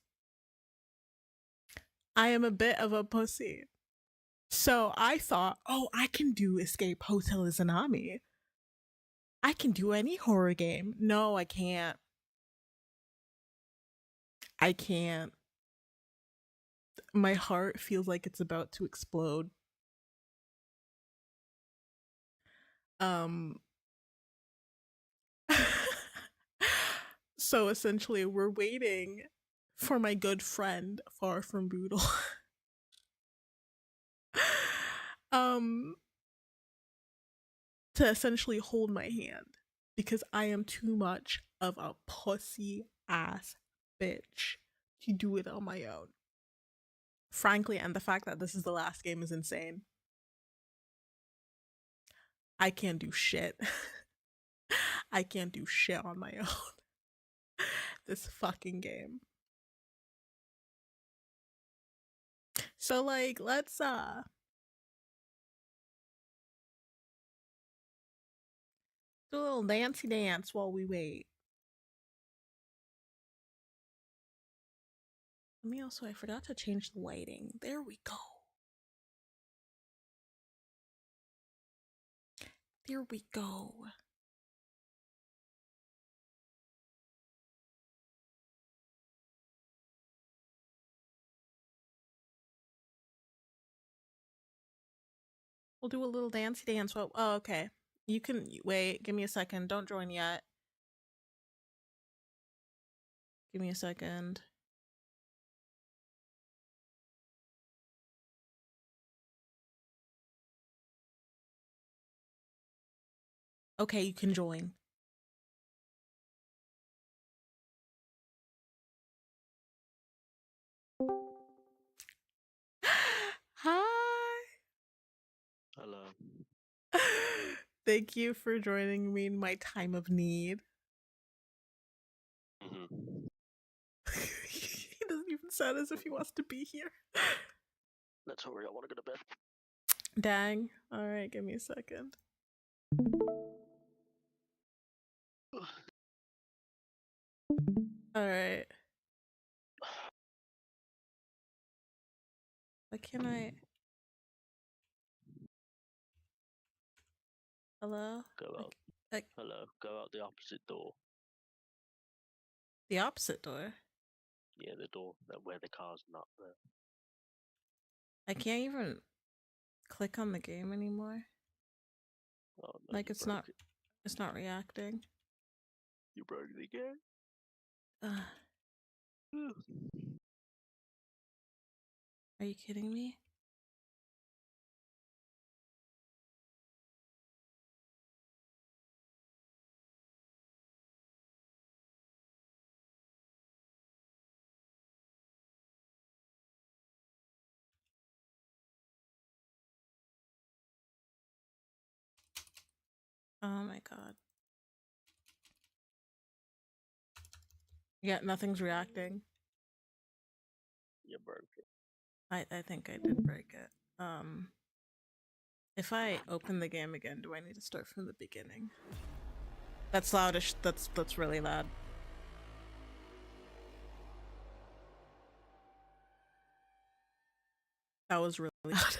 I am a bit of a pussy. So, I thought, "Oh, I can do Escape Hotel Izanami. I can do any horror game." No, I can't. I can't. My heart feels like it's about to explode. Um so essentially we're waiting for my good friend Far from Boodle um to essentially hold my hand because I am too much of a pussy ass bitch to do it on my own. Frankly, and the fact that this is the last game is insane. I can't do shit. I can't do shit on my own. This fucking game. So like let's do a little dancey dance while we wait. Let me also I forgot to change the lighting. There we go. There we go. We'll do a little dancey dance. Well, oh, okay. You can wait. Give me a second. Don't join yet. Give me a second. Okay, you can join. Hi. Hello. Thank you for joining me in my time of need. Mm-hmm. He doesn't even sound as if he wants to be here. Let's hurry. I want to go to bed. Dang. All right, give me a second. All right. Why can't I? Hello? Go out. Like Hello. Go out the opposite door. the opposite door. Yeah, the door where the car's not there. I can't even click on the game anymore. Oh, no, Like it's not reacting. You broke the game. Are you kidding me? Oh my god. Yeah, nothing's reacting. You broke it. I think I did break it. If I open the game again, do I need to start from the beginning? That's loudish. That's really loud. That was really loud.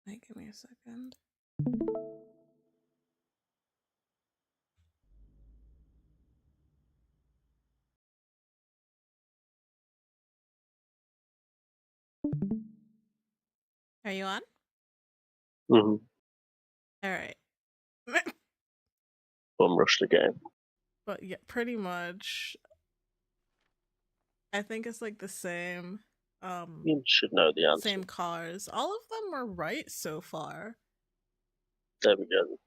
Wait, give me a second. Are you on? Mm-hmm. All right. Bum rush the game. But yeah, pretty much. I think it's like the same. You should know the answer. Same cars. All of them are right so far. There we go.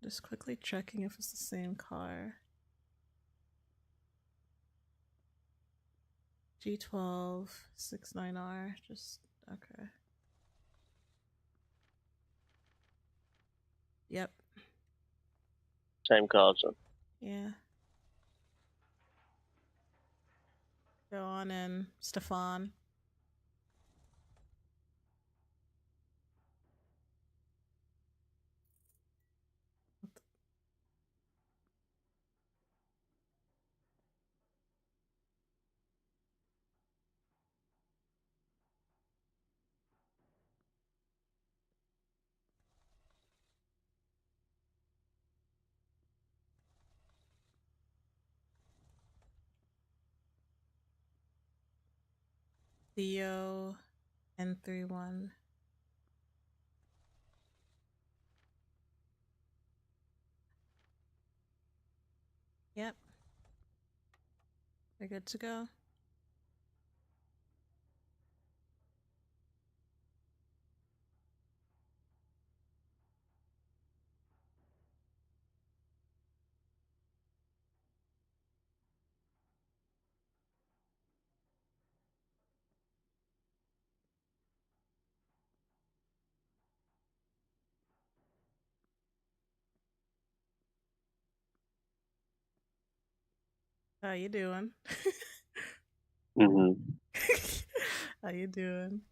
Just quickly checking if it's the same car. G12 69R. Just okay. Yep. Same cards then. Yeah. Go on in, Stefan. Theo N31. Yep. We're good to go. How you doing? Mm-hmm. How you doing?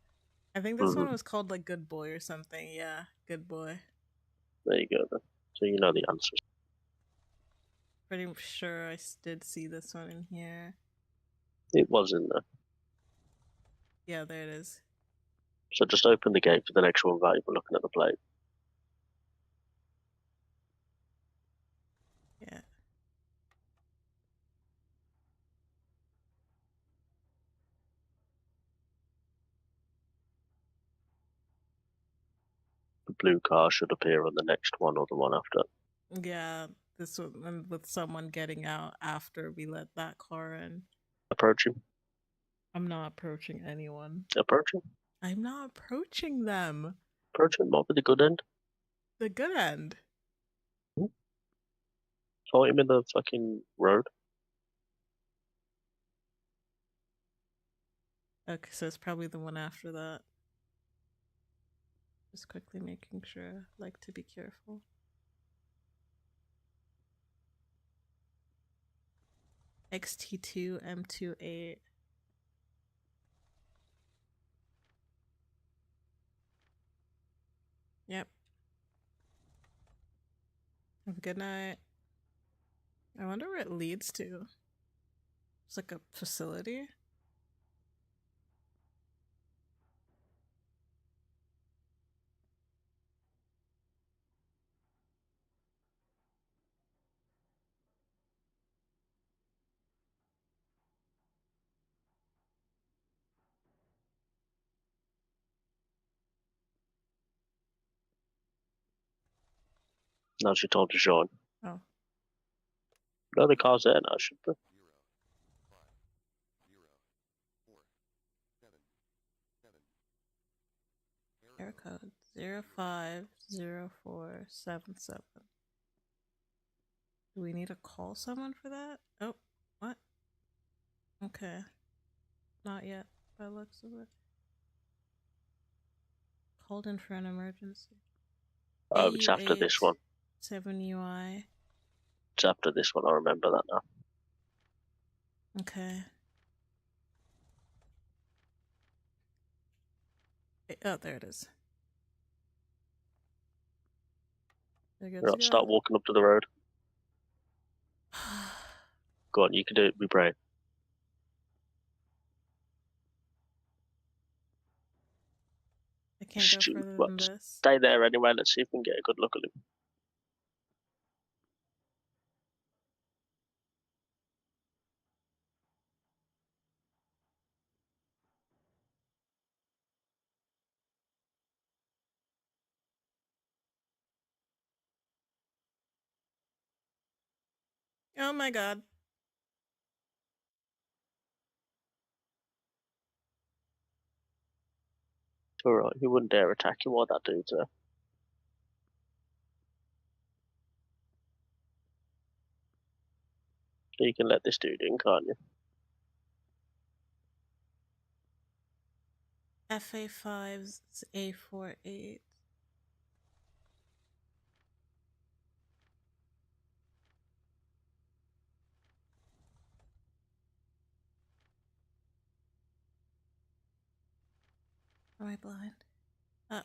I think this Mm-hmm. one was called like Good Boy or something. Yeah, Good Boy. There you go then. So you know the answers. Pretty sure I did see this one in here. It was in there. Yeah, there it is. So just open the gate for the next one without even looking at the plate. Yeah. The blue car should appear on the next one or the one after. Yeah, this one with someone getting out after we let that car in. Approach him. I'm not approaching anyone. Approach him. I'm not approaching them. Approach him. Might be the good end. The good end. Fight him in the fucking road. Okay, so it's probably the one after that. Just quickly making sure, like, to be careful. XT2 M28. Yep. Have a good night. I wonder where it leads to. It's like a facility. Now she told to join. Oh. No, the car's there now, should be. 0, 5, 0, 4, 7, 7. Air code 050477. Do we need to call someone for that? Oh, what? Okay. Not yet, by the looks of it. Called in for an emergency. It's after this one. 7UI. It's after this one. I remember that now. Okay. Oh, there it is. They're good to Right, go. start walking up to the road. Go on, you can do it. Be brave. I can't go further than this. Stay there anyway. Let's see if we can get a good look at him. Oh my god. Alright, he wouldn't dare attack you while that dude's there. So you can let this dude in, can't you? FA5's A48. Am I blind? Oh.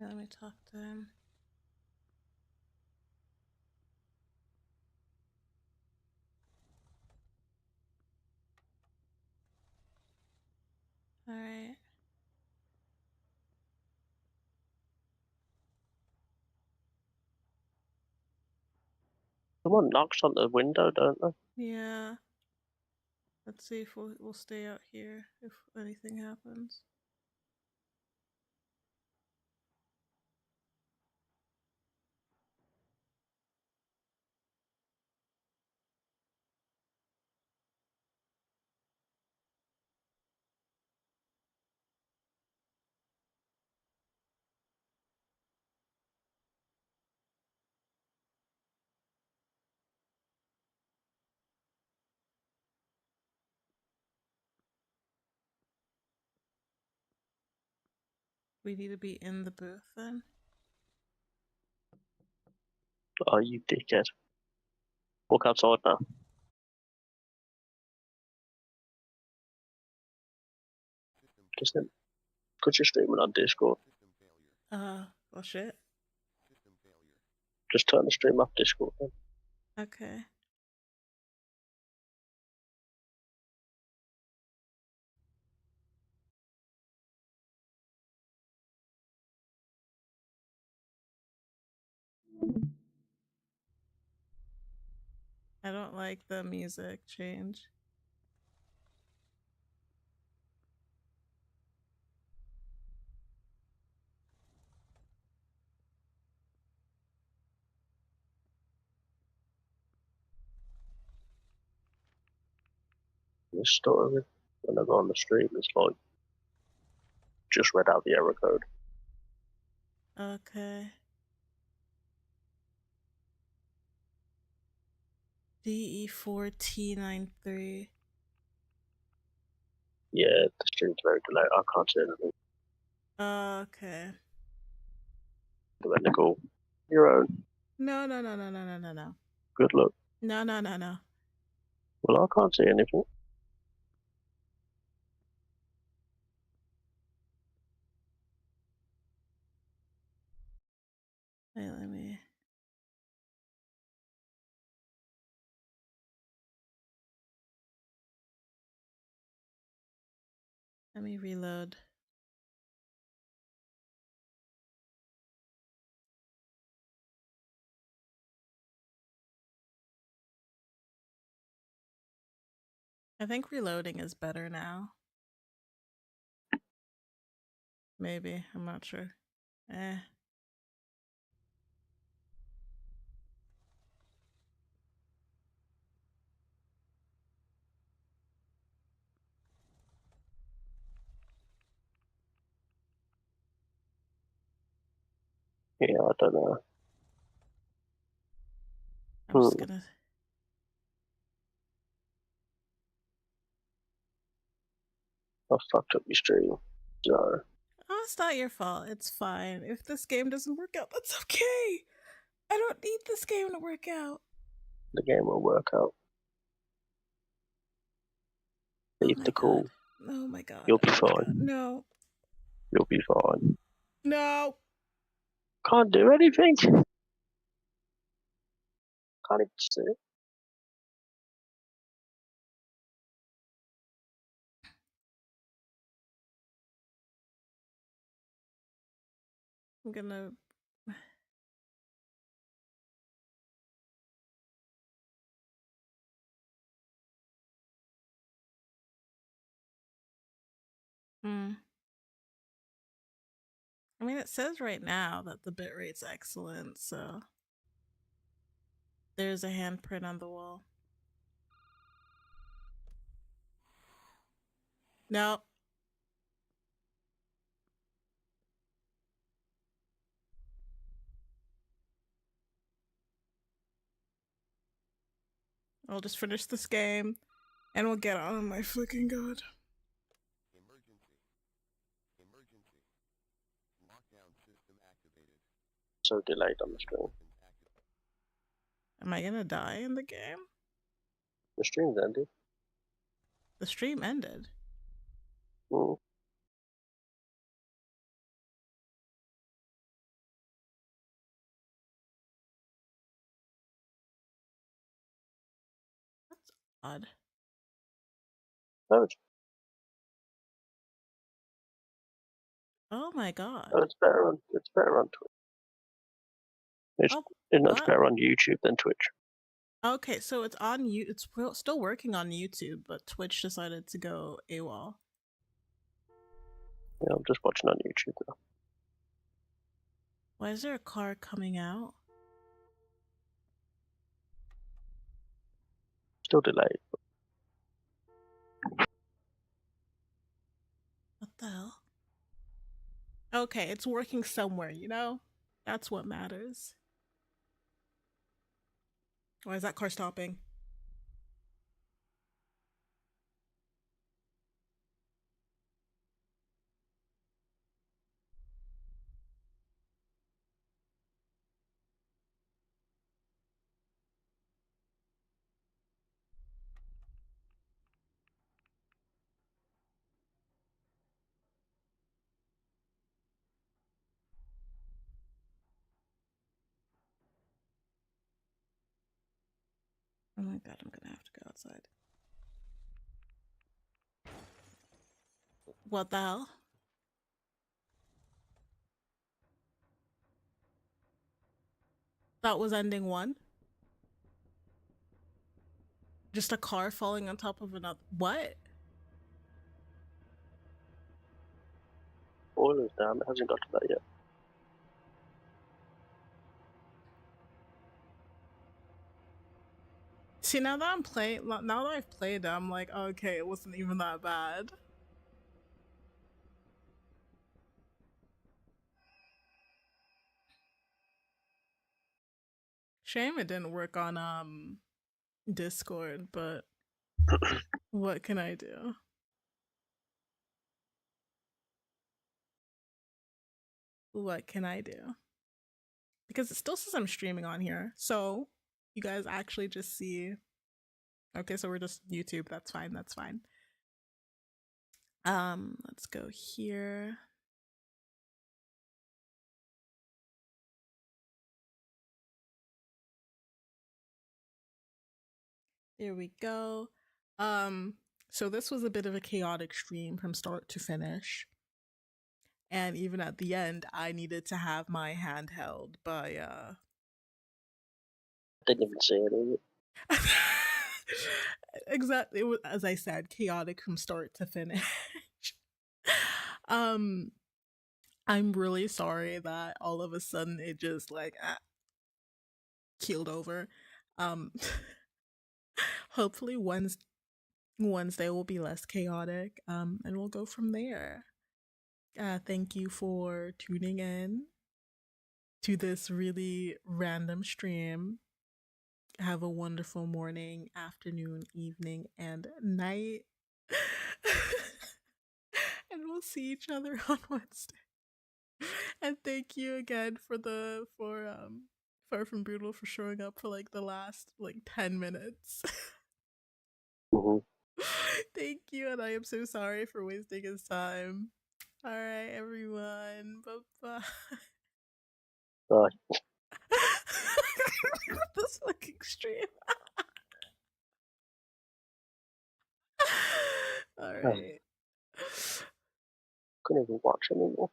Let me talk to him. Alright. Someone knocks on the window, don't they? Yeah. Let's see if we'll stay out here if anything happens. We need to be in the booth then. Oh, you dickhead. Walk outside now. Just then, because you're streaming on Discord, Well, shit. System failure. just turn the stream off Discord then. Okay. I don't like the music change. The story when I go on the stream is like just read out the error code. Okay. DE4T93. Yeah, the stream's very delayed. I can't see anything. Okay. Identical. Your own. No. Good luck. No. Well, I can't see anything. Wait, let me reload. I think reloading is better now. Maybe. I'm not sure. Eh. Yeah, I don't know. I'm just gonna. I fucked up your stream. So, Oh, it's not your fault. It's fine. If this game doesn't work out, that's okay. I don't need this game to work out. the game will work out. Leave the call. Oh my god. You'll be Oh my god. fine. No. You'll be fine. No. Can't do anything. Can't even see it. I'm gonna. I mean, it says right now that the bitrate's excellent, so there's a handprint on the wall. No. I'll just finish this game and we'll get on. Oh my fucking god. Emergency. Emergency. Lockdown system activated. So delayed on the stream. Am I gonna die in the game? The stream's ended. The stream ended. Mm. That's odd. No, Oh my god. it's better on Twitch. It's better on YouTube than Twitch. Okay, so it's on you. It's still working on YouTube, but Twitch decided to go AWOL. Yeah, I'm just watching on YouTube now. Why is there a car coming out? Still delayed. What the hell? Okay, it's working somewhere, you know? That's what matters. Why is that car stopping? Oh my god, I'm gonna have to go outside. What the hell? That was ending one? Just a car falling on top of another. What? Boiler's down, it hasn't got to that yet. See, now that I'm playing, now that I've played it, I'm like, okay, it wasn't even that bad. Shame it didn't work on Discord, but what can I do? What can I do? Because it still says I'm streaming on here. So you guys actually just see. Okay, so we're just YouTube. That's fine. That's fine. Let's go here. There we go. So this was a bit of a chaotic stream from start to finish. And even at the end, I needed to have my hand held by I didn't even see any of it. Exactly, it was, as I said, chaotic from start to finish. I'm really sorry that all of a sudden it just like keeled over. Um Hopefully Wednesday will be less chaotic, and we'll go from there. Thank you for tuning in to this really random stream. Have a wonderful morning, afternoon, evening, and night. And we'll see each other on Wednesday. And thank you again for Far From Brutal for showing up for like the last like 10 minutes. Thank you, and I am so sorry for wasting his time. All right, everyone. Bye bye. Bye. This fucking stream. All right. Couldn't even watch anymore.